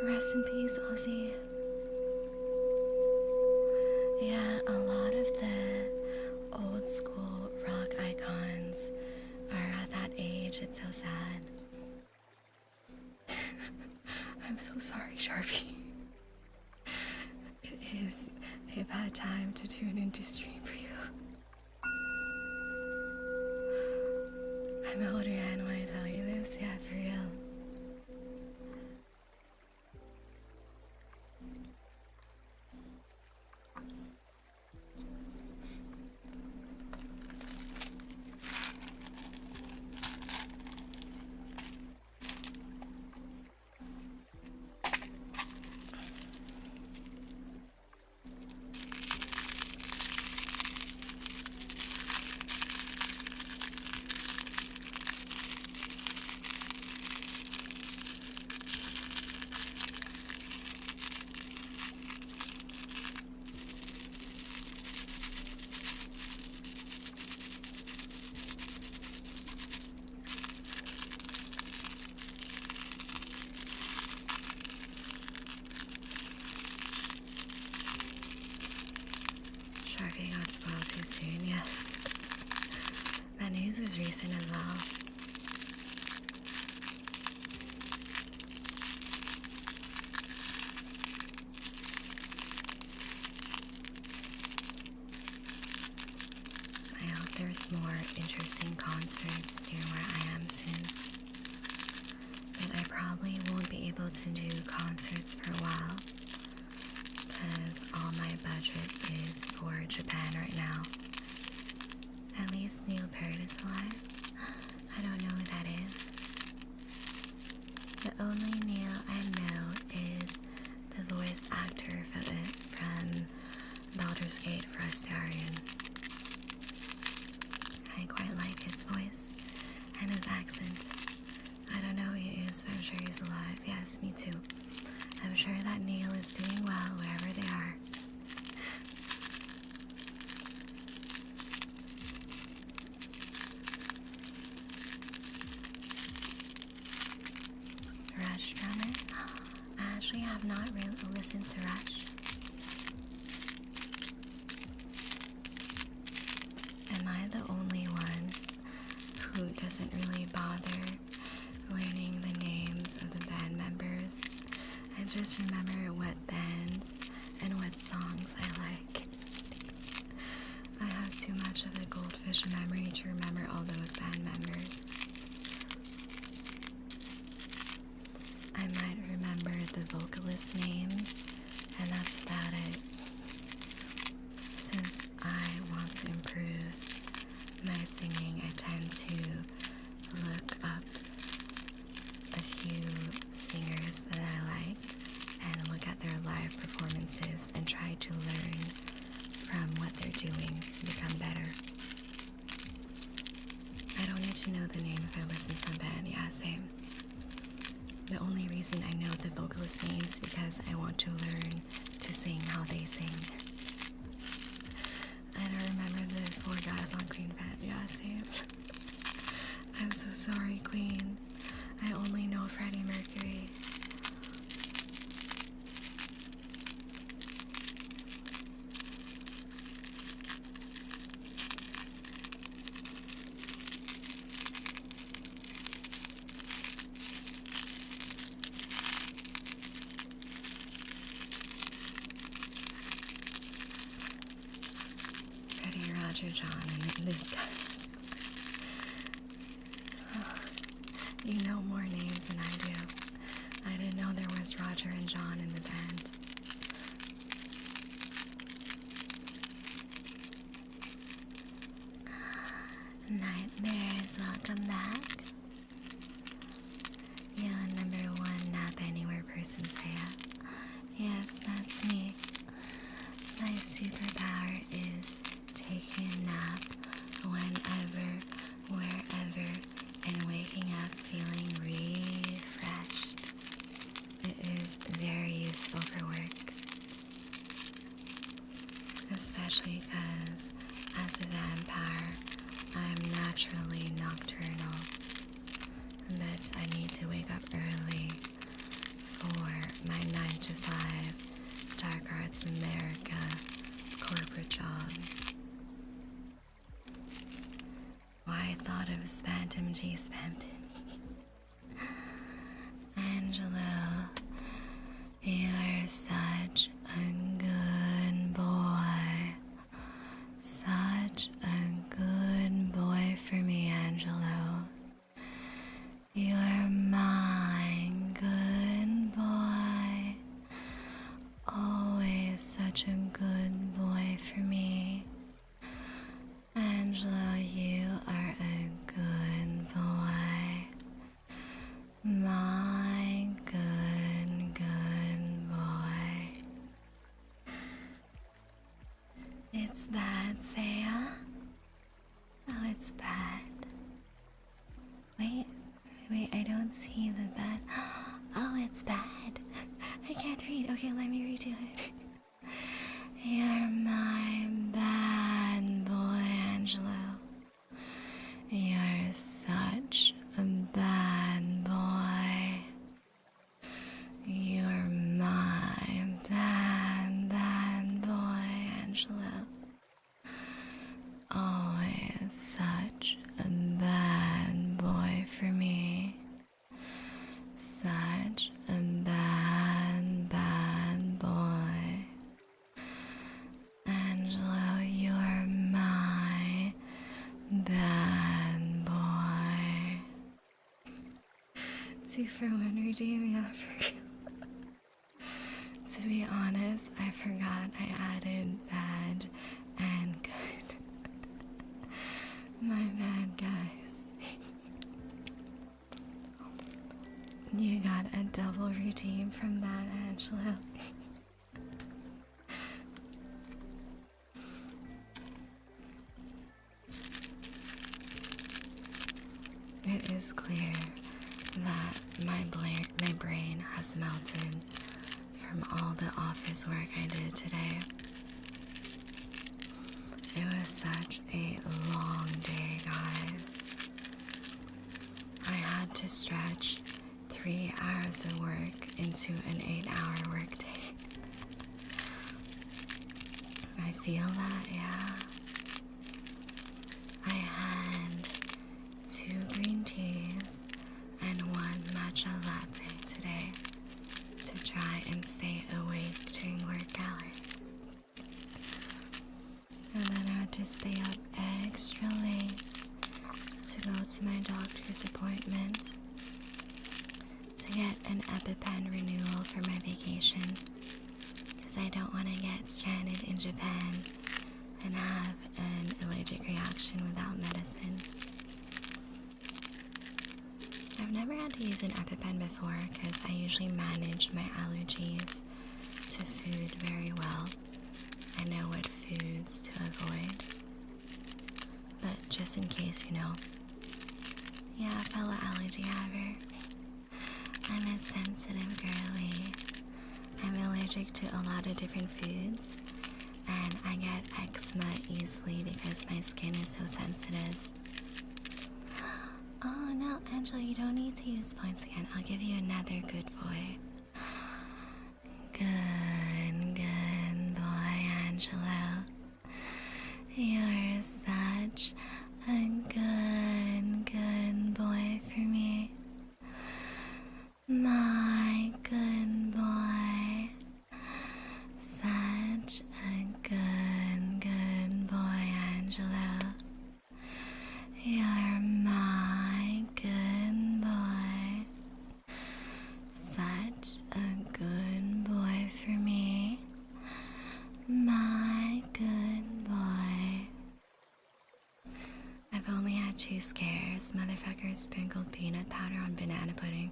Rest in peace, Ozzy. Yeah, a lot of the old school rock icons are at that age. It's so sad. I'm so sorry, Sharpie. It is a bad time to tune into stream for you. I'm older, I don't want to tell you this. Yeah, for real. Sharpie got spoiled too soon, yeah. That news was recent as well. I hope there's more interesting concerts near where I am soon. But I probably won't be able to do concerts for a while, because all my budget is for Japan right now. At least Neil Peart is alive. I don't know who that is. The only Neil I know is the voice actor from Baldur's Gate for Astarion. I quite like his voice and his accent. I don't know who he is, but I'm sure he's alive. Yes, me too. I'm sure that Neil is doing well wherever they are. actually have not really listened to Rush. Am I the only one who doesn't really bother learning the names of the band members? I just remember what bands and what songs I like. I have too much of a goldfish memory to remember all those band members. I might remember the vocalist names, and that's about it. Since I want to improve my singing, I tend to look up a few singers that I like and look at their live performances and try to learn from what they're doing to become better. I don't need to know the name if I listen to a band, yeah, same. The only reason I know the vocalist names is because I want to learn to sing how they sing. I don't remember the 4 guys on Queen band, yeah, same. I'm so sorry, Queen. I only know Freddie Mercury. Freddie, Roger, John, and these guys. You know more names than I do. I didn't know there was Roger and John in the band. Nightmares, welcome back. Yeah, number 1 nap anywhere person, Saya. Yes, that's me. My superpower is taking a nap whenever, wherever, and waking up feeling refreshed. It is very useful for work, especially because as a vampire, I'm naturally nocturnal, but I need to wake up early for my 9 to 5 Dark Arts America corporate job. Why I thought of Spamtim G Spamtim. Angelo, you're such a good boy. Such a good boy for me, Angelo. You're my good boy. Always such a good boy for me. Angelo, you are a good boy. My good boy. It's bad, Saya. Oh, it's bad. Wait, I don't see the bad. Oh, it's bad. I can't read. Okay, let me redo it. You're my bad boy, Angelo. You're such a bad boy. You're my bad boy, Angelo. Always such a bad boy for me. Such a bad boy. Angelo, you're my bad boy. 2 for 1 redeem, yeah, for real. To be honest, I forgot I added bad and good. My bad, guys. You got a double redeem from that, Angelo. It is clear that my brain has melted from all the office work I did today. It was such a long day, guys. I had to stretch 3 hours of work into an 8-hour workday. I feel that, yeah. I had 2 green teas and 1 matcha latte today to try and stay awake during work hours. And then I had to stay up extra late to go to my doctor's appointment to get an EpiPen renewal for my vacation, because I don't want to get stranded in Japan and have an allergic reaction without medicine. I've never had to use an EpiPen before because I usually manage my allergies to food very well. I know what foods to avoid. But just in case you know. Yeah, fellow allergy haver. I'm a sensitive girly. I'm allergic to a lot of different foods, and I get eczema easily because my skin is so sensitive. Oh no, Angela, you don't need to use points again. I'll give you another good boy. Good boy, Angelo. You're such a good boy for me. My good boy. Such a good boy, Angelo. You're my good boy. Such a good boy for me. My good boy. I've only had 2 scares. Motherfuckers sprinkled peanut powder on banana pudding.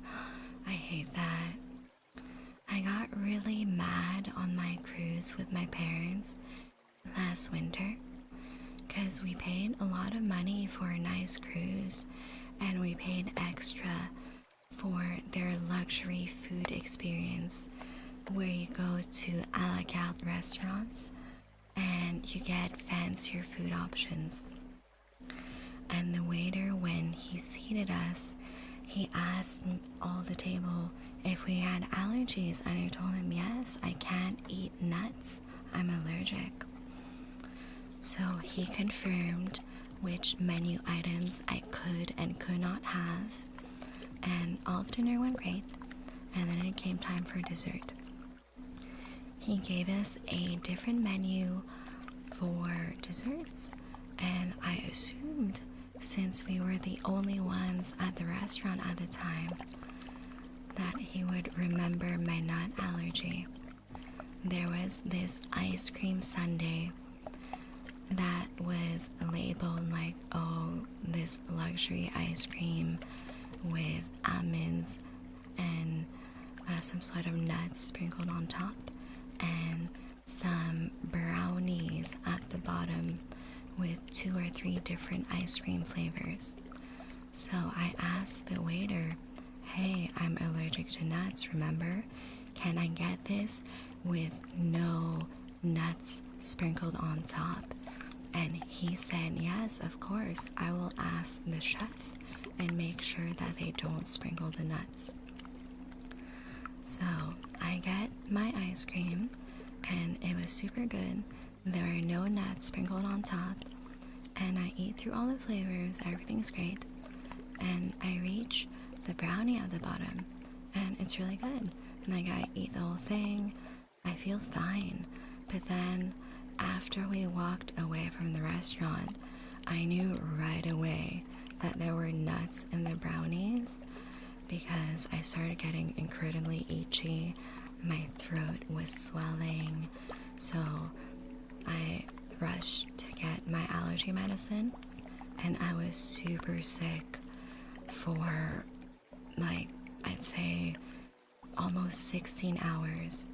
I hate that. I got really mad on my cruise with my parents last winter because we paid a lot of money for a nice cruise, and we paid extra for their luxury food experience where you go to a la carte restaurants and you get fancier food options. And the waiter, when he seated us, he asked all the table if we had allergies, and I told him yes, I can't eat nuts, I'm allergic. So he confirmed which menu items I could and could not have, and all of dinner went great, and then it came time for dessert. He gave us a different menu for desserts, and I assumed, since we were the only ones at the restaurant at the time, that he would remember my nut allergy. There was this ice cream sundae that was labeled like, oh, this luxury ice cream with almonds and some sort of nuts sprinkled on top, and some brownies at the bottom with 2 or 3 different ice cream flavors. So I asked the waiter, hey, I'm allergic to nuts, remember? Can I get this with no nuts sprinkled on top? And he said, yes, of course, I will ask the chef and make sure that they don't sprinkle the nuts. So I get my ice cream, and it was super good. There are no nuts sprinkled on top, and I eat through all the flavors, everything's great, and I reach the brownie at the bottom, and it's really good. Like, I eat the whole thing, I feel fine, but then after we walked away from the restaurant, I knew right away that there were nuts in the brownies because I started getting incredibly itchy, my throat was swelling, so I rushed to get my allergy medicine, and I was super sick for, like, I'd say almost 16 hours,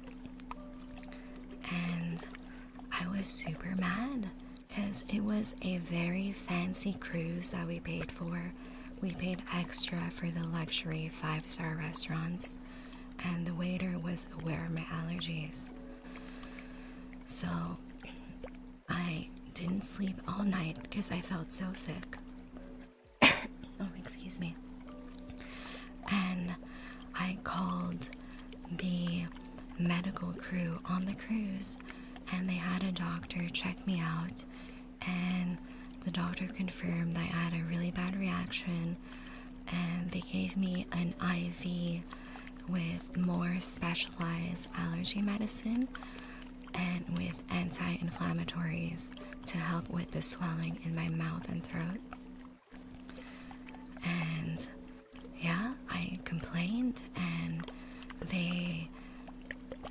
and I was super mad because it was a very fancy cruise that we paid for. We paid extra for the luxury 5-star restaurants, and the waiter was aware of my allergies. So I didn't sleep all night because I felt so sick. Oh, excuse me. And I called the medical crew on the cruise, and they had a doctor check me out, and the doctor confirmed that I had a really bad reaction, and they gave me an IV with more specialized allergy medicine and with anti-inflammatories to help with the swelling in my mouth and throat. And yeah, I complained, and they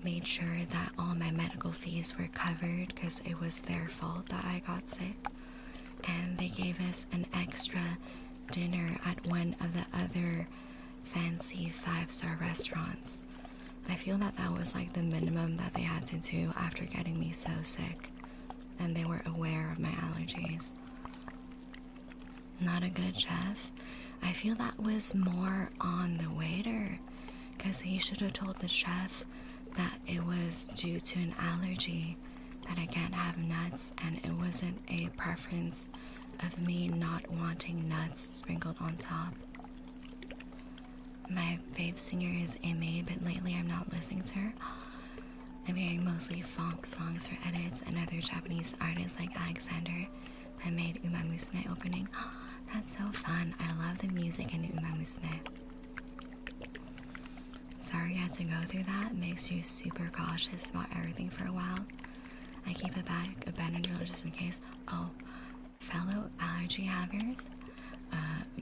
made sure that all my medical fees were covered because it was their fault that I got sick. And they gave us an extra dinner at one of the other fancy 5-star restaurants. I feel that that was like the minimum that they had to do after getting me so sick, and they were aware of my allergies. Not a good chef. I feel that was more on the waiter, because he should have told the chef that it was due to an allergy that I can't have nuts, and it wasn't a preference of me not wanting nuts sprinkled on top. My fave singer is Amy, but lately I'm not listening to her. I'm hearing mostly funk songs for edits and other Japanese artists like Alexander that made Uma Musume opening. That's so fun. I love the music in Uma Musume. Sorry I had to go through that. It makes you super cautious about everything for a while. I keep a bag of Benadryl just in case. Oh, fellow allergy havers,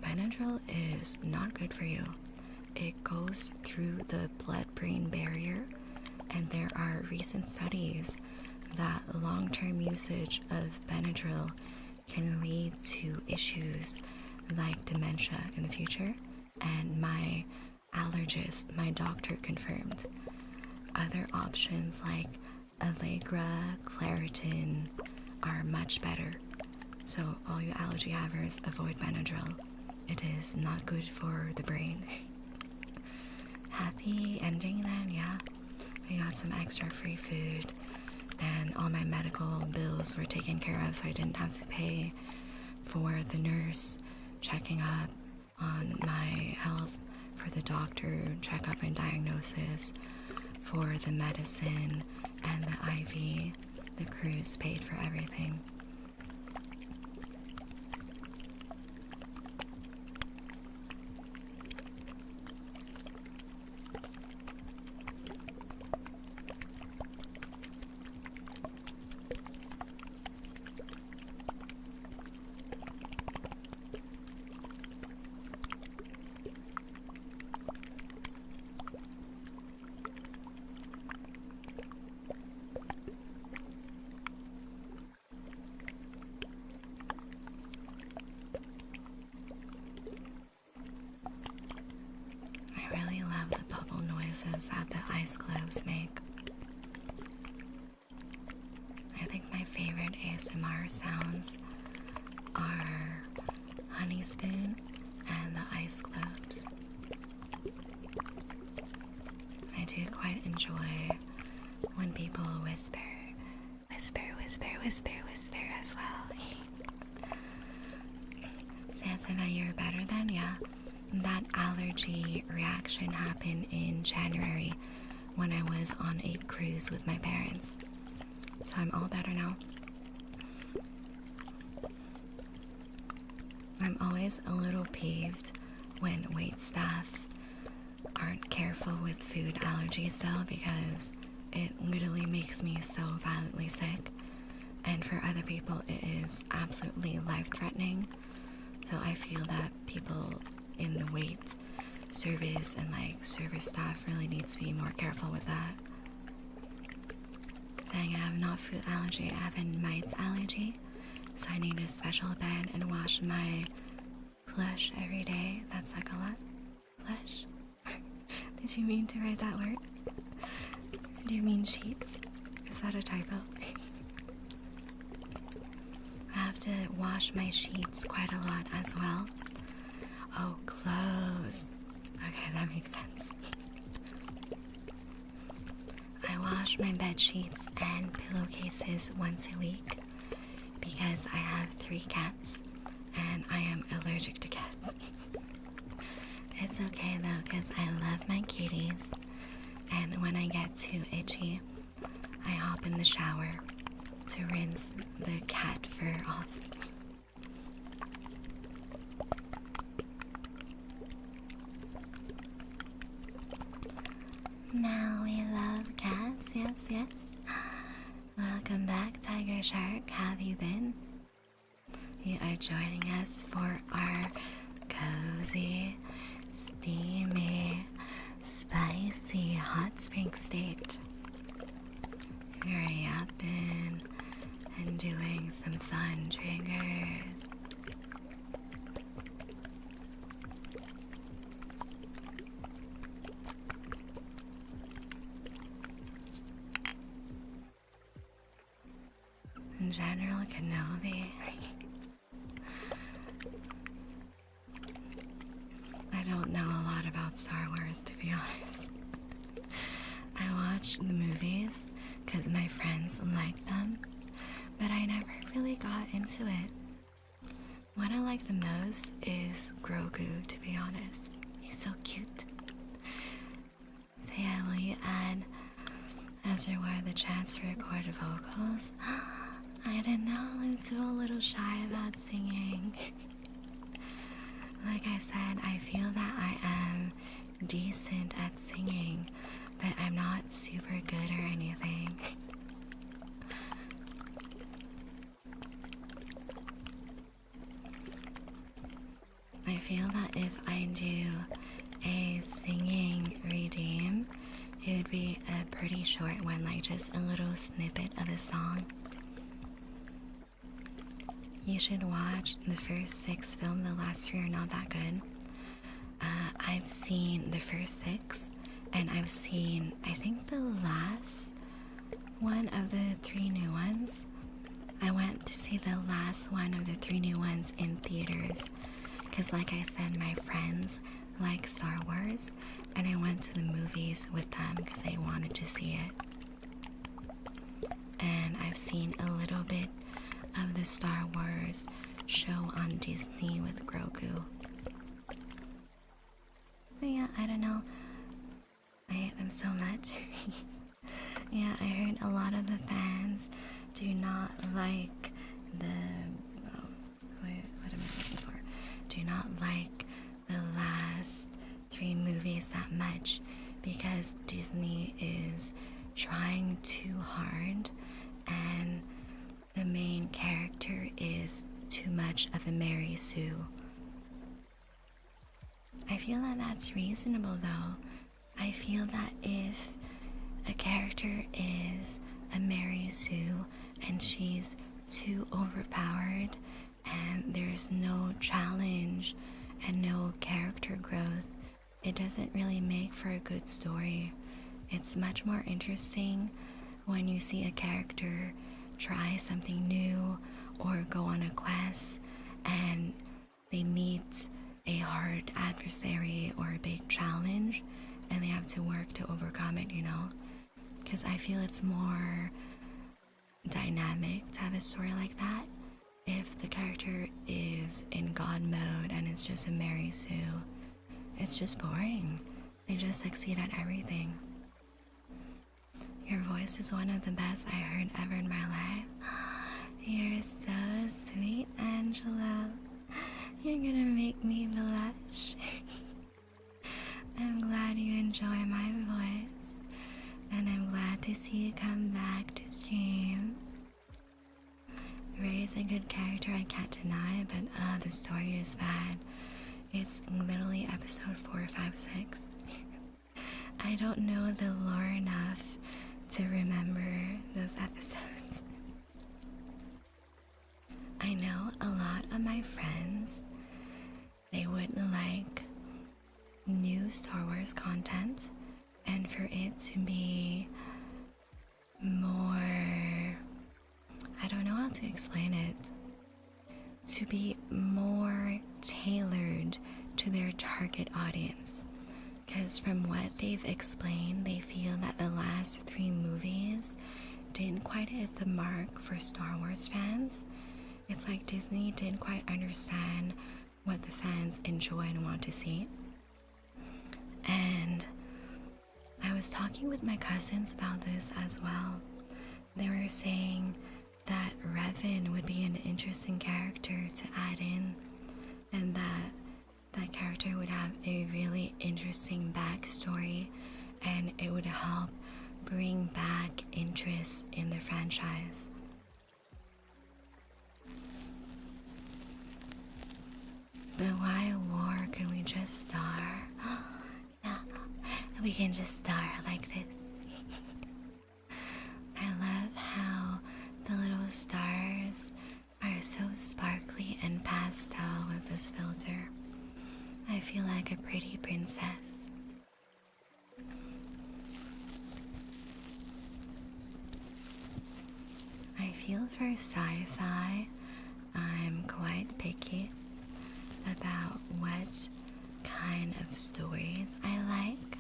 Benadryl is not good for you. It goes through the blood-brain barrier, and there are recent studies that long-term usage of Benadryl can lead to issues like dementia in the future, and my allergist, my doctor, confirmed. Other options like Allegra, Claritin are much better. So all you allergy havers, avoid Benadryl. It is not good for the brain. Happy ending then, yeah. I got some extra free food, and all my medical bills were taken care of, so I didn't have to pay for the nurse checking up on my health, for the doctor checkup and diagnosis, for the medicine and the IV. The cruise paid for everything. I really love the bubble noises that the ice globes make. I think my favorite ASMR sounds are Honey Spoon and the ice globes. I do quite enjoy when people whisper, whisper, whisper, whisper, whisper as well. Sansa, you're better than, yeah. That allergy reaction happened in January when I was on a cruise with my parents. So I'm all better now. I'm always a little peeved when wait staff aren't careful with food allergies though, because it literally makes me so violently sick, and for other people it is absolutely life-threatening. So I feel that people in the wait service and like service staff really need to be more careful with that. Saying I have not food allergy, I have a mites allergy, so I need a special bed and wash my flush every day. That's like a lot. Flush? Did you mean to write that word? Do you mean sheets? Is that a typo? I have to wash my sheets quite a lot as well. Oh, clothes. Okay, that makes sense. I wash my bed sheets and pillowcases once a week because I have 3 cats and I am allergic to cats. It's It's okay though, because I love my kitties. And when I get too itchy, I hop in the shower to rinse the cat fur off. Now we love cats, yes, yes. Welcome back, Tiger Shark. Have you been? You are joining us for our cozy, steamy, spicy hot spring state. We're yapping and doing some fun triggers. General Kenobi. I don't know a lot about Star Wars, to be honest. I watched the movies because my friends liked them, but I never really got into it. What I like the most is Grogu, to be honest. He's so cute. So yeah, will you add, as there were the chance to record vocals? I don't know, I'm still a little shy about singing. Like I said, I feel that I am decent at singing, but I'm not super good or anything. I feel that if I do a singing redeem, it would be a pretty short one, like just a little snippet of a song. You should watch the first 6 films. The last 3 are not that good. I've seen the first 6, and I've seen, I think, the last one of the 3 new ones. I went to see the last one of the 3 new ones in theaters, because like I said, my friends like Star Wars, and I went to the movies with them because they wanted to see it. And I've seen a little bit of the Star Wars show on Disney with Grogu. But yeah, I don't know. I hate them so much. Yeah, I heard a lot of the fans do not like the... what am I looking for? Do not like the last 3 movies that much because Disney is trying too hard and the main character is too much of a Mary Sue. I feel that that's reasonable though. I feel that if a character is a Mary Sue and she's too overpowered and there's no challenge and no character growth, it doesn't really make for a good story. It's much more interesting when you see a character try something new or go on a quest and they meet a hard adversary or a big challenge and they have to work to overcome it, you know? Because I feel it's more dynamic to have a story like that. If the character is in God mode and it's just a Mary Sue, it's just boring. They just succeed at everything. Your voice is one of the best I heard ever in my life. You're so sweet, Angela. You're gonna make me blush. I'm glad you enjoy my voice, and I'm glad to see you come back to stream. Ray's a good character, I can't deny, but the story is bad. It's literally episode 4, 5, 6. I don't know the lore enough to remember those episodes. I know a lot of my friends, they would like new Star Wars content, and for it to be more, I don't know how to explain it, to be more tailored to their target audience. Because from what they've explained, they feel that the last 3 movies didn't quite hit the mark for Star Wars fans. It's like Disney didn't quite understand what the fans enjoy and want to see. And I was talking with my cousins about this as well. They were saying that Revan would be an interesting character to add in, and that character would have a really interesting backstory, and it would help bring back interest in the franchise. But why a war? Can we just star? Yeah, we can just star like this. I love how the little stars are so sparkly and pastel with this filter. I feel like a pretty princess. I feel for sci-fi, I'm quite picky about what kind of stories I like.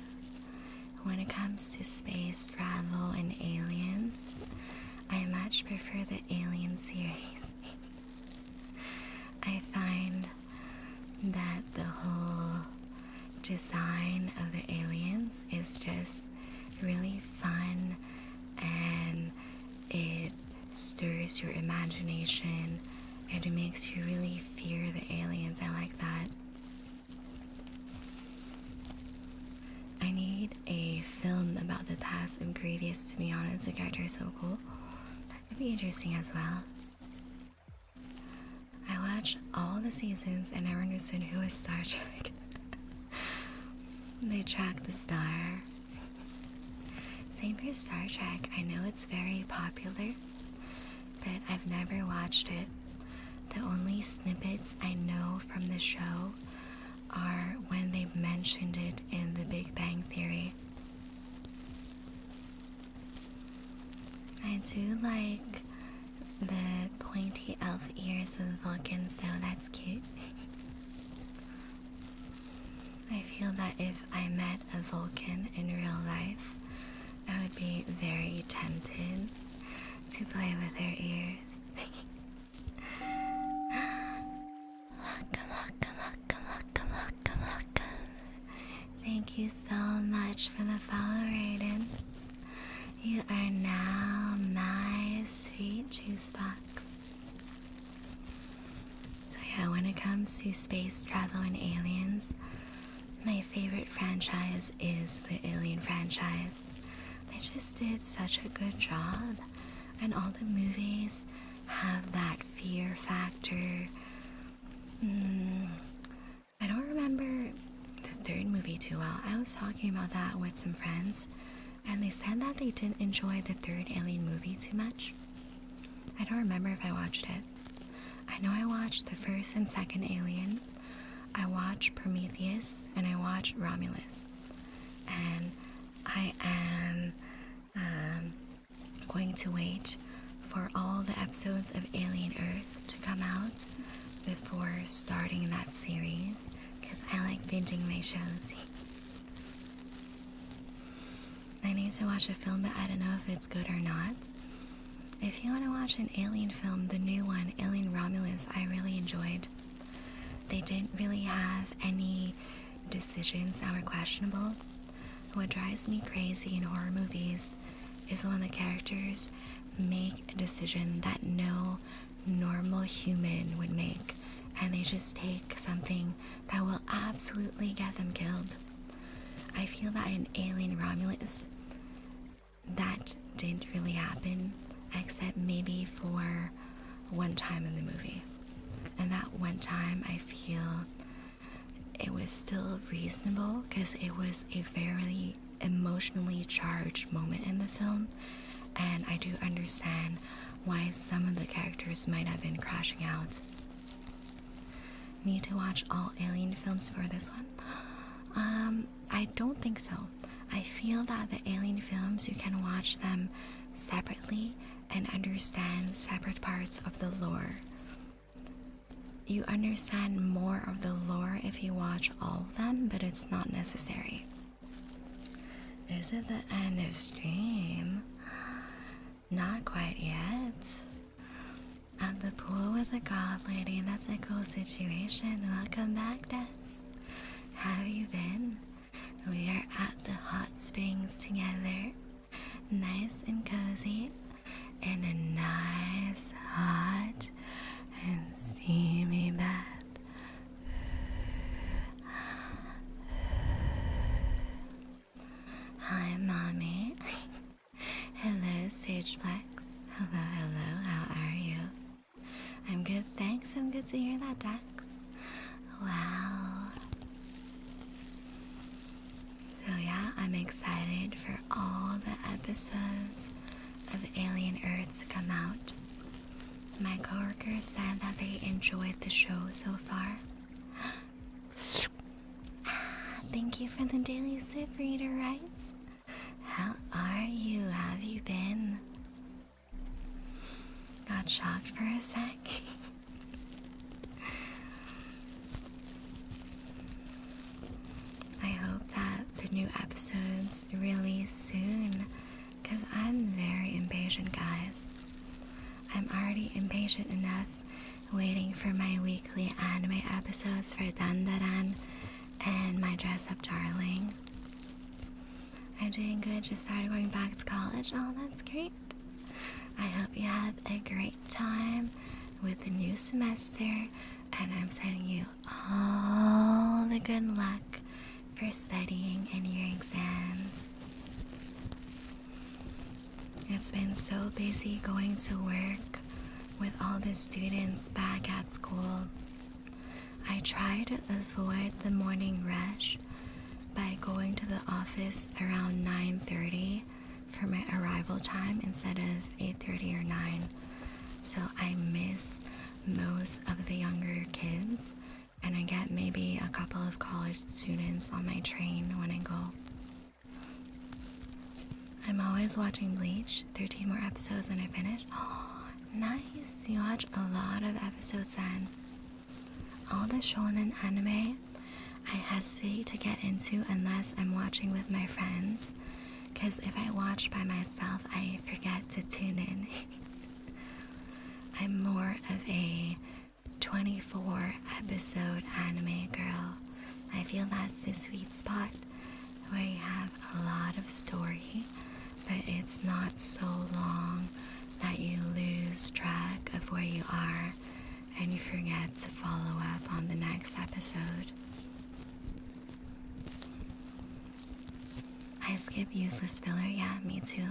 When it comes to space travel and aliens, I much prefer the Alien series. I find that the whole design of the aliens is just really fun, and it stirs your imagination and it makes you really fear the aliens. I like that. I need a film about the past of Grievous, to be honest. The character is so cool. That could be interesting as well. I watched all the seasons and never understood who was Star Trek. They track the star. Same for Star Trek. I know it's very popular, but I've never watched it. The only snippets I know from the show are when they mentioned it in The Big Bang Theory. I do like the pointy elf ears of the Vulcans, though. That's cute. I feel that if I met a Vulcan in real life, I would be very tempted to play with their ears. Thank you so much for the follow, Raiden. You are now my sweet juice box. So yeah, when it comes to space travel and aliens, my favorite franchise is the Alien franchise. They just did such a good job, and all the movies have that fear factor. I don't remember the third movie too well. I was talking about that with some friends, and they said that they didn't enjoy the third Alien movie too much. I don't remember if I watched it. I know I watched the first and second Alien. I watched Prometheus, and I watched Romulus. And I am going to wait for all the episodes of Alien Earth to come out before starting that series, because I like binging my shows. I need to watch a film, but I don't know if it's good or not. If you want to watch an Alien film, the new one, Alien Romulus, I really enjoyed. They didn't really have any decisions that were questionable. What drives me crazy in horror movies is when the characters make a decision that no normal human would make, and they just take something that will absolutely get them killed. I feel that in Alien Romulus, that didn't really happen, except maybe for one time in the movie. And that one time, I feel it was still reasonable because it was a very emotionally charged moment in the film, and I do understand why some of the characters might have been crashing out. Need to watch all Alien films for this one? I don't think so. I feel that the Alien films, you can watch them separately and understand separate parts of the lore. You understand more of the lore if you watch all of them, but it's not necessary. Is it the end of stream? Not quite yet. At the pool with a goth lady, that's a cool situation. Welcome back, Des. How have you been? We things together, nice and cozy, in a nice, hot, and steamy bath. Hi, Mommy. Hello, Sageplex. Hello, how are you? I'm good, thanks. I'm good to hear that, Dex. Wow. So yeah, I'm excited for all the episodes of Alien Earth to come out. My coworkers said that they enjoyed the show so far. Thank you for the daily sip reader, right? How are you? How have you been? Got shocked for a sec. I hope that the new episodes release soon, because I'm very impatient, guys. I'm already impatient enough waiting for my weekly anime episodes for Dandaran and My Dress Up Darling. I'm doing good, just started going back to college. Oh, that's great. I hope you have a great time with the new semester, and I'm sending you all the good luck for studying in your exams. It's been so busy going to work with all the students back at school. I try to avoid the morning rush by going to the office around 9:30 for my arrival time instead of 8:30 or 9. So I miss most of the younger kids, and I get maybe a couple of college students on my train when I go. I'm always watching Bleach, 13 more episodes and I finish. Oh, nice. You watch a lot of episodes then. All the shonen anime I hesitate to get into unless I'm watching with my friends, because if I watch by myself, I forget to tune in. I'm more of a 24 episode anime girl. I feel that's the sweet spot where you have a lot of story, but it's not so long that you lose track of where you are and you forget to follow up on the next episode. I skip useless filler, yeah, me too.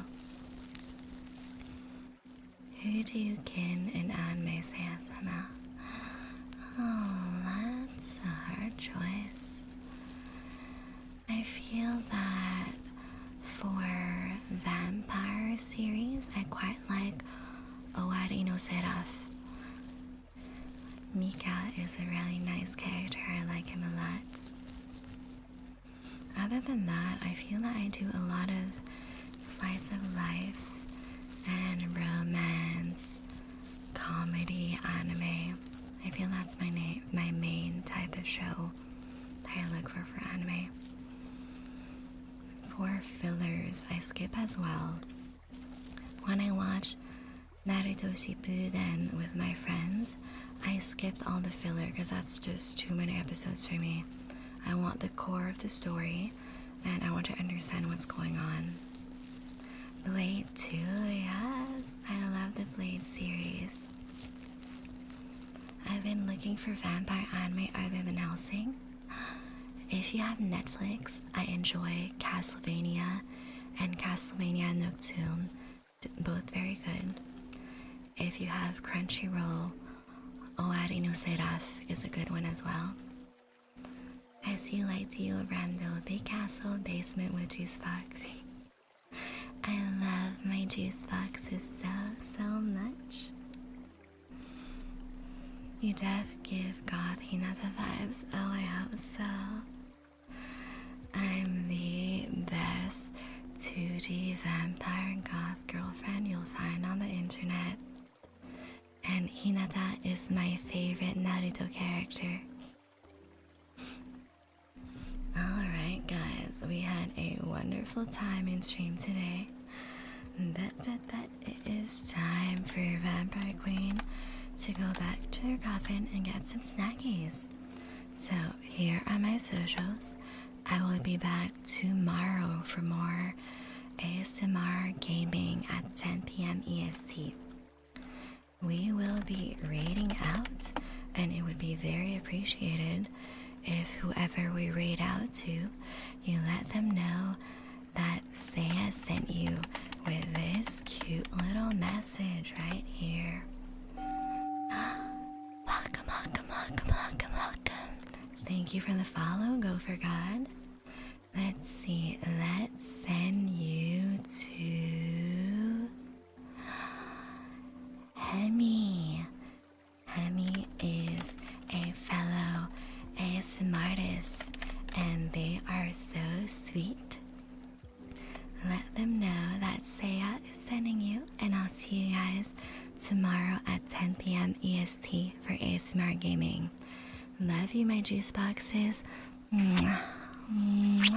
Who do you kin in anime say ASMR? Oh, that's a hard choice. I feel that for vampire series, I quite like Owari no Seraph. Mika is a really nice character, I like him a lot. Other than that, I feel that I do a lot of slice of life and romance, comedy, anime. I feel that's my main type of show that I look for anime. For fillers, I skip as well. When I watch Naruto Shippuden with my friends, I skipped all the filler because that's just too many episodes for me. I want the core of the story, and I want to understand what's going on. Blade 2, yes, I love the Blade series. I've been looking for vampire anime other than Hellsing. If you have Netflix, I enjoy Castlevania and Castlevania Nocturne, both very good. If you have Crunchyroll, Owari no Seraph is a good one as well. I see like Dio Brando, Big Castle, Basement with Juice Box. I love my juice boxes so much. You def give goth Hinata vibes. Oh, I hope so. I'm the best 2D vampire goth girlfriend you'll find on the internet. And Hinata is my favorite Naruto character. Alright guys, we had a wonderful time in stream today. But it is time for Vampire Queen to go back to her coffin and get some snackies. So here are my socials. I will be back tomorrow for more ASMR gaming at 10 p.m. EST. We will be raiding out, and it would be very appreciated if whoever we raid out to, you let them know that Saya sent you with this cute little message right here. Welcome, welcome, welcome, welcome, welcome. Thank you for the follow, Go for God. Let's see, let's send you to Hemi. Hemi is a fellow ASMR artist, and they are so sweet. Let them know that Saya is sending you, and I'll see you guys tomorrow at 10 p.m. EST for ASMR gaming. Love you, my juice boxes. Mwah. Mwah.